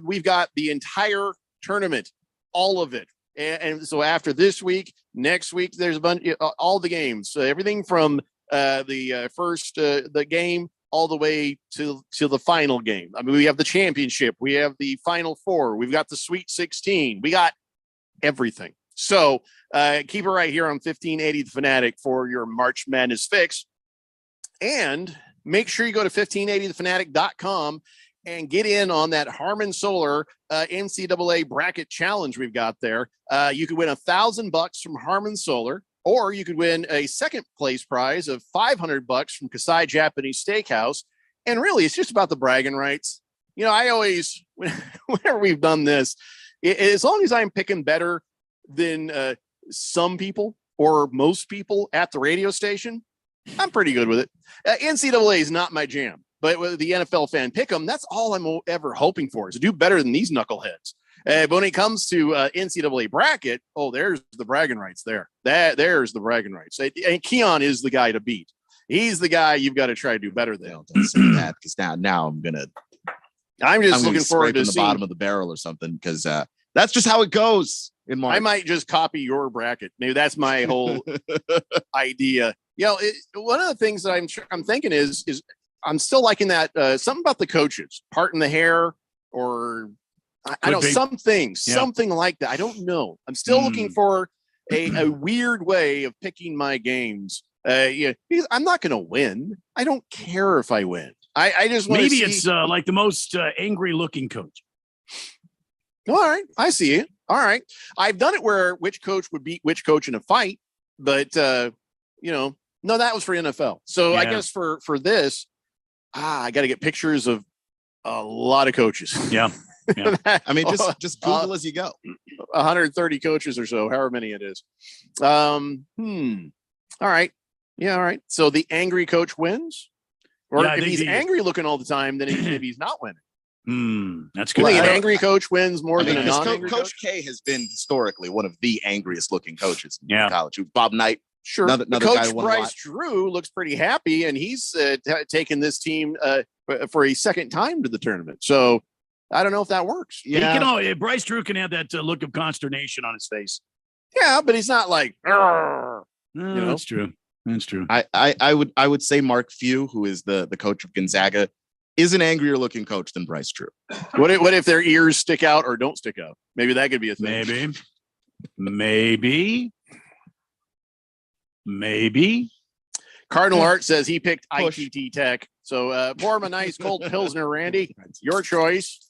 we've got the entire tournament, all of it. And so after this week, next week, there's a bunch, all the games, so everything from the game all the way to the final game. I mean, we have the championship, we have the Final Four, we've got the Sweet 16, we got everything. So keep it right here on 1580 The Fanatic for your March Madness fix. And make sure you go to 1580thefanatic.com and get in on that Harmon Solar NCAA bracket challenge we've got there. You could win $1,000 from Harmon Solar, or you could win a second place prize of $500 from Kasai Japanese Steakhouse. And really, it's just about the bragging rights. You know, I always, whenever we've done this, as long as I'm picking better than some people or most people at the radio station, I'm pretty good with it. NCAA is not my jam. But with the NFL fan pick 'em, that's all I'm ever hoping for, is to do better than these knuckleheads. But when it comes to NCAA bracket, there's the bragging rights there. There's the bragging rights. And Keon is the guy to beat. He's the guy you've got to try to do better than. Don't say that, because now I'm just looking forward to the bottom of the barrel or something, because that's just how it goes in March. I might just copy your bracket. Maybe that's my whole idea. You know, one of the things that I'm thinking is I'm still liking that something about the coaches parting the hair, or I don't something like that. I don't know. I'm still looking for a weird way of picking my games. I'm not going to win. I don't care if I win. I just want maybe it's like the most angry looking coach. All right, I see it. All right, I've done it where which coach would beat which coach in a fight, but no, that was for NFL. So I guess for this. I got to get pictures of a lot of coaches. Yeah. I mean, just Google as you go. 130 coaches or so, however many it is. All right. Yeah. All right. So the angry coach wins, or if he's angry looking all the time, then maybe he's not winning. That's good. An angry coach wins more than a non-angry coach. K has been historically one of the angriest looking coaches in college. Bob Knight. Sure. Another Coach Bryce Drew looks pretty happy, and he's taken this team for a second time to the tournament. So I don't know if that works. Yeah, Bryce Drew can have that look of consternation on his face. Yeah, but he's not like. That's true. That's true. I would say Mark Few, who is the coach of Gonzaga, is an angrier looking coach than Bryce Drew. What if their ears stick out or don't stick out? Maybe that could be a thing. Maybe. Cardinal Art says he picked ITT Tech. So pour him a nice cold Pilsner, Randy. Your choice.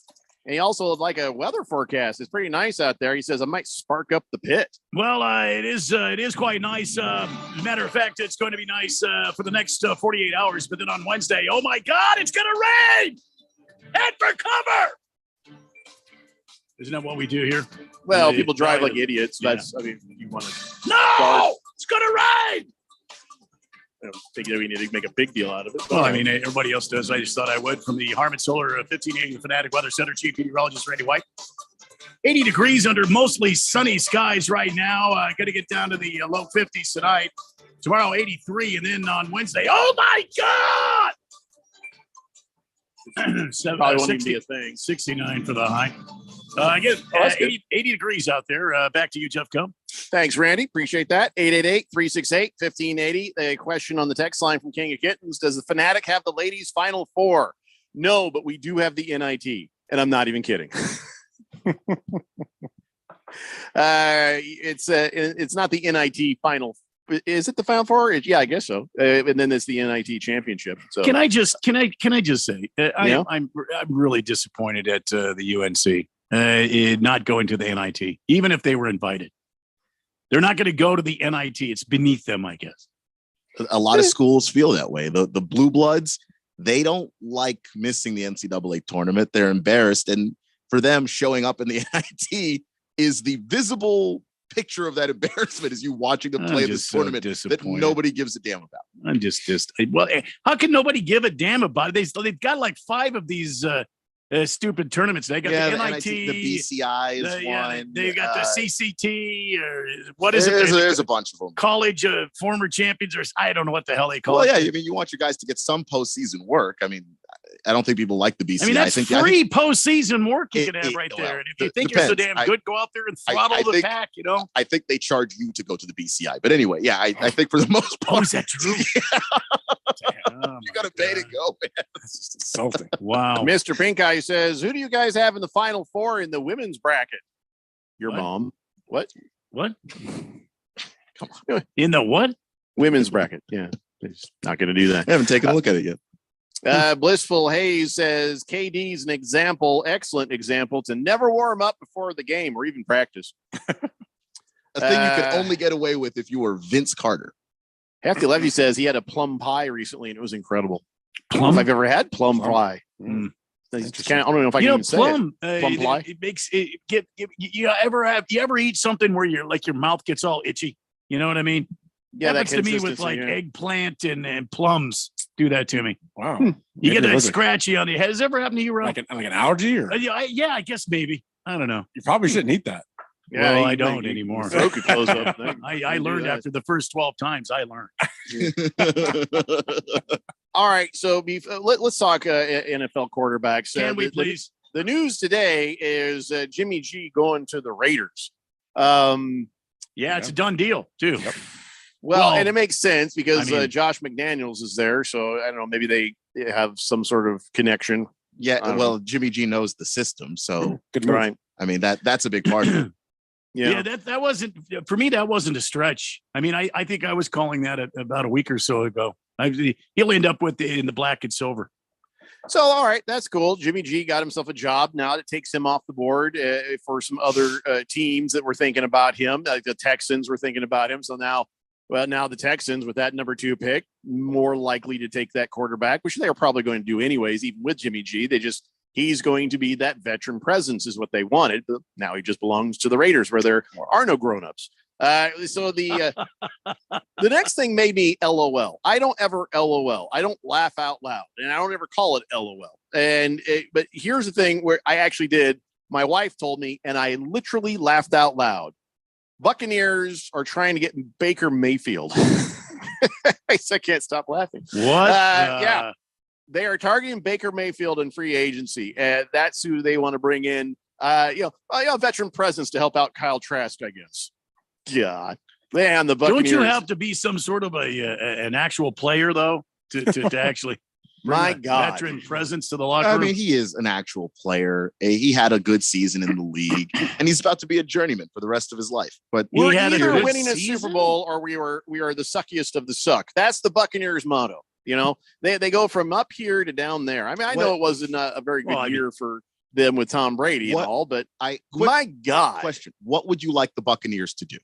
And he also would like a weather forecast. It's pretty nice out there. He says, I might spark up the pit. Well, it is quite nice. Matter of fact, it's going to be nice for the next 48 hours. But then on Wednesday, oh my God, it's going to rain. Head for cover. Isn't that what we do here? Well, people drive like idiots. That's, you want to. No! It's going to rain. I don't think that we need to make a big deal out of it. Well, I mean, everybody else does. I just thought I would. From the Harmon Solar 1580 Fanatic Weather Center, Chief Meteorologist Randy White. 80 degrees under mostly sunny skies right now. Going to get down to the low 50s tonight. Tomorrow, 83. And then on Wednesday, oh my God! Probably won't even be a thing. 69 for the high. Again, 80 degrees out there. Back to you, Jeff Cohn. Thanks, Randy. Appreciate that. 888-368-1580. A question on the text line from King of Kittens. Does the Fanatic have the ladies' Final Four? No, but we do have the NIT. And I'm not even kidding. It's not the NIT Final. Is it the Final Four? Yeah, I guess so. And then it's the NIT Championship. So can I just say I'm really disappointed at the UNC not going to the NIT, even if they were invited. They're not going to go to the NIT. It's beneath them, I guess. A lot of schools feel that way. The Blue Bloods, they don't like missing the NCAA tournament. They're embarrassed, and for them, showing up in the NIT is the visible picture of that embarrassment as you watching them play this tournament that nobody gives a damn about. I'm just well, how can nobody give a damn about it? They've got like 5 of these stupid tournaments. They got the NIT, the BCI is one. They got the CCT, or what is it? There's a bunch of them. College former champions, or I don't know what the hell they call it. Well, yeah, I mean, you want your guys to get some postseason work. I mean, I don't think people like the BCI. I mean, that's free postseason work you can have right there. And if you think you're so damn good, go out there and throttle the pack, you know? I think they charge you to go to the BCI. But anyway, yeah, I think for the most part. Oh, is that true? You got to pay to go, man. That's just insulting. Wow. Mr. Pink Eye says, who do you guys have in the Final Four in the women's bracket? Your mom. What? What? Come on. In the what? Women's bracket. Yeah. He's not going to do that. I haven't taken a look at it yet. Blissful Hayes says KD's an example, excellent example, to never warm up before the game or even practice. A thing you could only get away with if you were Vince Carter. Hefty Levy says he had a plum pie recently and it was incrable. Plum? I don't know if I've ever had plum pie. Mm. I don't know if I can even say plum, it. Plum pie. It makes it get. You ever eat something where your mouth gets all itchy? You know what I mean? Yeah, happens to me with like eggplant and plums. Do that to me. Wow. You get that scratchy on your head. Has it ever happened to you, Rob? Like an allergy, or yeah, I guess maybe. I don't know. You probably shouldn't eat that. Yeah, well, I don't anymore. Throat could close up. I learned after the first 12 times. I learned. All right, so let's talk NFL quarterbacks. Can we please? The news today is Jimmy G going to the Raiders. Yeah, it's a done deal too. Well, and it makes sense because Josh McDaniels is there, so I don't know. Maybe they have some sort of connection. Yeah, well, Jimmy G knows the system, so good right. I mean that's a big part of it. Yeah, that wasn't for me. That wasn't a stretch. I mean, I think I was calling that about a week or so ago. He'll end up in the black and silver. So, all right, that's cool. Jimmy G got himself a job now that takes him off the board for some other teams that were thinking about him. Like the Texans were thinking about him. So now the Texans with that number 2 pick, more likely to take that quarterback, which they are probably going to do anyways, even with Jimmy G. He's going to be that veteran presence is what they wanted. But now he just belongs to the Raiders where there are no grownups. So the next thing made me LOL. I don't ever LOL. I don't laugh out loud, and I don't ever call it LOL. But here's the thing where I actually did. My wife told me, and I literally laughed out loud. Buccaneers are trying to get Baker Mayfield. I can't stop laughing. What? Yeah. They are targeting Baker Mayfield in free agency. That's who they want to bring in. Veteran presence to help out Kyle Trask, I guess. God, man, the Buccaneers. Don't you have to be some sort of an actual player though to actually? My God, veteran presence to the locker room. I mean, he is an actual player. He had a good season in the league, and he's about to be a journeyman for the rest of his life. But we're either winning a Super Bowl or we are the suckiest of the suck. That's the Buccaneers motto. You know, they go from up here to down there. I mean, I know it wasn't a very good year for them with Tom Brady and all, but my God, question: what would you like the Buccaneers to do?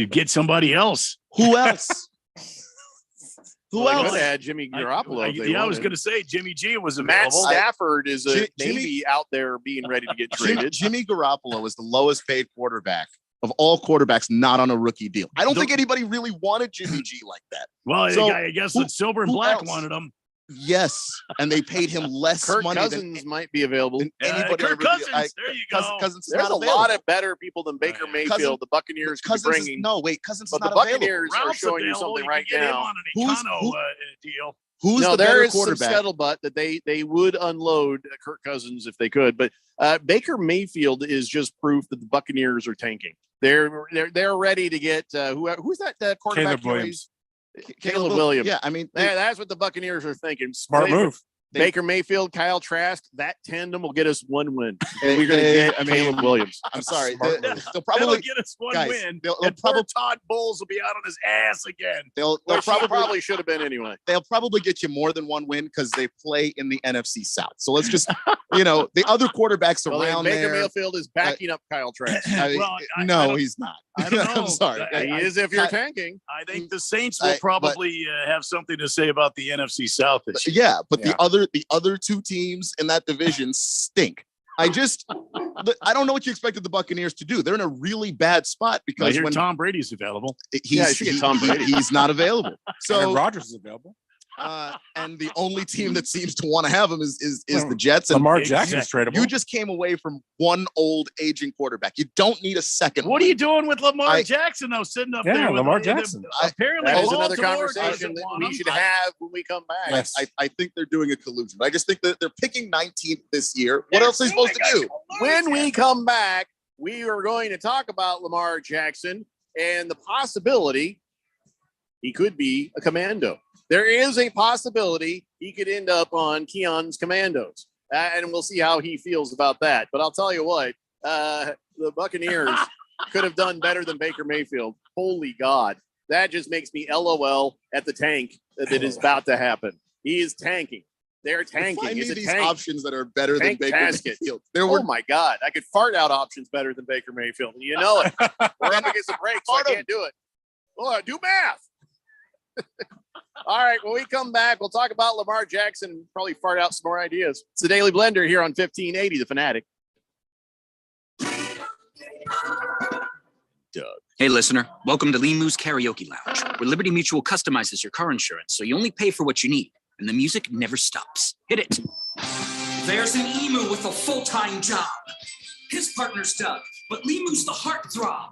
Get somebody else. Who else? Who else? Could add Jimmy Garoppolo. I was going to say Jimmy G was available. Matt Stafford is maybe out there being ready to get traded. Jimmy Garoppolo is the lowest paid quarterback of all quarterbacks not on a rookie deal. I don't think anybody really wanted Jimmy G like that. Well, so I guess that Silver and Black wanted him. Yes, and they paid him less Kirk money. Cousins might be available. Kirk Cousins, there you go. Cousins There's a lot of better people than Baker Mayfield. The Buccaneers could be bringing. Cousins but is the not Buccaneers available. are showing you something right now. Deal. Who's the there better is some quarterback? scuttlebutt that they would unload Kirk Cousins if they could, but Baker Mayfield is just proof that the Buccaneers are tanking. They're ready to get who's that quarterback? Caleb Williams. Caleb Williams. Yeah, I mean that's what the Buccaneers are thinking. Smart move. Baker Mayfield, Kyle Trask, that tandem will get us one win. And we're going to get Caleb Williams. I'm sorry. They'll probably get us one win. They'll probably Todd Bowles will be out on his ass again. They'll probably should have been anyway. They'll probably get you more than one win because they play in the NFC South. So let's just, the other quarterbacks around Baker there. Mayfield is backing up Kyle Trask. He's not. I don't know. I'm sorry. He is if you're tanking. I think the Saints will probably have something to say about the NFC South this year. Yeah, but the other two teams in that division stink. I don't know what you expected the Buccaneers to do. They're in a really bad spot because when Tom Brady's available, Tom Brady. He's not available. So Aaron Rodgers is available. And the only team that seems to want to have him is the Jets. And Lamar Jackson's tradable. You just came away from one old aging quarterback. You don't need a second. What are you doing with Lamar Jackson though? Sitting up there with Lamar Jackson. Apparently, that is another Baltimore conversation that we should have when we come back. Yes. I think they're doing a collusion. I just think that they're picking 19th this year. What else are they supposed to do? When we come back, we are going to talk about Lamar Jackson and the possibility he could be a commando. There is a possibility he could end up on Keon's Commandos, and we'll see how he feels about that. But I'll tell you what, the Buccaneers could have done better than Baker Mayfield. Holy God. That just makes me LOL at the tank that is about to happen. He is tanking. They're tanking. Find me these tank. options that are better than Baker Mayfield. Oh my God. I could fart out options better than Baker Mayfield. You know it. We're up against a break, so I can't do it. Oh, do math. All right, when we come back, we'll talk about Lamar Jackson and probably fart out some more ideas. It's the Daily Blender here on 1580, The Fanatic. Doug. Hey, listener. Welcome to Limu's Karaoke Lounge, where Liberty Mutual customizes your car insurance so you only pay for what you need, and the music never stops. Hit it. There's an emu with a full-time job. His partner's Doug, but Limu's the heartthrob.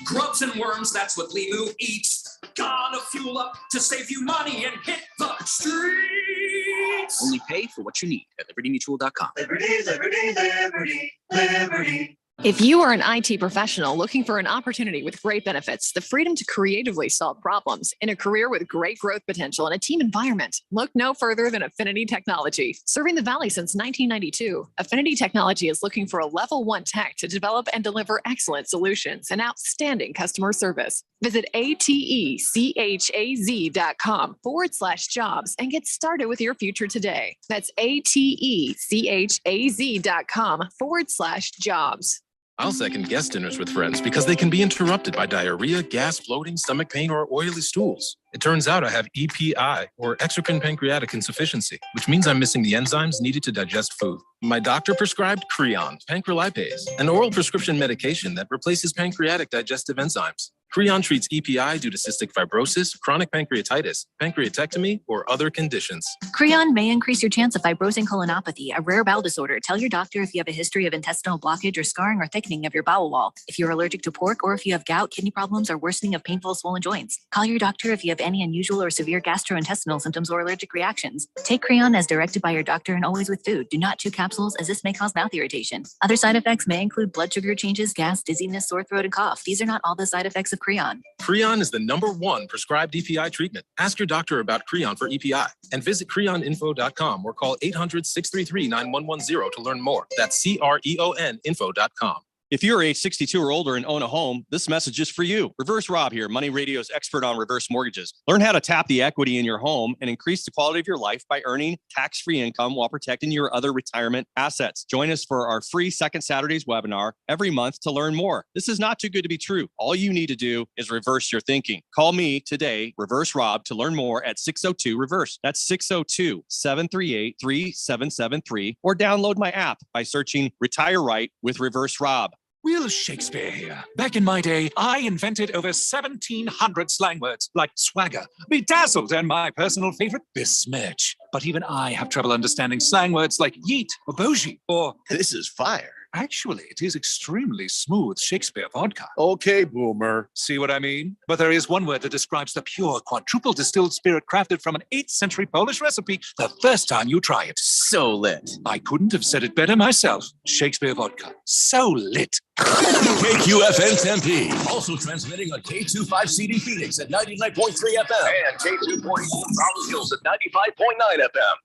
Grubs and worms, that's what Limu eats. Gotta fuel up to save you money and hit the streets. Only pay for what you need at libertymutual.com. Liberty, liberty, liberty, liberty. If you are an IT professional looking for an opportunity with great benefits, the freedom to creatively solve problems in a career with great growth potential and a team environment, look no further than Affinity Technology. Serving the Valley since 1992, Affinity Technology is looking for a level 1 tech to develop and deliver excellent solutions and outstanding customer service. Visit atechaz.com/jobs and get started with your future today. That's atechaz.com/jobs. I'll second guest dinners with friends because they can be interrupted by diarrhea, gas, bloating, stomach pain, or oily stools. It turns out I have EPI, or exocrine pancreatic insufficiency, which means I'm missing the enzymes needed to digest food. My doctor prescribed Creon, pancrelipase, an oral prescription medication that replaces pancreatic digestive enzymes. Creon treats EPI due to cystic fibrosis, chronic pancreatitis, pancreatectomy, or other conditions. Creon may increase your chance of fibrosing colonopathy, a rare bowel disorder. Tell your doctor if you have a history of intestinal blockage or scarring or thickening of your bowel wall, if you're allergic to pork, or if you have gout, kidney problems, or worsening of painful swollen joints. Call your doctor if you have any unusual or severe gastrointestinal symptoms or allergic reactions. Take Creon as directed by your doctor and always with food. Do not chew capsules as this may cause mouth irritation. Other side effects may include blood sugar changes, gas, dizziness, sore throat, and cough. These are not all the side effects of Creon. Creon is the #1 prescribed EPI treatment. Ask your doctor about Creon for EPI and visit creoninfo.com or call 800-633-9110 to learn more. That's CREON info.com. If you're age 62 or older and own a home, this message is for you. Reverse Rob here, Money Radio's expert on reverse mortgages. Learn how to tap the equity in your home and increase the quality of your life by earning tax-free income while protecting your other retirement assets. Join us for our free Second Saturdays webinar every month to learn more. This is not too good to be true. All you need to do is reverse your thinking. Call me today, Reverse Rob, to learn more at 602-REVERSE. That's 602-738-3773, or download my app by searching Retire Right with Reverse Rob. Will Shakespeare here. Back in my day, I invented over 1,700 slang words like swagger, bedazzled, and my personal favorite, besmirch. But even I have trouble understanding slang words like yeet or bougie or this is fire. Actually, it is extremely smooth Shakespeare vodka. Okay, boomer. See what I mean? But there is one word that describes the pure quadruple distilled spirit crafted from an 8th century Polish recipe the first time you try it. So lit. I couldn't have said it better myself. Shakespeare vodka. So lit. KQFN Tempe. Also transmitting on K25CD Phoenix at 99.3 FM. And K2.1 Rollins Hills at 95.9 FM.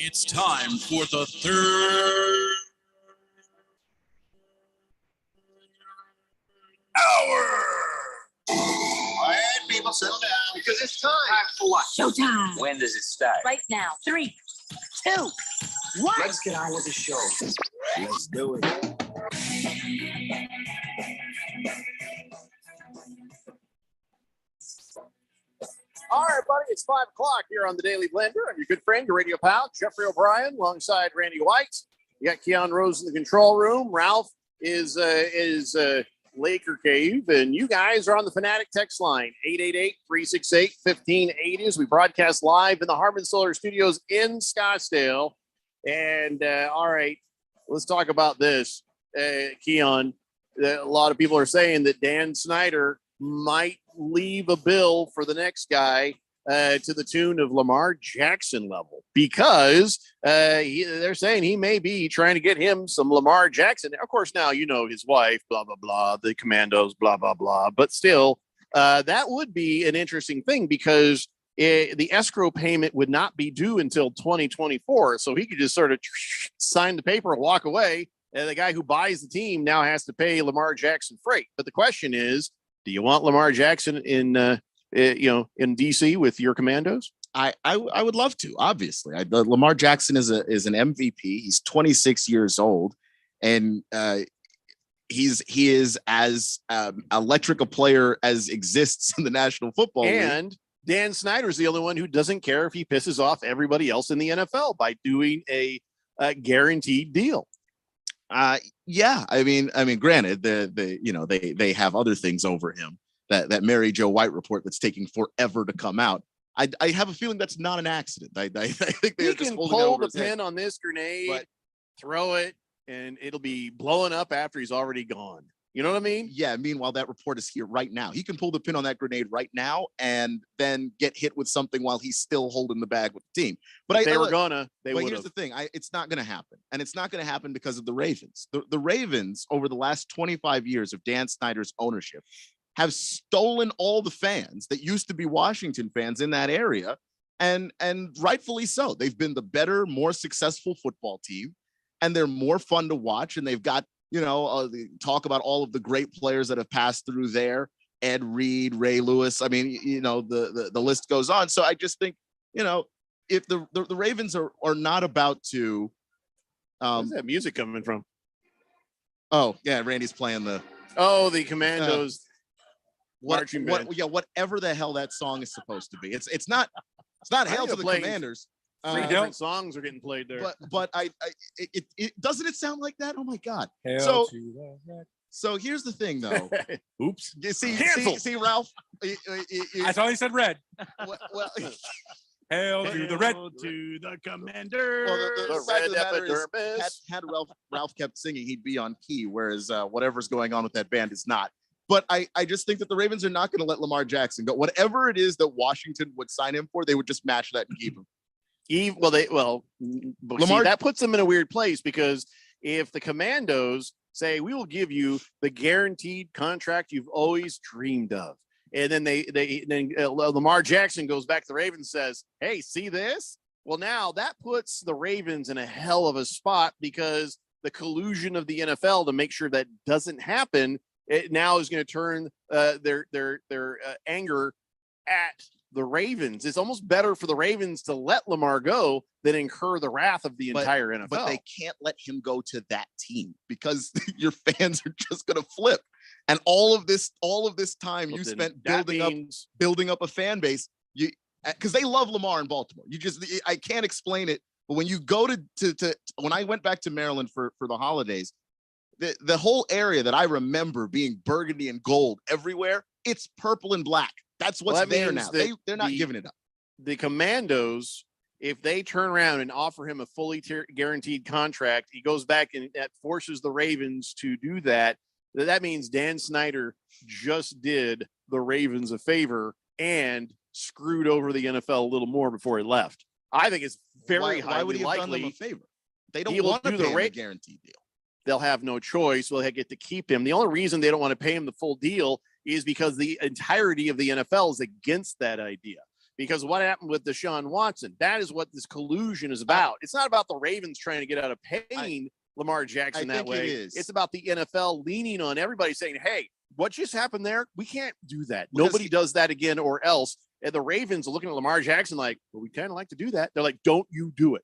It's time for the third hour. All right, people, settle down because it's time. For what? Showtime. When does it start? Right now. 3, 2, 1. Let's get on with the show. Let's do it. All right, buddy, it's 5 o'clock here on the Daily Blender. I'm your good friend, your radio pal, Jeffrey O'Brien, alongside Randy White. You got Keon Rose in the control room. Ralph is Laker Cave, and you guys are on the Fanatic text line, 888-368-1580 as we broadcast live in the Harmon Solar Studios in Scottsdale. And all right, let's talk about this, Keon. A lot of people are saying that Dan Snyder might leave a bill for the next guy to the tune of Lamar Jackson level, because they're saying he may be trying to get him some Lamar Jackson. Of course, now you know his wife, blah, blah, blah, the Commandos, blah, blah, blah. But still, that would be an interesting thing, because the escrow payment would not be due until 2024. So he could just sort of sign the paper and walk away. And the guy who buys the team now has to pay Lamar Jackson freight. But the question is, do you want Lamar Jackson in DC with your Commandos? I would love to. Obviously, Lamar Jackson is an MVP. He's 26 years old, and he is as electric a player as exists in the National Football League. And Dan Snyder's the only one who doesn't care if he pisses off everybody else in the NFL by doing a guaranteed deal. Yeah, I mean, granted, they have other things over him. That Mary Jo White report that's taking forever to come out. I have a feeling that's not an accident. I think they can pull the pin on this grenade, throw it, and it'll be blowing up after he's already gone. You know what I mean? Yeah. Meanwhile, that report is here right now. He can pull the pin on that grenade right now and then get hit with something while he's still holding the bag with the team. But they would. Here's the thing: it's not going to happen, and it's not going to happen because of the Ravens. The Ravens, over the last 25 years of Dan Snyder's ownership, have stolen all the fans that used to be Washington fans in that area, and rightfully so. They've been the better, more successful football team, and they're more fun to watch, and they've got, talk about all of the great players that have passed through there, Ed Reed, Ray Lewis. I mean, the list goes on. So I just think, if the Ravens are not about to, where's that music coming from? Oh yeah, Randy's playing the Commandos. Whatever the hell that song is supposed to be. It's not Hail to the Commanders. Three different songs are getting played there. But it doesn't it sound like that? Oh my God. Hail So here's the thing though. Oops. You see Ralph. That's all he said. Red. Well, Hail to the red. To the Commanders. Well, the fact of the matter is, had Ralph kept singing, he'd be on key, whereas whatever's going on with that band is not. But I just think that the Ravens are not going to let Lamar Jackson go. Whatever it is that Washington would sign him for, they would just match that and keep him. Lamar, that puts them in a weird place, because if the Commandos say, we will give you the guaranteed contract you've always dreamed of, and then Lamar Jackson goes back to the Ravens and says, hey, see this? Well, now that puts the Ravens in a hell of a spot, because the collusion of the NFL to make sure that doesn't happen, it now is going to turn their anger at the Ravens. It's almost better for the Ravens to let Lamar go than incur the wrath of the entire NFL. But they can't let him go to that team, because your fans are just going to flip. And all of this time you spent building up a fan base, because they love Lamar in Baltimore. I can't explain it. But when you go to when I went back to Maryland for the holidays, the whole area that I remember being burgundy and gold everywhere, it's purple and black. That's what's there now. They're not giving it up. The Commandos, if they turn around and offer him a fully guaranteed contract, he goes back and that forces the Ravens to do that. That means Dan Snyder just did the Ravens a favor and screwed over the NFL a little more before he left. I think it's very highly why would he have done them likely a favor? They don't want to pay him a guaranteed deal. They'll have no choice. Well, they get to keep him. The only reason they don't want to pay him the full deal is because the entirety of the NFL is against that idea. Because what happened with Deshaun Watson, that is what this collusion is about. It's not about the Ravens trying to get out of paying Lamar Jackson that way. It's about the NFL leaning on everybody saying, hey, what just happened there? We can't do that. Nobody does that again, or else. And the Ravens are looking at Lamar Jackson like, well, we kind of like to do that. They're like, don't you do it.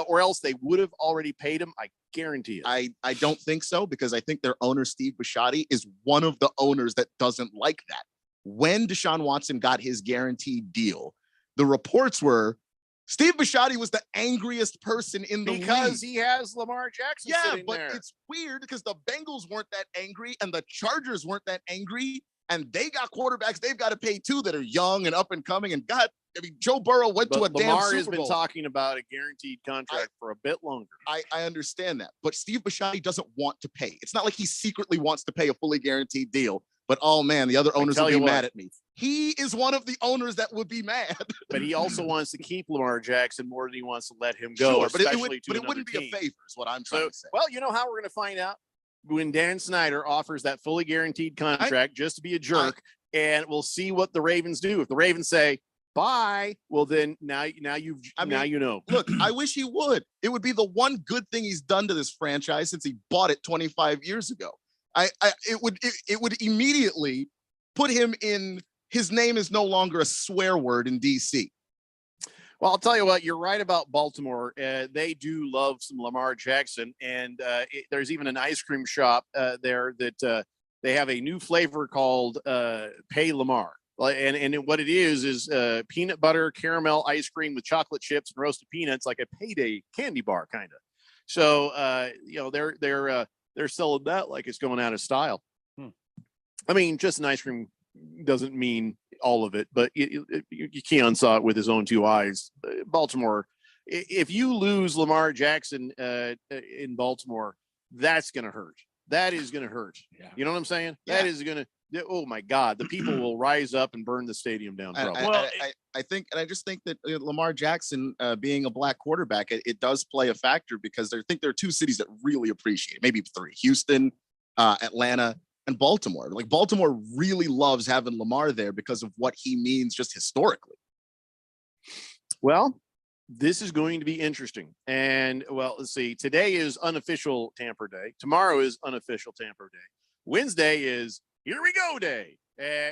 Or else they would have already paid him. I guarantee it. I don't think so, because I think their owner, Steve Bisciotti, is one of the owners that doesn't like that. When Deshaun Watson got his guaranteed deal, the reports were Steve Bisciotti was the angriest person in the because league. he has Lamar Jackson Yeah, sitting but there. it's weird because the Bengals weren't that angry and the Chargers weren't that angry, and they got quarterbacks they've got to pay too that are young and up and coming. And God, I mean, Joe Burrow went to a But damn Lamar Super has been Bowl. talking about a guaranteed contract for a bit longer. I understand that, but Steve Bisciotti doesn't want to pay. It's not like he secretly wants to pay a fully guaranteed deal. But oh man, the other owners will be mad at me. He is one of the owners that would be mad. But he also wants to keep Lamar Jackson more than he wants to let him go. Sure, but especially it wouldn't be a favor, is what I'm trying to say. Well, you know how we're going to find out when Dan Snyder offers that fully guaranteed contract just to be a jerk, and we'll see what the Ravens do. If the Ravens say bye, well then now you know. Look, I wish he would. It would be the one good thing he's done to this franchise since he bought it 25 years ago. It would immediately put him in. His name is no longer a swear word in DC. Well, I'll tell you what, you're right about Baltimore. They do love some Lamar Jackson, and there's even an ice cream shop there that they have a new flavor called Pay Lamar. And what it is peanut butter caramel ice cream with chocolate chips and roasted peanuts, like a payday candy bar kind of. So they're selling that like it's going out of style. I mean, just an ice cream doesn't mean all of it, but Keon saw it with his own two eyes. Baltimore, if you lose Lamar Jackson in Baltimore, that's going to hurt. That is going to hurt. Yeah. You know what I'm saying? Yeah. That is going to. Oh my God, the people will rise up and burn the stadium down. I just think that Lamar Jackson being a black quarterback, it does play a factor because I think there are two cities that really appreciate it, maybe three: Houston, Atlanta, and Baltimore. Like Baltimore really loves having Lamar there because of what he means just historically. Well, this is going to be interesting. And well, let's see. Today is unofficial Tamper Day. Tomorrow is unofficial Tamper Day. Wednesday is Here We Go Day.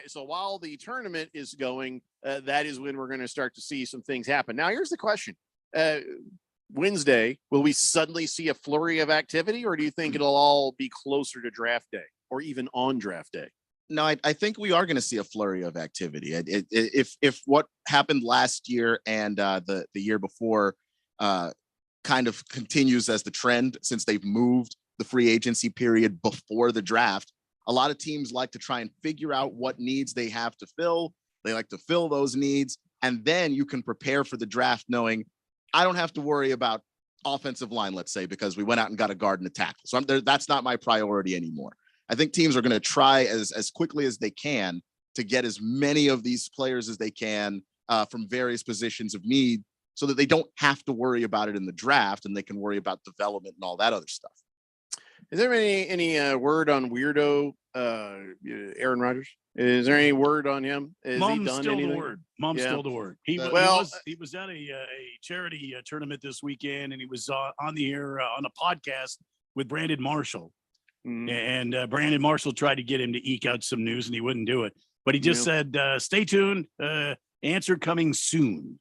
So while the tournament is going, that is when we're going to start to see some things happen. Now, here's the question. Wednesday, will we suddenly see a flurry of activity, or do you think it'll all be closer to draft day or even on draft day? No, I think we are going to see a flurry of activity. If what happened last year and the year before kind of continues as the trend, since they've moved the free agency period before the draft, a lot of teams like to try and figure out what needs they have to fill. They like to fill those needs, and then you can prepare for the draft knowing I don't have to worry about offensive line, let's say, because we went out and got a guard and a tackle. So that's not my priority anymore. I think teams are going to try as quickly as they can to get as many of these players as they can from various positions of need so that they don't have to worry about it in the draft and they can worry about development and all that other stuff. Is there any word on weirdo Aaron Rodgers? Is there any word on him? Mom's still the word. Mom's still the word. He was at a charity tournament this weekend, and he was on the air on a podcast with Brandon Marshall. Mm-hmm. And Brandon Marshall tried to get him to eke out some news, and he wouldn't do it. But he just said, "Stay tuned. Answer coming soon."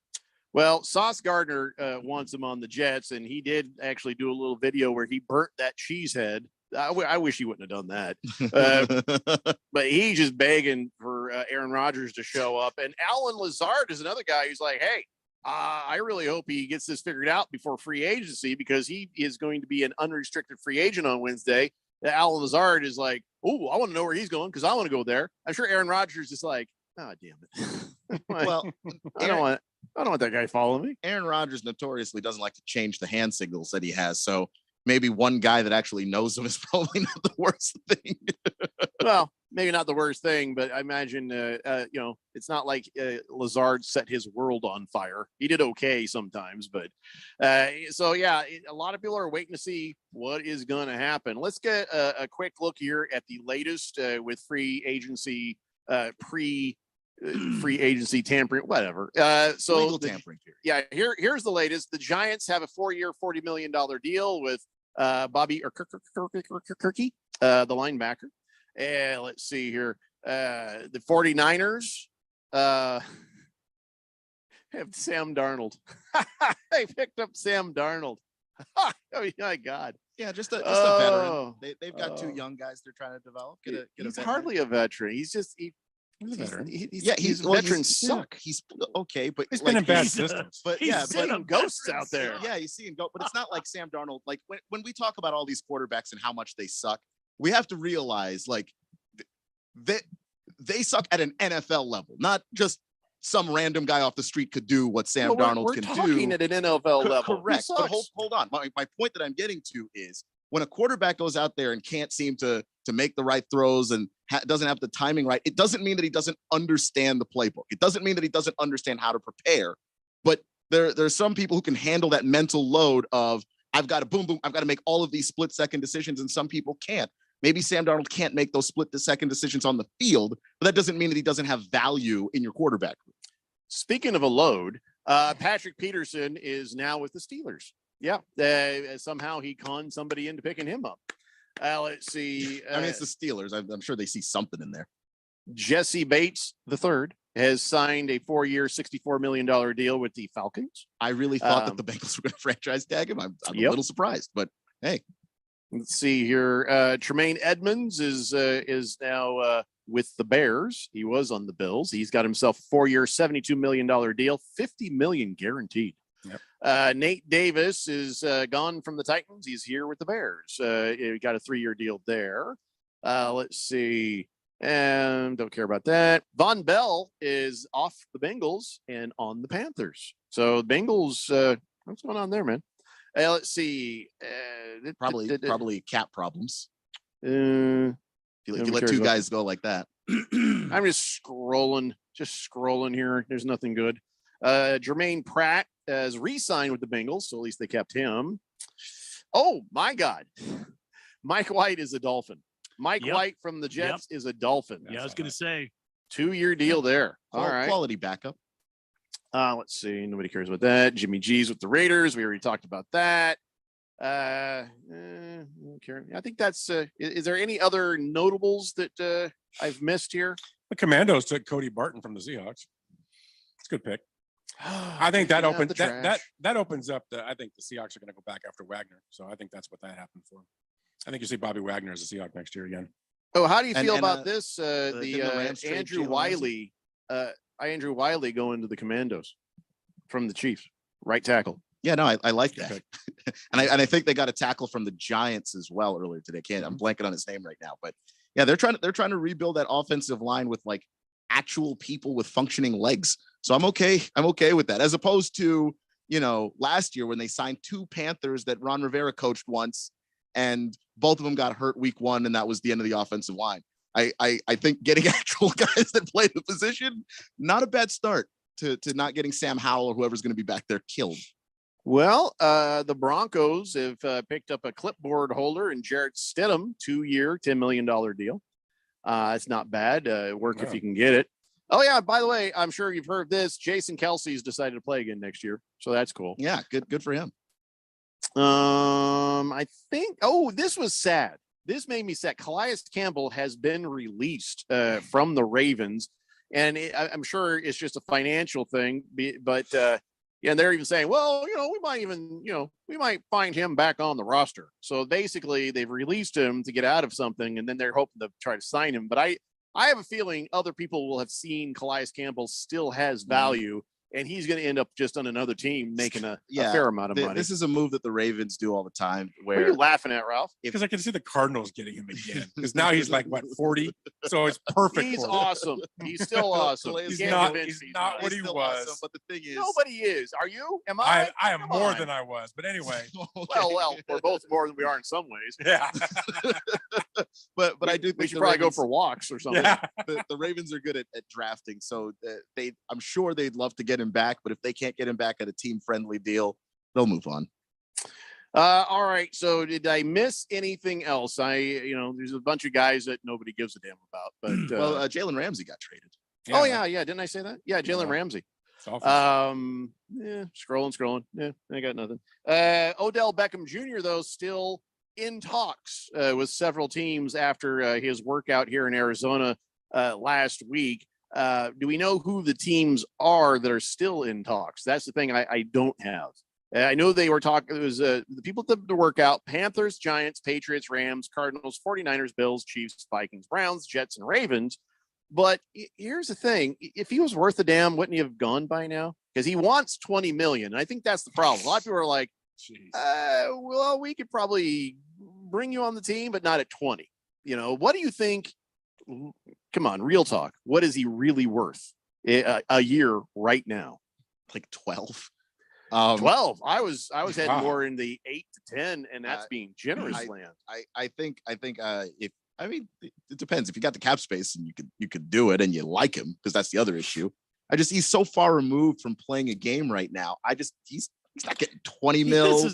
Well, Sauce Gardner wants him on the Jets, and he did actually do a little video where he burnt that cheese head. I wish he wouldn't have done that. But he's just begging for Aaron Rodgers to show up. And Alan Lazard is another guy who's like, hey, I really hope he gets this figured out before free agency because he is going to be an unrestricted free agent on Wednesday. Alan Lazard is like, oh, I want to know where he's going because I want to go there. I'm sure Aaron Rodgers is like, oh, damn it. Well, I don't want that guy following me. Aaron Rodgers notoriously doesn't like to change the hand signals that he has. So maybe one guy that actually knows him is probably not the worst thing. Well, maybe not the worst thing, but I imagine, it's not like Lazard set his world on fire. He did okay sometimes, but a lot of people are waiting to see what is going to happen. Let's get a quick look here at the latest with free agency, free agency tampering, whatever. Legal tampering period. Yeah, here's the latest. The Giants have a 4-year, $40 million deal with Bobby or Kirky, the linebacker. And let's see here. The 49ers have Sam Darnold. They picked up Sam Darnold. Oh my God. Yeah, just a veteran. They've got two young guys they're trying to develop. He's hardly a veteran. He's just He's a veteran. He's veterans suck. He's okay, but He's been in bad he's, systems. But He's yeah, seeing ghosts out there. yeah, you see him go. But it's not like Sam Darnold. Like when we talk about all these quarterbacks and how much they suck, we have to realize like they suck at an NFL level, not just some random guy off the street could do what Sam Darnold we're can talking do. at an NFL level. Correct. But hold on. My point that I'm getting to is when a quarterback goes out there and can't seem to make the right throws and doesn't have the timing right, it doesn't mean that he doesn't understand the playbook. It doesn't mean that he doesn't understand how to prepare. But there's some people who can handle that mental load of I've got to boom, I've got to make all of these split-second decisions, and some people can't. Maybe Sam Darnold can't make those split-second decisions on the field, but that doesn't mean that he doesn't have value in your quarterback group. Speaking of a load, Patrick Peterson is now with the Steelers. Yeah, somehow he conned somebody into picking him up. Let's see. I mean, it's the Steelers. I'm sure they see something in there. Jesse Bates III has signed a 4-year, $64 million deal with the Falcons. I really thought that the Bengals were going to franchise tag him. I'm a little surprised, but hey. Let's see here. Tremaine Edmonds is now with the Bears. He was on the Bills. He's got himself a 4-year, $72 million deal, $50 million guaranteed. Yep. Nate Davis is gone from the Titans. He's here with the Bears. He got a 3-year deal there. Let's see. And don't care about that. Von Bell is off the Bengals and on the Panthers. So Bengals, what's going on there, man? Let's see. Probably cap problems. If you let two guys go like that. I'm just scrolling here. There's nothing good. Jermaine Pratt has re-signed with the Bengals, so at least they kept him. Oh my God. Mike White is a Dolphin. Mike White from the Jets is a Dolphin. Yeah, I was going to say 2-year deal there. All right. Quality backup. Let's see. Nobody cares about that. Jimmy G's with the Raiders. We already talked about that. I think that's is there any other notables that I've missed here? The Commandos took Cody Barton from the Seahawks. It's a good pick. I think that opens that opens up I think the Seahawks are going to go back after Wagner. So I think that's what that happened for. I think you see Bobby Wagner as a Seahawk next year again. Oh, how do you feel about this? Andrew Wiley, Andrew Wiley going to the Commandos from the Chiefs, right tackle. Yeah, no, I like that. and I think they got a tackle from the Giants as well earlier today. I'm blanking on his name right now, but yeah, they're trying to rebuild that offensive line with like actual people with functioning legs. So I'm okay with that, as opposed to, last year when they signed 2 Panthers that Ron Rivera coached once, and both of them got hurt week 1, and that was the end of the offensive line. I think getting actual guys that play the position, not a bad start to not getting Sam Howell or whoever's going to be back there killed. Well, the Broncos have picked up a clipboard holder in Jarrett Stidham, 2-year, $10 million deal. It's not bad. Work if you can get it. Oh yeah, by the way, I'm sure you've heard this. Jason Kelsey's decided to play again next year, so that's cool. Yeah, good for him. I think. Oh, this was sad. This made me sad. Calais Campbell has been released from the Ravens, and I'm sure it's just a financial thing. But and they're even saying, well, we might find him back on the roster. So basically, they've released him to get out of something, and then they're hoping to try to sign him. But I have a feeling other people will have seen Calais Campbell still has value. And he's going to end up just on another team making a fair amount of money. This is a move that the Ravens do all the time. What are you laughing at, Ralph? Because I can see the Cardinals getting him again. Because now he's like, 40? So it's perfect. He's awesome. He's still awesome. He's not what he was. Awesome, but the thing is, nobody is. Are you? Am I? I am more than I was. But anyway. Well, we're both more than we are in some ways. Yeah. but I do think we should probably go for walks or something. Yeah. The Ravens are good at drafting. So I'm sure they'd love to get him back. But if they can't get him back at a team-friendly deal, they'll move on. All right. So did I miss anything else? There's a bunch of guys that nobody gives a damn about. But Jalen Ramsey got traded. Yeah. Yeah. Didn't I say that? Yeah, Jalen Ramsey. Scrolling. Yeah, I got nothing. Odell Beckham Jr. though still in talks with several teams after his workout here in Arizona last week. Do we know who the teams are that are still in talks? That's the thing I don't have. I know they were talking. It was the people at the workout: Panthers, Giants, Patriots, Rams, Cardinals, 49ers, Bills, Chiefs, Vikings, Browns, Jets, and Ravens. But here's the thing: if he was worth a damn, wouldn't he have gone by now? Because he wants 20 million. And I think that's the problem. A lot of people are like, well, we could probably bring you on the team, but not at 20. What do you think? Come on, real talk. What is he really worth a year right now? Like 12. 12. I was heading more in the 8 to 10, and that's being generous land. I think if it depends. If you got the cap space and you could do it and you like him, because that's the other issue. He's so far removed from playing a game right now. He's not getting 20 mil.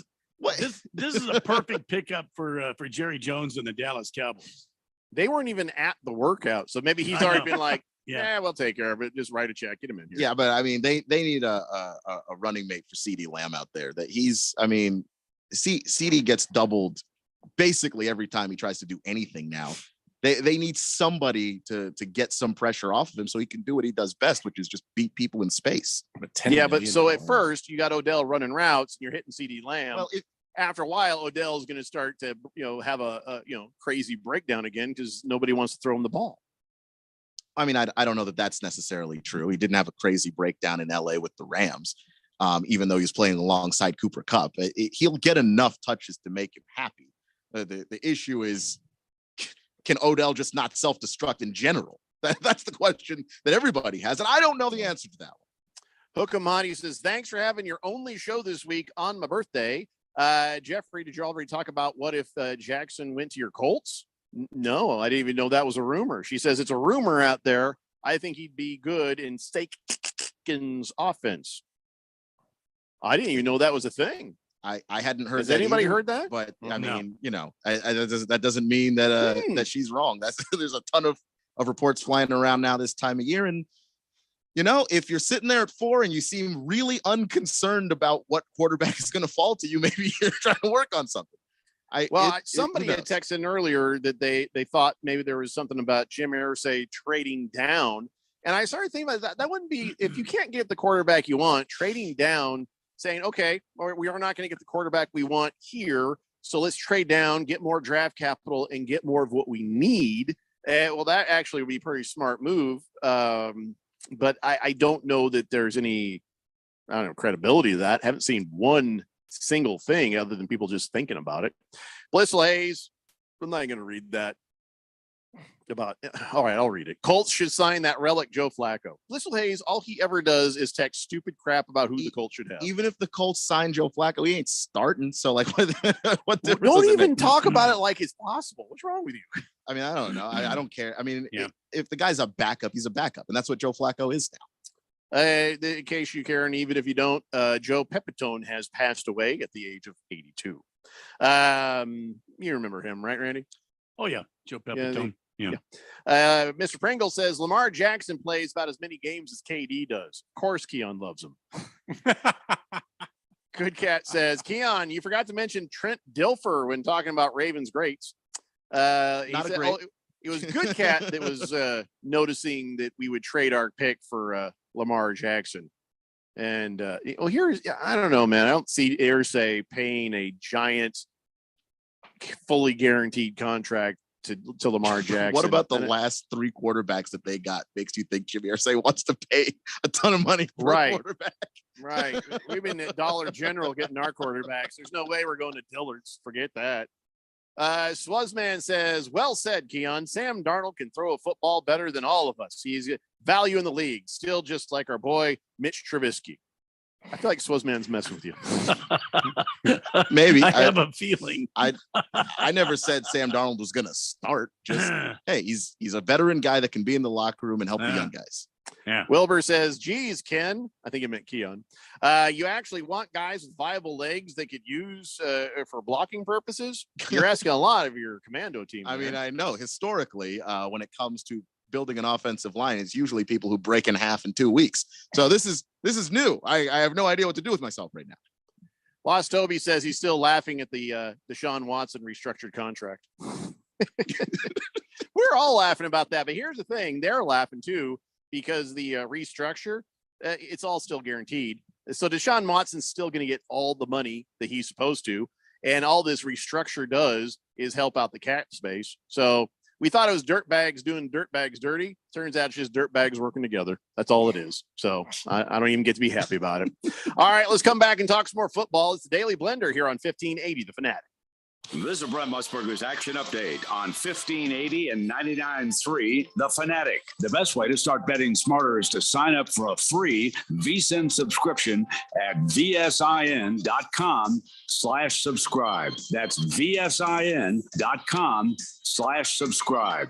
This is a perfect pickup for Jerry Jones and the Dallas Cowboys. They weren't even at the workout, so maybe he's already been like, yeah, we'll take care of it. Just write a check, get him in here. Yeah, but they need a running mate for CeeDee Lamb out there. CeeDee gets doubled basically every time he tries to do anything now. They need somebody to get some pressure off of him so he can do what he does best, which is just beat people in space. But so at first you got Odell running routes and you're hitting CeeDee Lamb. Well, after a while, Odell is going to start to have a crazy breakdown again because nobody wants to throw him the ball. I don't know that that's necessarily true. He didn't have a crazy breakdown in LA with the Rams, even though he's playing alongside Cooper Kupp. He'll get enough touches to make him happy. The issue is, can Odell just not self-destruct in general? That's the question that everybody has, and I don't know the answer to that one. Hookamati says, thanks for having your only show this week on my birthday. Jeffrey, did you already talk about what if Jackson went to your Colts? No, I didn't even know that was a rumor. She says it's a rumor out there. I think he'd be good in Steakins offense. I didn't even know that was a thing. I hadn't heard. Has that anybody either, heard that? But that doesn't mean that that she's wrong. There's a ton of reports flying around now this time of year, and if you're sitting there at 4 and you seem really unconcerned about what quarterback is going to fall to you, maybe you're trying to work on something. Somebody had texted earlier that they thought maybe there was something about Jim Irsay trading down, and I started thinking about that. That wouldn't be, if you can't get the quarterback you want, trading down, saying, okay, we are not going to get the quarterback we want here, so let's trade down, get more draft capital, and get more of what we need. Well, that actually would be a pretty smart move. But I don't know that there's any, credibility to that. Haven't seen one single thing other than people just thinking about it. Blissful Hayes, I'm not going to read that. All right, I'll read it. Colts should sign that relic Joe Flacco. Blissful Hayes, all he ever does is text stupid crap about who the Colts should have. Even if the Colts sign Joe Flacco, he ain't starting. So what difference don't even talk about it like it's possible. What's wrong with you? I don't know. I don't care. If the guy's a backup, he's a backup, and that's what Joe Flacco is now. In case you care, and even if you don't, Joe Pepitone has passed away at the age of 82. You remember him, right, Randy? Oh yeah, Joe Pepitone. Yeah. Mr. Pringle says Lamar Jackson plays about as many games as KD does. Of course, Keon loves him. Good Cat says, Keon, you forgot to mention Trent Dilfer when talking about Ravens greats. It was Good Cat that was noticing that we would trade our pick for Lamar Jackson. And I don't know, man. I don't see Irsay paying a giant, fully guaranteed contract to Lamar Jackson. What about the last 3 quarterbacks that they got makes you think Jimmy Irsay wants to pay a ton of money for a quarterback? Right. We've been at Dollar General getting our quarterbacks. There's no way we're going to Dillard's. Forget that. Swazman says, well said, Keon. Sam Darnold can throw a football better than all of us. He's value in the league. Still just like our boy, Mitch Trubisky. I feel like Swazman's messing with you. Maybe. I have a feeling. I never said Sam Darnold was going to start. Just, hey, he's a veteran guy that can be in the locker room and help the young guys. Yeah. Wilbur says, geez, Ken, I think he meant Keon. You actually want guys with viable legs they could use for blocking purposes? You're asking a lot of your commando team. I know historically, when it comes to building an offensive line, it's usually people who break in half in 2 weeks. So this is new. I have no idea what to do with myself right now. Lost Toby says he's still laughing at the Deshaun Watson restructured contract. We're all laughing about that, but here's the thing. They're laughing too, because the restructure, it's all still guaranteed. So Deshaun Watson's still going to get all the money that he's supposed to. And all this restructure does is help out the cap space. So We thought it was dirtbags doing dirtbags dirty. Turns out it's just dirtbags working together. That's all it is. So I don't even get to be happy about it. All right, let's come back and talk some more football. It's the Daily Blender here on 1580 The Fanatic. This is Brent Musburger's action update on 1580 and 99.3 The Fanatic. The best way to start betting smarter is to sign up for a free VSiN subscription at vsin.com/subscribe. That's vsin.com/subscribe.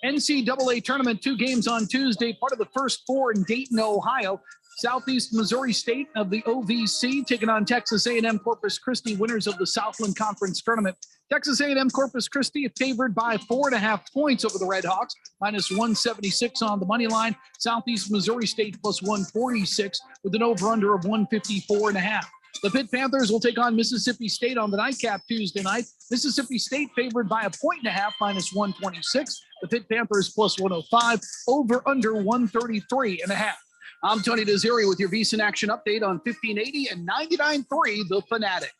NCAA tournament, 2 games on Tuesday, part of the first 4 in Dayton, Ohio. Southeast Missouri State of the OVC taking on Texas A&M Corpus Christi, winners of the Southland Conference tournament. Texas A&M Corpus Christi favored by 4.5 points over the Redhawks, minus 176 on the money line. Southeast Missouri State plus 146 with an over-under of 154.5. The Pitt Panthers will take on Mississippi State on the nightcap Tuesday night. Mississippi State favored by 1.5 minus 126. The Pitt Panthers plus 105, over-under 133.5. I'm Tony Desiri with your VSiN action update on 1580 and 99.3 The Fanatic.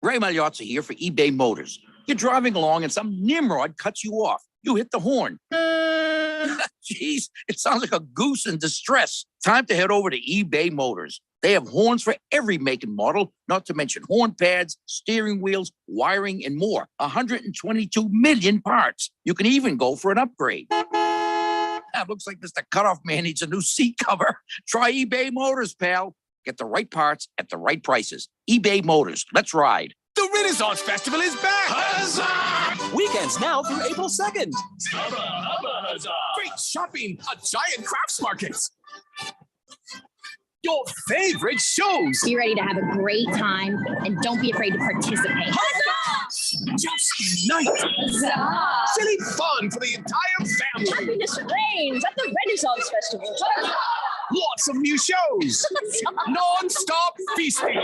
Ray Magliozzi here for eBay Motors. You're driving along and some nimrod cuts you off. You hit the horn. Jeez, it sounds like a goose in distress. Time to head over to eBay Motors. They have horns for every make and model, not to mention horn pads, steering wheels, wiring, and more. 122 million parts. You can even go for an upgrade. Looks like Mr. Cutoff Man needs a new seat cover. Try eBay Motors, pal. Get the right parts at the right prices. eBay Motors. Let's ride. The Renaissance Festival is back! Huzzah! Weekends now through April 2nd. Hubba, hubba, huzzah! Great shopping, a giant crafts market. Your favorite shows. Be ready to have a great time and don't be afraid to participate. Huzzah! Just night. Huzzah! Silly fun for the entire family. Happiness reigns at the Renaissance Festival. Lots of new shows. Non-stop feasting.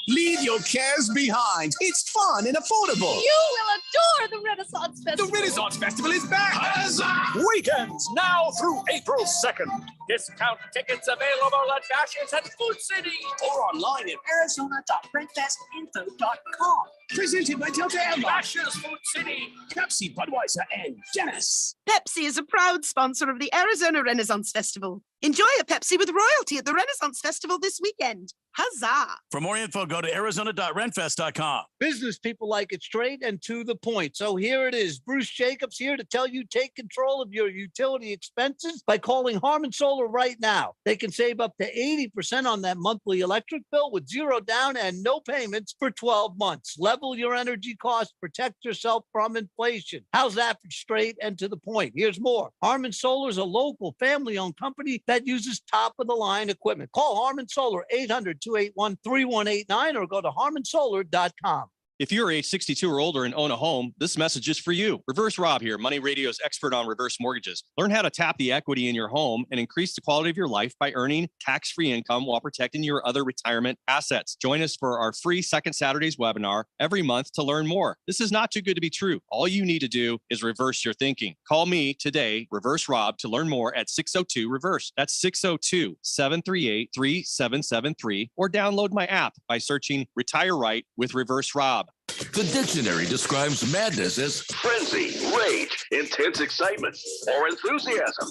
Leave your cares behind. It's fun and affordable. You will adore the Renaissance Festival. The Renaissance Festival is back. Huzzah! Weekends now through April 2nd. Discount tickets available at Bashers at Food City or online at arizona.breakfastinfo.com. Presented by Delta Airlines, Bashers, Food City, Pepsi, Budweiser, and Guinness. Pepsi is a proud sponsor of the Arizona Renaissance Festival. Enjoy a Pepsi with royalty at the Renaissance Festival this weekend. Huzzah! For more info, go to arizona.renfest.com. Business people like it straight and to the point. So here it is. Bruce Jacobs here to tell you take control of your utility expenses by calling Harmon Solar right now. They can save up to 80% on that monthly electric bill with zero down and no payments for 12 months. Level your energy costs, protect yourself from inflation. How's that for straight and to the point? Here's more. Harmon Solar is a local family-owned company that uses top-of-the-line equipment. Call Harmon Solar 800-281-3189 or go to harmonsolar.com. If you're age 62 or older and own a home, this message is for you. Reverse Rob here, Money Radio's expert on reverse mortgages. Learn how to tap the equity in your home and increase the quality of your life by earning tax-free income while protecting your other retirement assets. Join us for our free Second Saturdays webinar every month to learn more. This is not too good to be true. All you need to do is reverse your thinking. Call me today, Reverse Rob, to learn more at 602-REVERSE. That's 602-738-3773, or download my app by searching Retire Right with Reverse Rob. The dictionary describes madness as Frenzy, rage, intense excitement, or enthusiasm.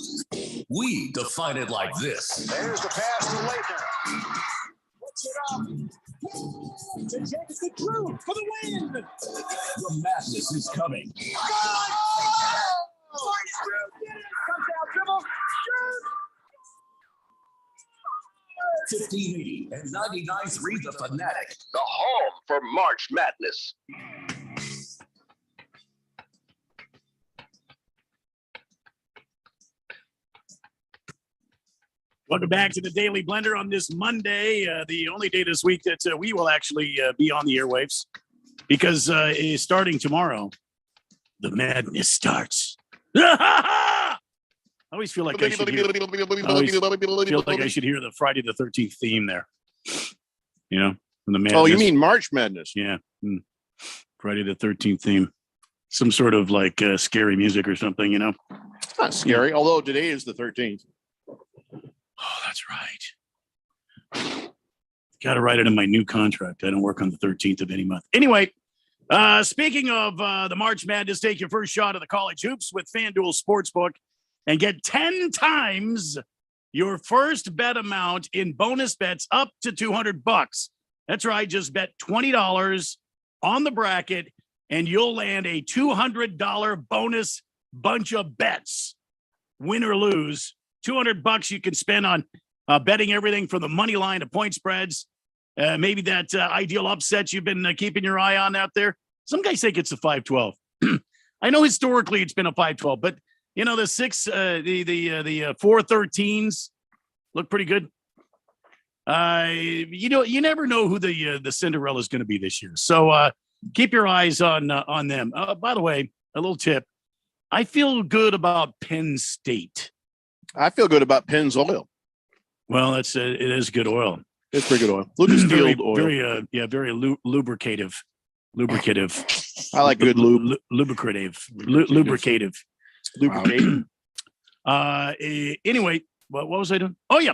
We define it like this. There's the pass to Leitner. Puts it up. To James the Drew for the win. The madness is coming. Oh! Comes out, dribble. 1580 and 99.3 The Fanatic. The home for March Madness. Welcome back to the Daily Blender on this Monday, the only day this week that we will actually be on the airwaves, because starting tomorrow, the madness starts. I always feel like I should hear the Friday the 13th theme there. You know, from the madness. Oh, you mean March Madness? Yeah. Friday the 13th theme. Some sort of like scary music or something, you know? It's not scary, although today is the 13th. Oh, that's right. Got to write it in my new contract. I don't work on the 13th of any month. Anyway, Speaking of the March Madness, take your first shot at the college hoops with FanDuel Sportsbook and get 10 times your first bet amount in bonus bets up to $200. That's right. Just bet $20 on the bracket and you'll land a $200 bonus bunch of bets. Win or lose, $200 you can spend on betting everything from the money line to point spreads. Maybe that ideal upset you've been keeping your eye on out there. Some guys think it's a 5-12. I know historically it's been a 5-12, but you know the 4-13s look pretty good. You never know who the Cinderella is going to be this year. So keep your eyes on them. By the way, a little tip: I feel good about Penn State. I feel good about Pennzoil. Well, it is good oil. It's pretty good oil. Lucasfilm oil. Very lubricative. I like good lube. Lubricative. Lubricative. Anyway, what was I doing? Oh yeah.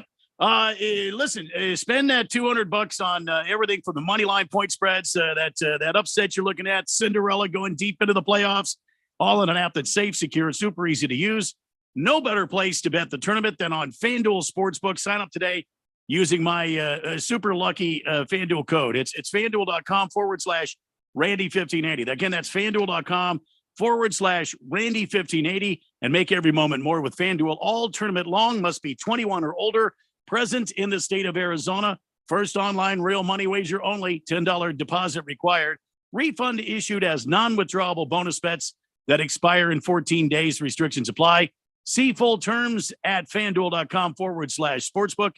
Listen, spend that $200 on everything from the money line, point spreads, that upset you're looking at, Cinderella going deep into the playoffs, all in an app that's safe, secure, and super easy to use. No better place to bet the tournament than on FanDuel Sportsbook. Sign up today using my super lucky FanDuel code. It's FanDuel.com/Randy1580. Again, that's FanDuel.com/Randy1580 and make every moment more with FanDuel. All tournament long, must be 21 or older, present in the state of Arizona. First online real money wager only, $10 deposit required. Refund issued as non-withdrawable bonus bets that expire in 14 days. Restrictions apply. See full terms at FanDuel.com/sportsbook.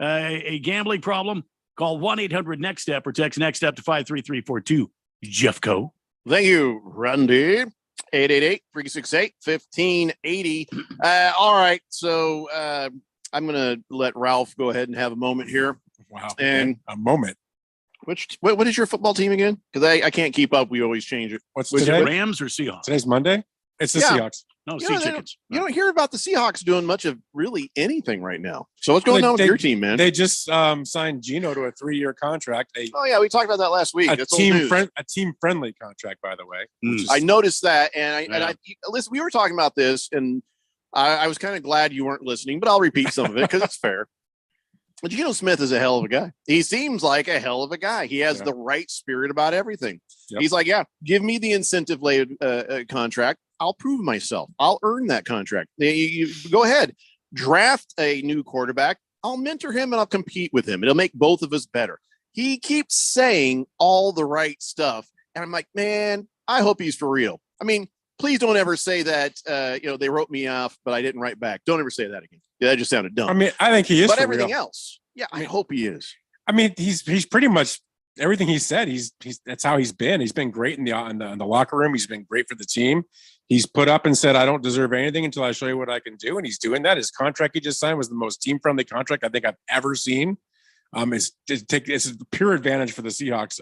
A gambling problem? Call 1-800-NEXT-STEP or text NEXT STEP to 53342. Jeffco. Thank you, Randy. 888-368-1580. All right. So I'm going to let Ralph go ahead and have a moment here. Wow. And a moment. What is your football team again? Because I can't keep up. We always change it. What's Was today? it Rams or Seahawks? Today's Monday. It's the Seahawks. No, You know, tickets. you don't hear about the Seahawks doing much of really anything right now. So what's going on with your team, man? They just signed Geno to a 3-year contract. Oh yeah, we talked about that last week. A That's old news. team friendly contract, by the way. which is- I noticed that, and I listen. We were talking about this, and I was kind of glad you weren't listening, but I'll repeat some of it because it's fair. But Geno Smith is a hell of a guy. He seems like a hell of a guy. He has the right spirit about everything. Yep. He's like, yeah, give me the incentive-laden contract. I'll prove myself. I'll earn that contract. You go ahead, draft a new quarterback. I'll mentor him and I'll compete with him. It'll make both of us better. He keeps saying all the right stuff. And I'm like, man, I hope he's for real. I mean, please don't ever say that, they wrote me off, but I didn't write back. Don't ever say that again. Yeah, that just sounded dumb. I mean, I think he is. But for everything real. else, I hope he is. I mean, he's pretty much everything he said. He's that's how he's been. He's been great in the locker room. He's been great for the team. He's put up and said, I don't deserve anything until I show you what I can do. And he's doing that. His contract he just signed was the most team-friendly contract I think I've ever seen. It's a pure advantage for the Seahawks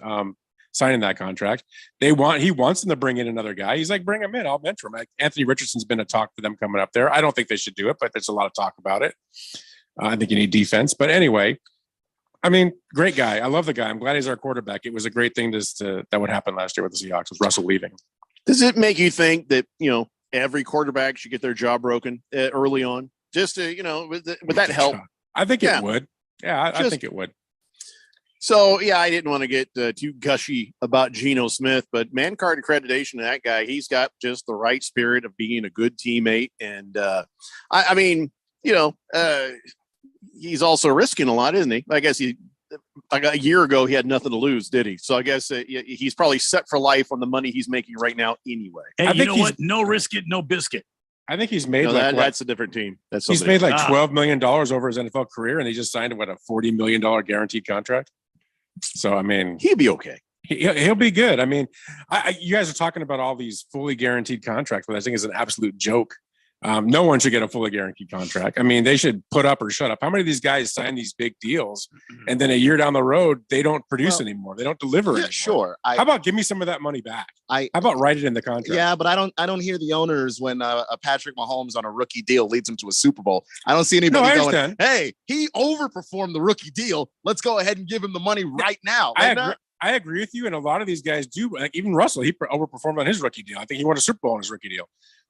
signing that contract. He wants them to bring in another guy. He's like, bring him in. I'll mentor him. Like, Anthony Richardson's been a talk for them coming up there. I don't think they should do it, but there's a lot of talk about it. I think you need defense. But anyway, I mean, great guy. I love the guy. I'm glad he's our quarterback. It was a great thing that would happen last year with the Seahawks with Russell leaving. Does it make you think that, every quarterback should get their jaw broken early on? Just to, would that help? I think it would. Yeah, I think it would. So, I didn't want to get too gushy about Geno Smith, but man card accreditation to that guy, he's got just the right spirit of being a good teammate. And I mean, he's also risking a lot, isn't he? I guess a year ago, he had nothing to lose, did he? So I guess he's probably set for life on the money he's making right now anyway. Hey, you know what? No risk it, no biscuit. I think he's made that's a different team. He's made like $12 million over his NFL career, and he just signed a $40 million guaranteed contract. So I mean, he'll be okay. He'll be good. I mean, you guys are talking about all these fully guaranteed contracts, but I think it's an absolute joke. No one should get a fully guaranteed contract. I mean, they should put up or shut up. How many of these guys sign these big deals and then a year down the road, they don't produce anymore. They don't deliver anymore. Sure. How about give me some of that money back? How about write it in the contract? Yeah, but I don't hear the owners when a Patrick Mahomes on a rookie deal leads him to a Super Bowl. I don't see anybody going, hey, he overperformed the rookie deal. Let's go ahead and give him the money right now. I I agree with you. And a lot of these guys do. Like even Russell, he overperformed on his rookie deal. I think he won a Super Bowl on his rookie deal.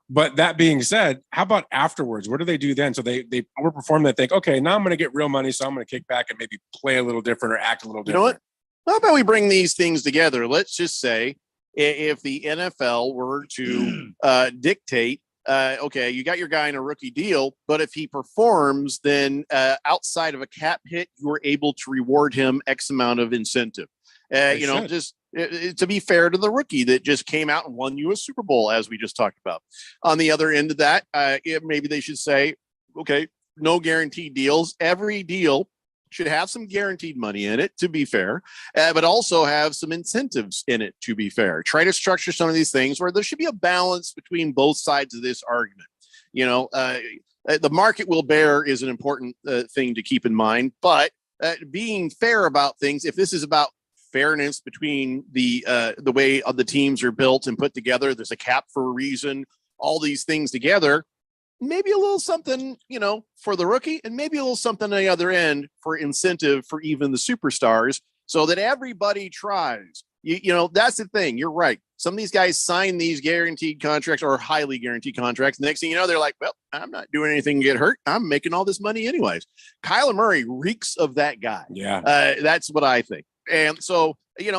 But that being said, how about afterwards? What do they do then? So they overperform. They think, okay, now I'm going to get real money, so I'm going to kick back and maybe play a little different or act a little different. You know what? How about we bring these things together? Let's just say if the NFL were to dictate, okay, you got your guy in a rookie deal, but if he performs, then outside of a cap hit, you are able to reward him X amount of incentive. Just to be fair to the rookie that just came out and won you a Super Bowl, as we just talked about. On the other end of that, maybe they should say, okay, no guaranteed deals. Every deal should have some guaranteed money in it, to be fair, but also have some incentives in it, to be fair. Try to structure some of these things where there should be a balance between both sides of this argument. The market will bear is an important thing to keep in mind, but being fair about things, if this is about fairness between the way the teams are built and put together, there's a cap for a reason, all these things together, maybe a little something, for the rookie, and maybe a little something on the other end for incentive for even the superstars, so that everybody tries. That's the thing. You're right. Some of these guys sign these guaranteed contracts or highly guaranteed contracts. Next thing you know, they're like, well, I'm not doing anything to get hurt. I'm making all this money anyways. Kyler Murray reeks of that guy. Yeah. That's what I think. And so,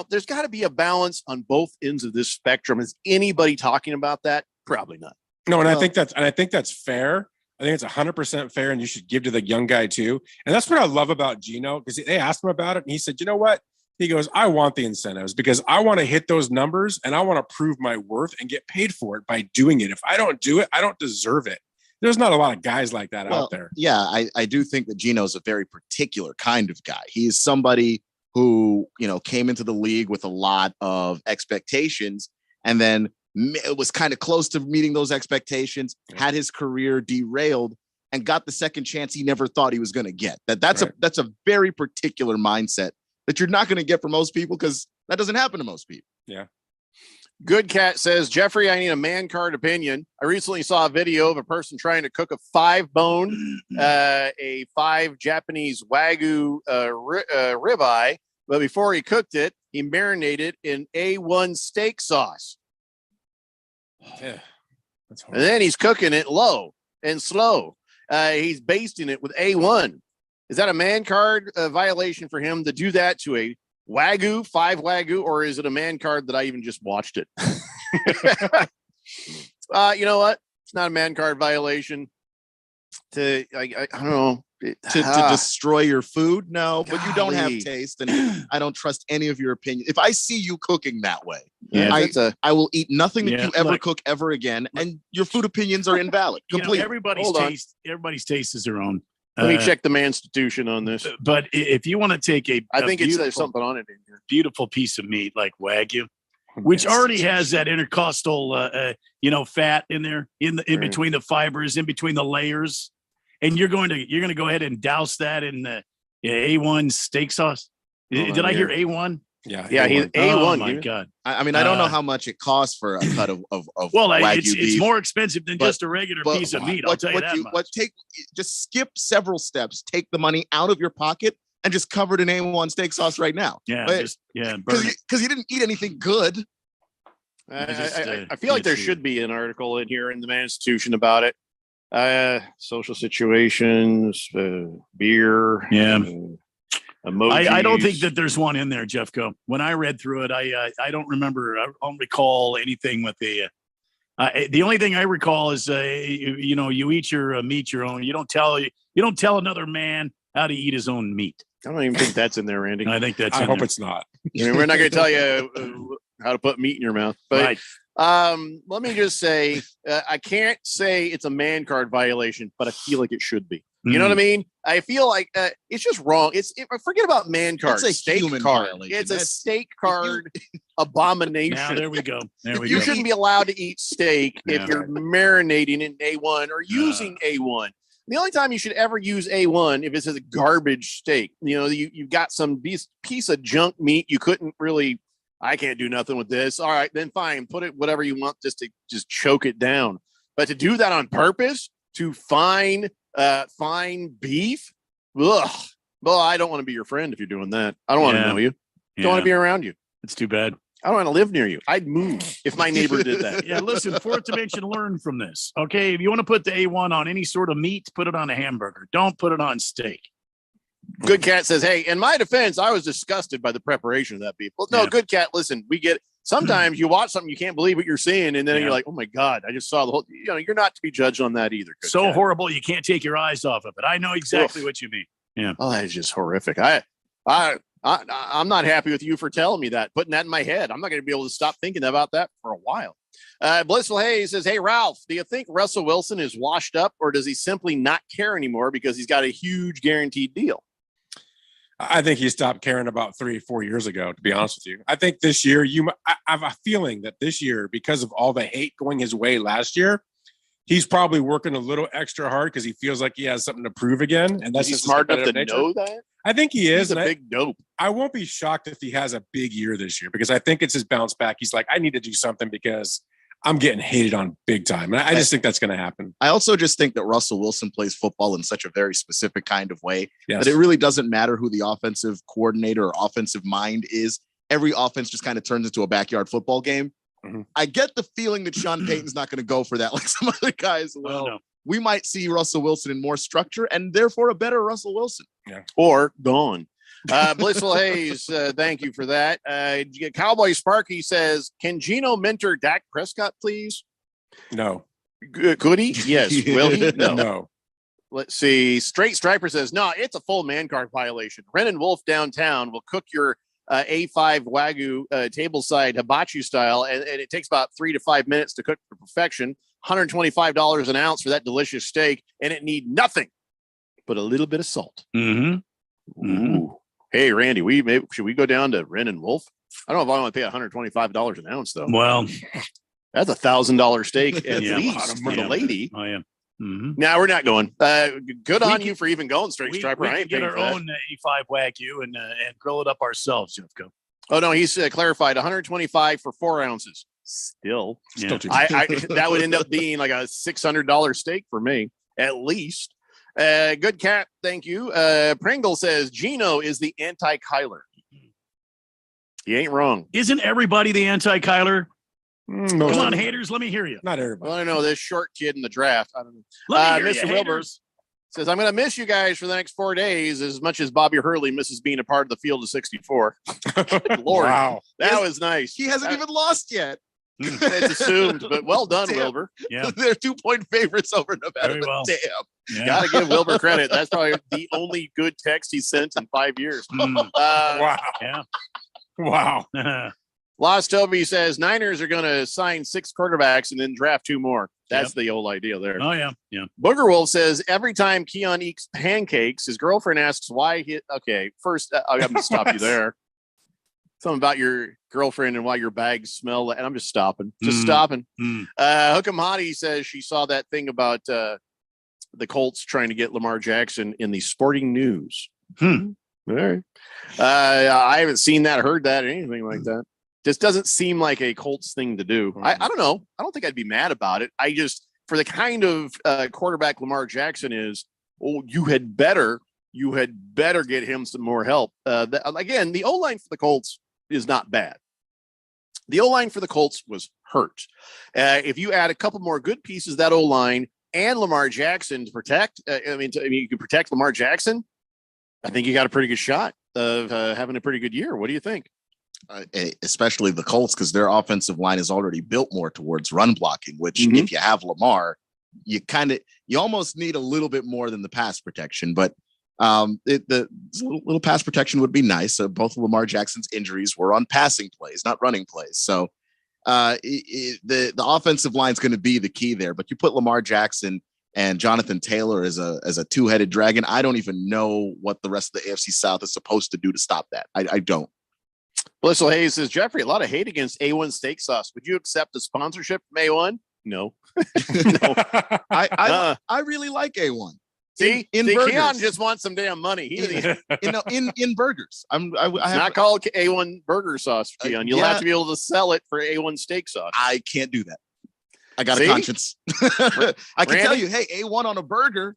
there's got to be a balance on both ends of this spectrum. Is anybody talking about that? Probably not. No, and I think that's fair. I think it's 100% fair, and you should give to the young guy too. And that's what I love about Geno, because they asked him about it, and he said, "You know what?" He goes, "I want the incentives because I want to hit those numbers, and I want to prove my worth and get paid for it by doing it. If I don't do it, I don't deserve it." There's not a lot of guys like that out there. Yeah, I do think that Geno's a very particular kind of guy. He is somebody who came into the league with a lot of expectations, and then it was kind of close to meeting those expectations, had his career derailed, and got the second chance he never thought he was going to get. That's a very particular mindset that you're not going to get from most people, because that doesn't happen to most people. Yeah. Good Cat says, Jeffrey, I need a man card opinion. I recently saw a video of a person trying to cook a 5-bone, a 5 Japanese Wagyu ribeye, but before he cooked it, he marinated in A1 steak sauce. Yeah, and then he's cooking it low and slow. He's basting it with A1. Is that a man card violation for him to do that to a Wagyu, 5 Wagyu, or is it a man card that I even just watched it? You know what? It's not a man card violation to, I don't know. To destroy your food? No, but you don't have taste, and I don't trust any of your opinion. If I see you cooking that way, I will eat nothing that you ever cook ever again, and your food opinions are invalid. Completely. Everybody's taste is their own. Let me check the Manstitution on this. But if you want to take I think there's something on it in here. Beautiful piece of meat like Wagyu, which already has that intercostal, fat in there, in between the fibers, in between the layers, and you're going to go ahead and douse that in the A1 steak sauce. Did I hear A1? Yeah, A1. Oh my God! I mean, I don't know how much it costs for a cut of well, Wagyu it's beef, more expensive than just a regular piece of meat. I'll tell you that much. Just skip several steps. Take the money out of your pocket and just cover it in A1 steak sauce right now. Yeah, because you didn't eat anything good. I feel like there should be an article in here in the Manstitution about it. Social situations, beer. Yeah. I don't Emojis. think that there's one in there, Jeffco. When I read through it, I don't remember. I don't recall anything with the only thing I recall is you eat your meat your own. You don't tell another man how to eat his own meat. I don't even think that's in there, Randy. I think that's. I hope it's not. I mean, we're not going to tell you how to put meat in your mouth, but let me just say, I can't say it's a man card violation, but I feel like it should be. You know what I mean? I feel like it's just wrong. Forget about man card. It's a steak human card. violation. It's a steak card abomination. Now, there we go. You shouldn't be allowed to eat steak if you're marinating in A1 or using A1. The only time you should ever use A1 if it's a garbage steak. You've got some piece of junk meat. You couldn't really. I can't do nothing with this. All right, then fine. Put it whatever you want just to choke it down. But to do that on purpose, to fine beef, ugh. Well, I don't want to be your friend if you're doing that. I don't want to know you. Don't want to be around you. It's too bad. I don't want to live near you. I'd move if my neighbor did that. Yeah, listen, Fourth Dimension, learn from this. Okay, if you want to put the A1 on any sort of meat, put it on a hamburger. Don't put it on steak. Good Cat says, hey, in my defense, I was disgusted by the preparation of that beef. Well, no, Good Cat, listen, we get it. Sometimes you watch something, you can't believe what you're seeing, and then you're like, oh my God, I just saw the whole, you're not to be judged on that either. Good So Cat. horrible, you can't take your eyes off of it. I know exactly what you mean. Yeah. Oh, that is just horrific. I'm not happy with you for telling me that, putting that in my head. I'm not going to be able to stop thinking about that for a while. Blissful Hayes says, hey, Ralph, do you think Russell Wilson is washed up, or does he simply not care anymore because he's got a huge guaranteed deal? I think he stopped caring about 3 or 4 years ago, to be honest with you. I think this year, I have a feeling that this year, because of all the hate going his way last year, he's probably working a little extra hard because he feels like he has something to prove again. And that's He's just smart enough to nature. know that? I think he is. He's a big dope. I won't be shocked if he has a big year this year because I think it's his bounce back. He's like, I need to do something because I'm getting hated on big time. And I just think that's going to happen. I also just think that Russell Wilson plays football in such a very specific kind of way Yes. that it really doesn't matter who the offensive coordinator or offensive mind is. Every offense just kind of turns into a backyard football game. Mm-hmm. I get the feeling that Sean Payton's not going to go for that like some other guys will. no. We might see Russell Wilson in more structure and therefore a better Russell Wilson. Yeah. Or gone. Blissful Hayes, thank you for that. Cowboy Sparky says, can Gino mentor Dak Prescott, please? No. Could he? Yes. Will he? No. No. Let's see. Straight Striper says, no, it's a full man card violation. Ren and Wolf downtown will cook your A5 Wagyu tableside hibachi style, and it takes about 3 to 5 minutes to cook to perfection. $125 an ounce for that delicious steak, and it need nothing but a little bit of salt. Mm-hmm. Ooh. Hey, Randy, should we go down to Ren and Wolf? I don't know if I want to pay $125 an ounce, though. Well, that's $1,000 steak at Yeah. least for the lady. I am. Mm-hmm. No, we're not going. Good on We you for even going, Straight Striper. We I can ain't get paying our for that. own A5 Wagyu and grill it up ourselves, Jeffco. Oh no, he's clarified 125 for 4 ounces. Still Yeah. too I that would end up being like a $600 steak for me at least. Good Cat, thank you. Pringle says Gino is the anti-Kyler. He ain't wrong. Isn't everybody the anti-Kyler? Come Most on, of- haters, let me hear you. Not everybody. Well, I know this short kid in the draft. I don't know. Let me hear Mr. you, Wilbur haters. says, I'm going to miss you guys for the next 4 days as much as Bobby Hurley misses being a part of the field of 64. Good Lord. Wow. That was nice. He hasn't even lost yet. It's assumed, but well done, Damn. Wilbur. Yeah. They're 2-point favorites over Nevada. Very well. Damn. Yeah. Got to give Wilbur credit. That's probably the only good text he sent in 5 years. Mm. Wow. Yeah. Wow. Lost Toby says Niners are going to sign 6 quarterbacks and then draft 2 more. That's the whole idea there. Oh, yeah. Yeah. Booger Wolf says every time Keon eats pancakes, his girlfriend asks why he. Okay, first, I'm going to stop you there. Something about your girlfriend and why your bags smell like, and I'm just stopping. Just stopping. Hook'em Hottie says she saw that thing about the Colts trying to get Lamar Jackson in the Sporting News. All right. I haven't seen that, heard that, or anything like that. Just doesn't seem like a Colts thing to do. I don't know. I don't think I'd be mad about it. I just, for the kind of quarterback Lamar Jackson is, you had better get him some more help. Again, the O-line for the Colts is not bad. The O-line for the Colts was hurt. If you add a couple more good pieces, that O-line and Lamar Jackson to protect, you can protect Lamar Jackson. I think you got a pretty good shot of having a pretty good year. What do you think? Especially the Colts, because their offensive line is already built more towards run blocking, which if you have Lamar, you almost need a little bit more than the pass protection. But the little pass protection would be nice. Both of Lamar Jackson's injuries were on passing plays, not running plays. So the offensive line is going to be the key there. But you put Lamar Jackson and Jonathan Taylor as a two-headed dragon. I don't even know what the rest of the AFC South is supposed to do to stop that. I don't. Blissful Hayes says, Jeffrey, a lot of hate against A1 steak sauce. Would you accept a sponsorship from A1? No. No. I really like A1. See, in burgers. Keon just wants some damn money. in burgers. It's not called A1 burger sauce, Keon. You'll have to be able to sell it for A1 steak sauce. I can't do that. I got See? a conscience. I can tell Randy? you, hey, A1 on a burger.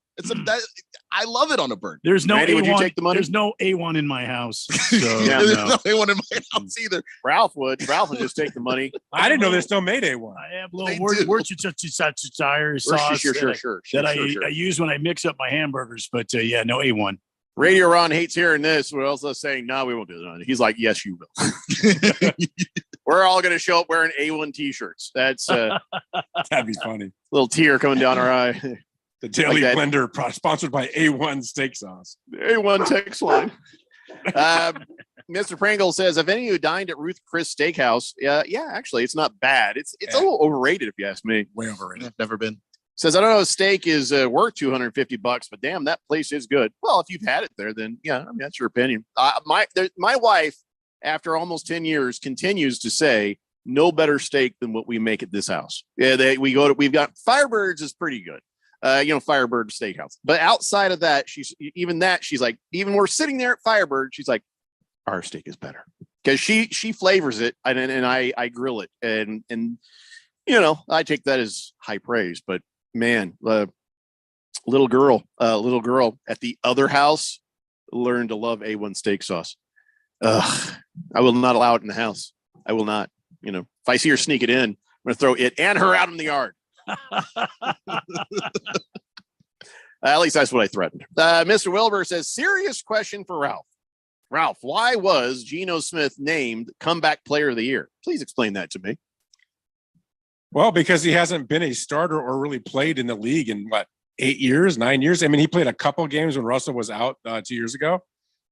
I love it on a burger. There's no Randy, A1. would you take the money? There's no A1 in my house. So, Yeah, There's no. no A1 in my house either. Ralph would just take the money. I didn't know they still made A1. I have They little do. Worcestershire sauce Sure. that I use when I mix up my hamburgers. But yeah, no A1. Radio Ron hates hearing this. We're also saying, no, we won't do that. He's like, yes, you will. We're all going to show up wearing A1 t-shirts. That's a That'd be funny. little tear coming down our eye. The Daily Like that. Blender sponsored by A1 Steak Sauce. A1 text line. Mr. Pringle says, have any of you dined at Ruth Chris Steakhouse? Yeah, actually, it's not bad. It's a little overrated, if you ask me. Way overrated. I've never been. Says, I don't know if steak is worth $250, but damn, that place is good. Well, if you've had it there, then yeah, I mean, that's your opinion. My wife, after almost 10 years, continues to say no better steak than what we make at this house. Yeah, we've got Firebirds is pretty good. Firebird Steakhouse. But outside of that, she's like, even we're sitting there at Firebird, she's like, our steak is better because she flavors it and I grill it and I take that as high praise. But man, little girl at the other house learned to love A1 steak sauce. I will not allow it in the house. I will not. If I see her sneak it in, I'm going to throw it and her out in the yard. At least that's what I threatened. Mr. Wilbur says, serious question for Ralph. Ralph, why was Geno Smith named Comeback Player of the Year? Please explain that to me. Well, because he hasn't been a starter or really played in the league in 9 years. I mean, he played a couple games when Russell was out 2 years ago,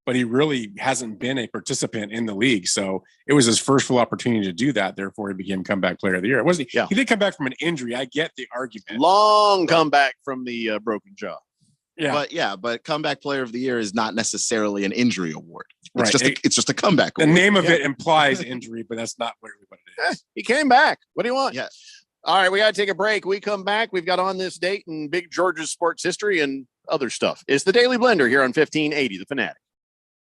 but he really hasn't been a participant in the league. So it was his first full opportunity to do that. Therefore, he became Comeback Player of the Year. He did come back from an injury. I get the argument. Long comeback from the broken jaw. Yeah. But Comeback Player of the Year is not necessarily an injury award. It's Right. it's just a comeback The award. name of it implies injury, but that's not really what it is. He came back. What do you want? Yeah. All right, we got to take a break. We come back. We've got on this date in Big George's sports history and other stuff. It's the Daily Blender here on 1580, The Fanatic.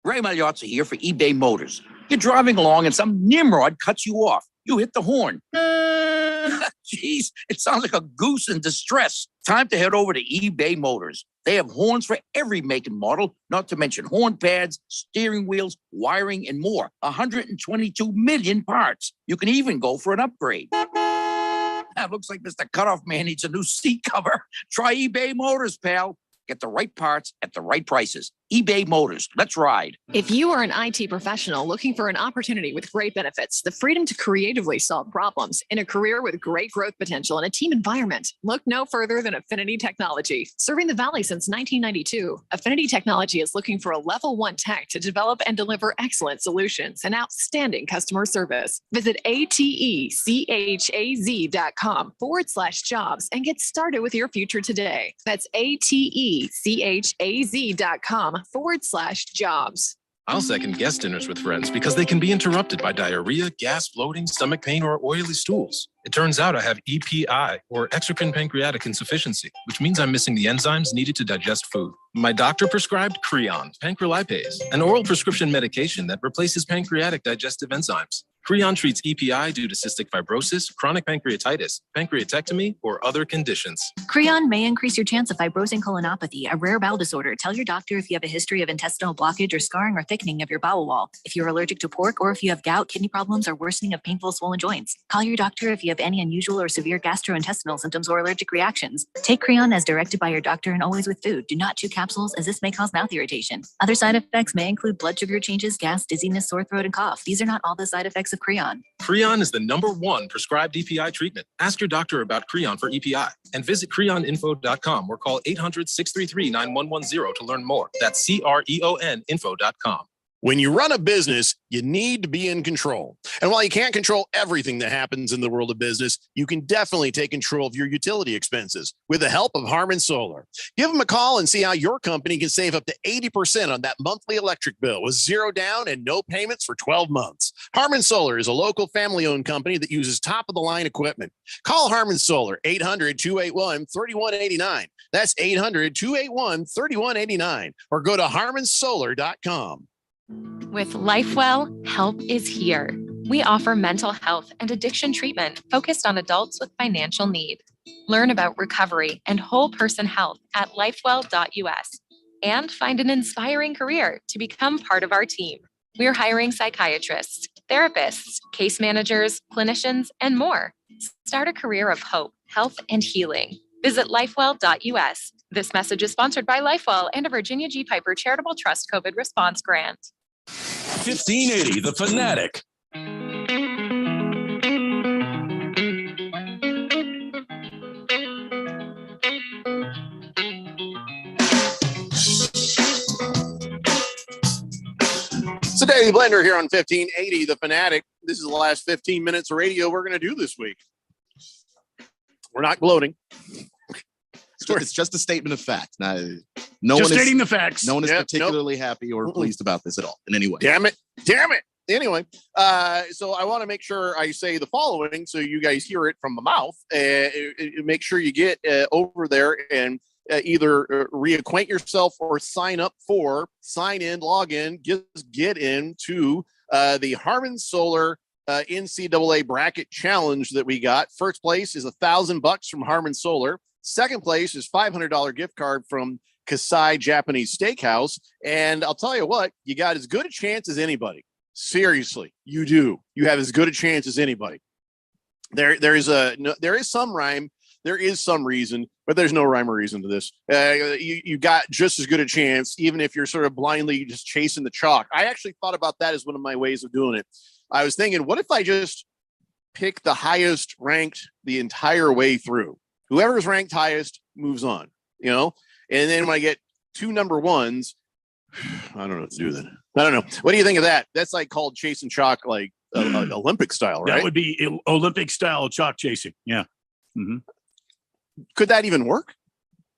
Ray Magliozzi here for eBay Motors. You're driving along and some nimrod cuts you off. You hit the horn. Jeez, it sounds like a goose in distress. Time to head over to eBay Motors. They have horns for every make and model, not to mention horn pads, steering wheels, wiring, and more. 122 million parts. You can even go for an upgrade. That looks like Mr. Cutoff Man needs a new seat cover. Try eBay Motors, pal. Get the right parts at the right prices. eBay Motors. Let's ride. If you are an IT professional looking for an opportunity with great benefits, the freedom to creatively solve problems in a career with great growth potential and a team environment, look no further than Affinity Technology. Serving the Valley since 1992, Affinity Technology is looking for a level 1 tech to develop and deliver excellent solutions and outstanding customer service. Visit atechaz.com/jobs and get started with your future today. That's atechaz.com/jobs. I'll second guest dinners with friends because they can be interrupted by diarrhea, gas, bloating, stomach pain, or oily stools. It turns out I have EPI, or exocrine pancreatic insufficiency, which means I'm missing the enzymes needed to digest food. My doctor prescribed Creon, pancrelipase, an oral prescription medication that replaces pancreatic digestive enzymes. Creon treats EPI due to cystic fibrosis, chronic pancreatitis, pancreatectomy, or other conditions. Creon may increase your chance of fibrosing colonopathy, a rare bowel disorder. Tell your doctor if you have a history of intestinal blockage or scarring or thickening of your bowel wall, if you're allergic to pork, or if you have gout, kidney problems, or worsening of painful swollen joints. Call your doctor if you have any unusual or severe gastrointestinal symptoms or allergic reactions. Take Creon as directed by your doctor and always with food. Do not chew capsules as this may cause mouth irritation. Other side effects may include blood sugar changes, gas, dizziness, sore throat, and cough. These are not all the side effects of Creon. Creon is the #1 prescribed EPI treatment. Ask your doctor about Creon for EPI and visit creoninfo.com or call 800-633-9110 to learn more. That's CREON info.com. When you run a business, you need to be in control. And while you can't control everything that happens in the world of business, you can definitely take control of your utility expenses with the help of Harmon Solar. Give them a call and see how your company can save up to 80% on that monthly electric bill with zero down and no payments for 12 months. Harmon Solar is a local family-owned company that uses top-of-the-line equipment. Call Harmon Solar, 800-281-3189. That's 800-281-3189. Or go to harmonsolar.com. With LifeWell, help is here. We offer mental health and addiction treatment focused on adults with financial need. Learn about recovery and whole person health at lifewell.us and find an inspiring career to become part of our team. We're hiring psychiatrists, therapists, case managers, clinicians, and more. Start a career of hope, health, and healing. Visit lifewell.us. This message is sponsored by LifeWell and a Virginia G. Piper Charitable Trust COVID Response Grant. 1580, The Fanatic. It's the Daily Blender here on 1580, The Fanatic. This is the last 15 minutes of radio we're going to do this week. We're not gloating. It's just a statement of fact. No Just stating the facts. No one is Yep, particularly happy or pleased about this at all in any way. Damn it. Anyway, so I want to make sure I say the following so you guys hear it from my mouth. Make sure you get over there and either reacquaint yourself or sign in, log in, get into the Harmon Solar NCAA bracket challenge that we got. First place is $1,000 from Harmon Solar. Second place is $500 gift card from Kasai Japanese Steakhouse. And I'll tell you what, you got as good a chance as anybody. Seriously, you do. You have as good a chance as anybody. There is some rhyme. There is some reason, but there's no rhyme or reason to this. You got just as good a chance, even if you're sort of blindly just chasing the chalk. I actually thought about that as one of my ways of doing it. I was thinking, what if I just pick the highest ranked the entire way through? Whoever's ranked highest moves on, and then when I get two number ones, I don't know what to do then. I don't know. What do you think of that? That's like called chasing chalk, like Olympic style, right? That would be Olympic style chalk chasing. Yeah. Mm-hmm. Could that even work?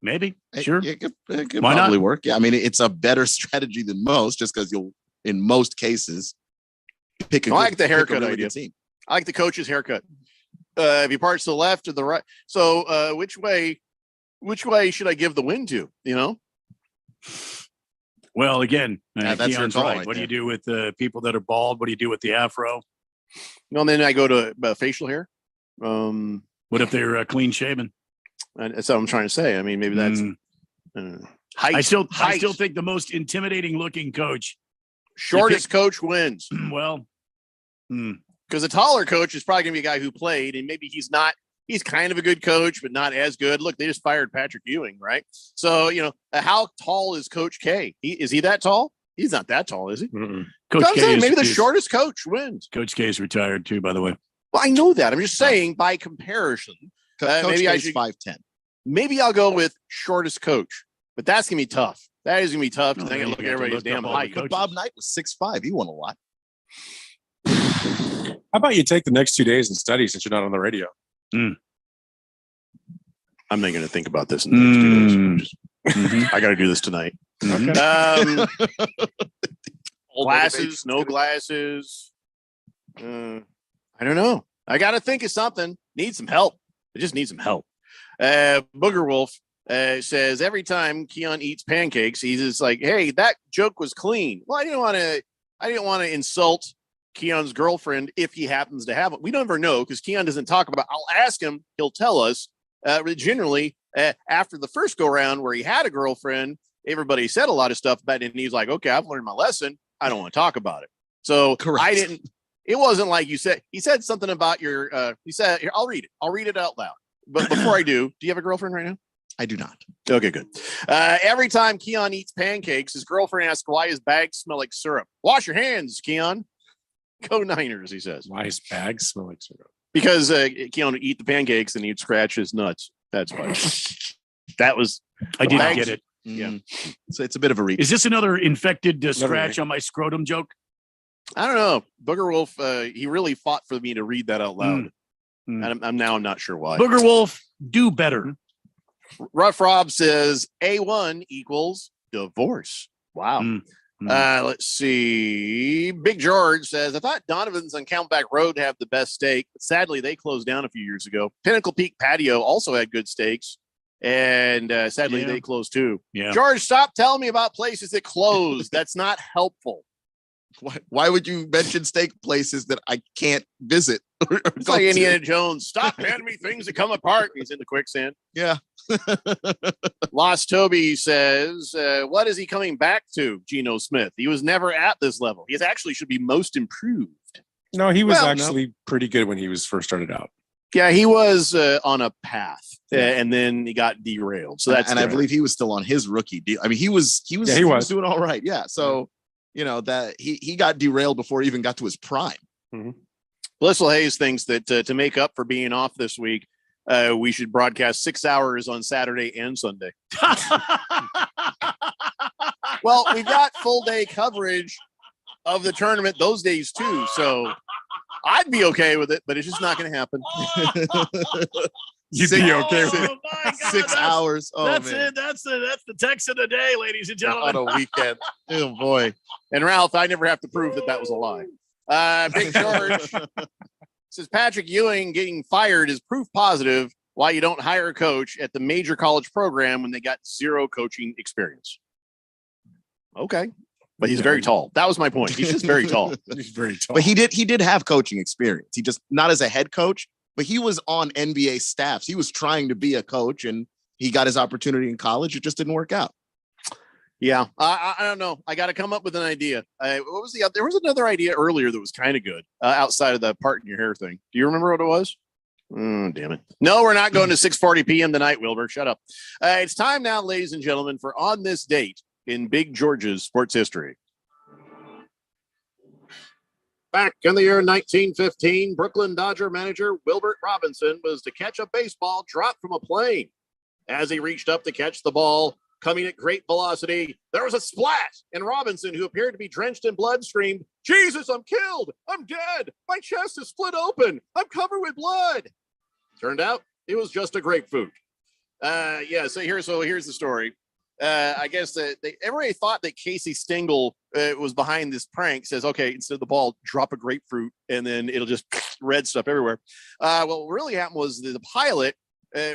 Maybe. Sure. It could Why probably not? work. Yeah. I mean, it's a better strategy than most, just because you'll, in most cases, pick a I like the pick a haircut really idea. good team. I like the coach's haircut. If he parts to the left or the right. So which way should I give the win to? Well, again, that's your Keon's call right. right What do there. you do with the people that are bald? What do you do with the afro? No, and then I go to facial hair. What if they're clean shaven? That's what I'm trying to say. I mean, maybe that's height. I still height. think the most intimidating looking coach, Shortest coach wins. Well, because a taller coach is probably going to be a guy who played, and maybe he's not. He's kind of a good coach, but not as good. Look, they just fired Patrick Ewing, right? So how tall is Coach K? Is he that tall? He's not that tall, is he? Coach I'm K saying is- maybe the is- shortest coach wins. Coach K is retired too, by the way. Well, I know that. I'm just saying by comparison. Coach Maybe I K's should 5'10". Maybe I'll go with shortest coach, but that's gonna be tough. That is gonna be tough because I you gotta look at have to everybody's look up damn all the height. But Bob Knight was 6'5". He won a lot. How about you take the next 2 days and study since you're not on the radio? I'm not gonna think about this in the next 2 days. Mm-hmm. I got to do this tonight. Glasses, no glasses. I don't know. I got to think of something. Need some help. I just need some help. Booger Wolf says every time Keon eats pancakes, he's just like, "Hey, that joke was clean." Well, I didn't want to insult Keon's girlfriend if he happens to have it. We don't ever know because Keon doesn't talk about. I'll ask him. He'll tell us. Generally, after the first go round where he had a girlfriend, everybody said a lot of stuff about it, and he's like, "Okay, I've learned my lesson. I don't want to talk about it." So Correct. I didn't. It wasn't like you said. He said something about your. He said, "Here, I'll read it. I'll read it out loud." But before I do you have a girlfriend right now? I do not. Okay, good. Every time Keon eats pancakes, his girlfriend asks why his bags smell like syrup. Wash your hands, Keon. Go Niners, he says. Why his bags smell like syrup? Because Keon would eat the pancakes and he'd scratch his nuts. That's why. That was. I didn't bags- get it. Yeah. So it's a bit of a reach. Is this another infected scratch really. on my scrotum joke? I don't know. Booger Wolf, he really fought for me to read that out loud. Mm. And I'm not sure why. Booger Wolf, do better. Rough Rob says A1 equals divorce. Wow. Let's see. Big George says, I thought Donovan's on Camelback Road have the best steak, but sadly they closed down a few years ago. Pinnacle Peak Patio also had good steaks, and sadly they closed too. Yeah. George, stop telling me about places that closed. That's not helpful. Why would you mention steak places that I can't visit? It's like Indiana Jones. Stop handing me things that come apart. He's in the quicksand. Yeah. Lost Toby says, what is he coming back to, Geno Smith? He was never at this level. He actually should be most improved. No, he was actually pretty good when he was first started out. Yeah, he was on a path, and then he got derailed. So that's and I believe he was still on his rookie deal. I mean, he was doing all right. Yeah. So, that he got derailed before he even got to his prime. Mm-hmm. Blissful Hayes thinks that to make up for being off this week, we should broadcast 6 hours on Saturday and Sunday. Well, we've got full day coverage of the tournament those days too. So I'd be okay with it, but it's just not going to happen. You'd be okay with it. 6 hours. Oh, that's man. it. That's the text of the day, ladies and gentlemen. On a weekend. Oh boy. And Ralph, I never have to prove that was a lie. Big George says Patrick Ewing getting fired is proof positive why you don't hire a coach at the major college program when they got zero coaching experience. Okay. But he's very tall. That was my point. He's just very tall. He's very tall. But he did have coaching experience. He just not as a head coach, but he was on NBA staffs. He was trying to be a coach, and he got his opportunity in college. It just didn't work out. Yeah, I don't know. I got to come up with an idea. What was there was another idea earlier that was kind of good outside of the part in your hair thing. Do you remember what it was? Damn it. No, we're not going to 6:40 p.m. tonight, Wilbur. Shut up. It's time now, ladies and gentlemen, for On This Date in Big George's sports history. Back in the year 1915, Brooklyn Dodger manager Wilbert Robinson was to catch a baseball dropped from a plane. As he reached up to catch the ball, coming at great velocity, there was a splash, and Robinson, who appeared to be drenched in blood, screamed, "Jesus, I'm killed! I'm dead! My chest is split open! I'm covered with blood!" Turned out it was just a grapefruit. So here's the story. I guess that everybody thought that Casey Stengel was behind this prank. Says, okay, instead of the ball, drop a grapefruit, and then it'll just red stuff everywhere. What really happened was the pilot,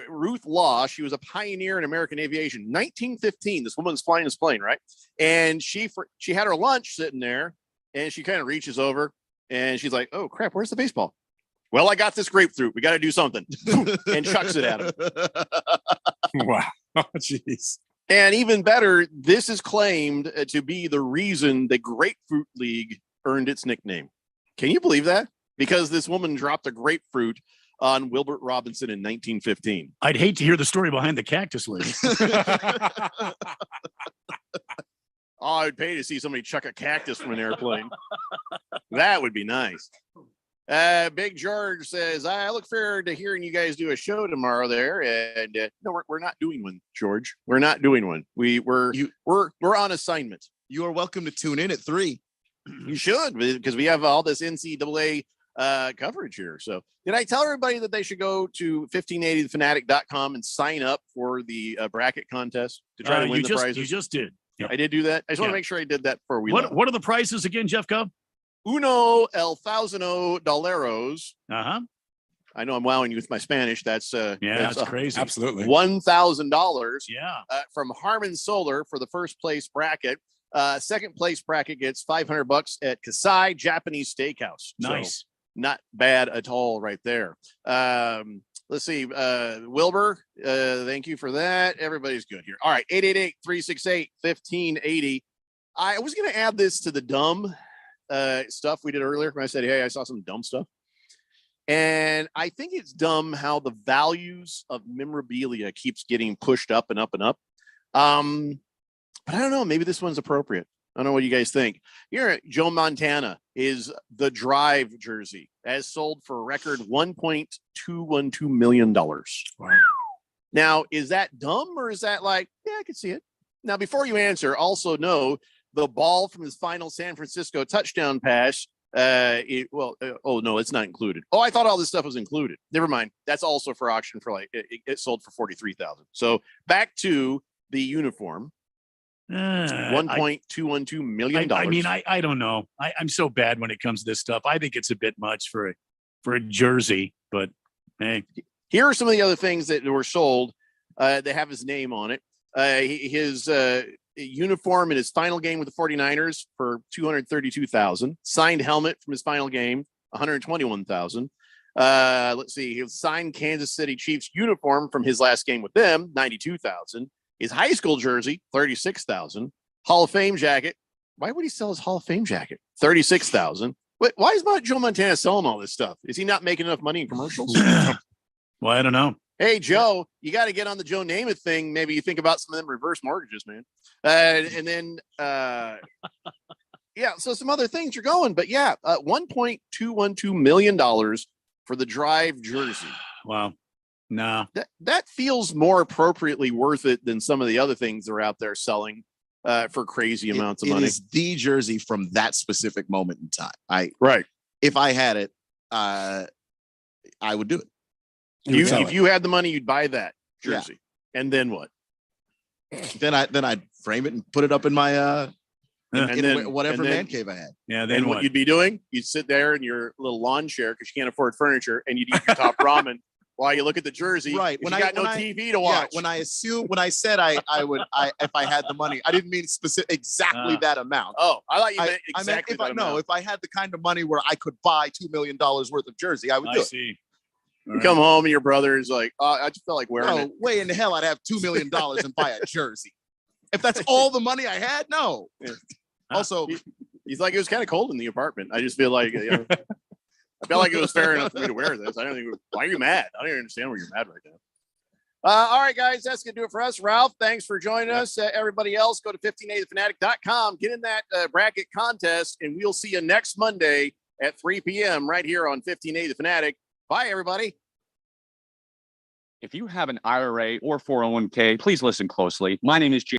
Ruth Law, she was a pioneer in American aviation. 1915, this woman's flying this plane, right? And she had her lunch sitting there, and she kind of reaches over, and she's like, "Oh crap, where's the baseball?" "Well, I got this grapefruit. We got to do something," and chucks it at him. Wow, oh, jeez. And even better, this is claimed to be the reason the Grapefruit League earned its nickname. Can you believe that? Because this woman dropped a grapefruit on Wilbert Robinson in 1915. I'd hate to hear the story behind the Cactus League. Oh, I would pay to see somebody chuck a cactus from an airplane. That would be nice. Big George says, I look forward to hearing you guys do a show tomorrow there. And no, we're not doing one, George. We're not doing one. We're on assignment. You are welcome to tune in at 3. You should, because we have all this NCAA coverage here. So did I tell everybody that they should go to 1580thefanatic.com and sign up for the bracket contest to try to win the prizes? You just did. Yep. I did do that. I just want to make sure I did that before we What are the prizes again, Jeff Cobb? $1,000 $1,000. Uh-huh. I know I'm wowing you with my Spanish. That's that's crazy. Absolutely. $1,000. Yeah. From Harmon Solar for the first place bracket. Second place bracket gets $500 at Kasai Japanese Steakhouse. Nice. So not bad at all right there. Let's see. Wilbur, thank you for that. Everybody's good here. All right. 888-368-1580. I was going to add this to the dumb stuff we did earlier when I said, hey, I saw some dumb stuff. And I think it's dumb how the values of memorabilia keeps getting pushed up and up and up. But I don't know. Maybe this one's appropriate. I don't know what you guys think. Here, Joe Montana is the Drive jersey as sold for a record $1.212 million. Wow. Now, is that dumb or is that like, yeah, I can see it. Now, before you answer, also know the ball from his final San Francisco touchdown pass. Oh no, it's not included. Oh, I thought all this stuff was included. Never mind. That's also for auction for like it sold for $43,000. So back to the uniform. $1.212 million. I mean, I don't know. I'm so bad when it comes to this stuff. I think it's a bit much for a jersey, but hey. Here are some of the other things that were sold. They have his name on it. His uniform in his final game with the 49ers for $232,000. Signed helmet from his final game, $121,000. Let's see. He signed Kansas City Chiefs uniform from his last game with them, $92,000. His high school jersey, $36,000. Hall of Fame jacket. Why would he sell his Hall of Fame jacket? $36,000. Why is not Joe Montana selling all this stuff? Is he not making enough money in commercials? Well, I don't know. Hey, Joe, you got to get on the Joe Namath thing. Maybe you think about some of them reverse mortgages, man. And then, yeah, so some other things are going. But yeah, $1.212 million for the Drive jersey. Wow. Nah. That feels more appropriately worth it than some of the other things that are out there selling for crazy amounts of money. It is the jersey from that specific moment in time. Right. If I had it, I would do it. If you had the money, you'd buy that jersey. Yeah. And then what? Then I'd frame it and put it up in my whatever man cave I had. Yeah. Then what you'd be doing? You'd sit there in your little lawn chair because you can't afford furniture, and you'd eat your top ramen while you look at the jersey. Right. When you got no TV to watch. Yeah, when I said I would if I had the money, I didn't mean exactly that amount. Oh, I thought you meant exactly that amount. If I had the kind of money where I could buy $2 million worth of jersey, I would do it. You come home and your brother is like, oh, I just felt like wearing it. Way in the hell I'd have $2 million and buy a jersey. If that's all the money I had, no. Yeah. Also, he's like, it was kind of cold in the apartment. I just feel like, I felt like it was fair enough for me to wear this. I don't think. Why are you mad? I don't even understand why you're mad right now. All right, guys, that's gonna do it for us. Ralph, thanks for joining us. Everybody else, go to 1580thefanatic.com, get in that bracket contest, and we'll see you next Monday at 3 p.m. right here on 1580 The Fanatic. Bye, everybody. If you have an IRA or 401k, please listen closely. My name is Jay.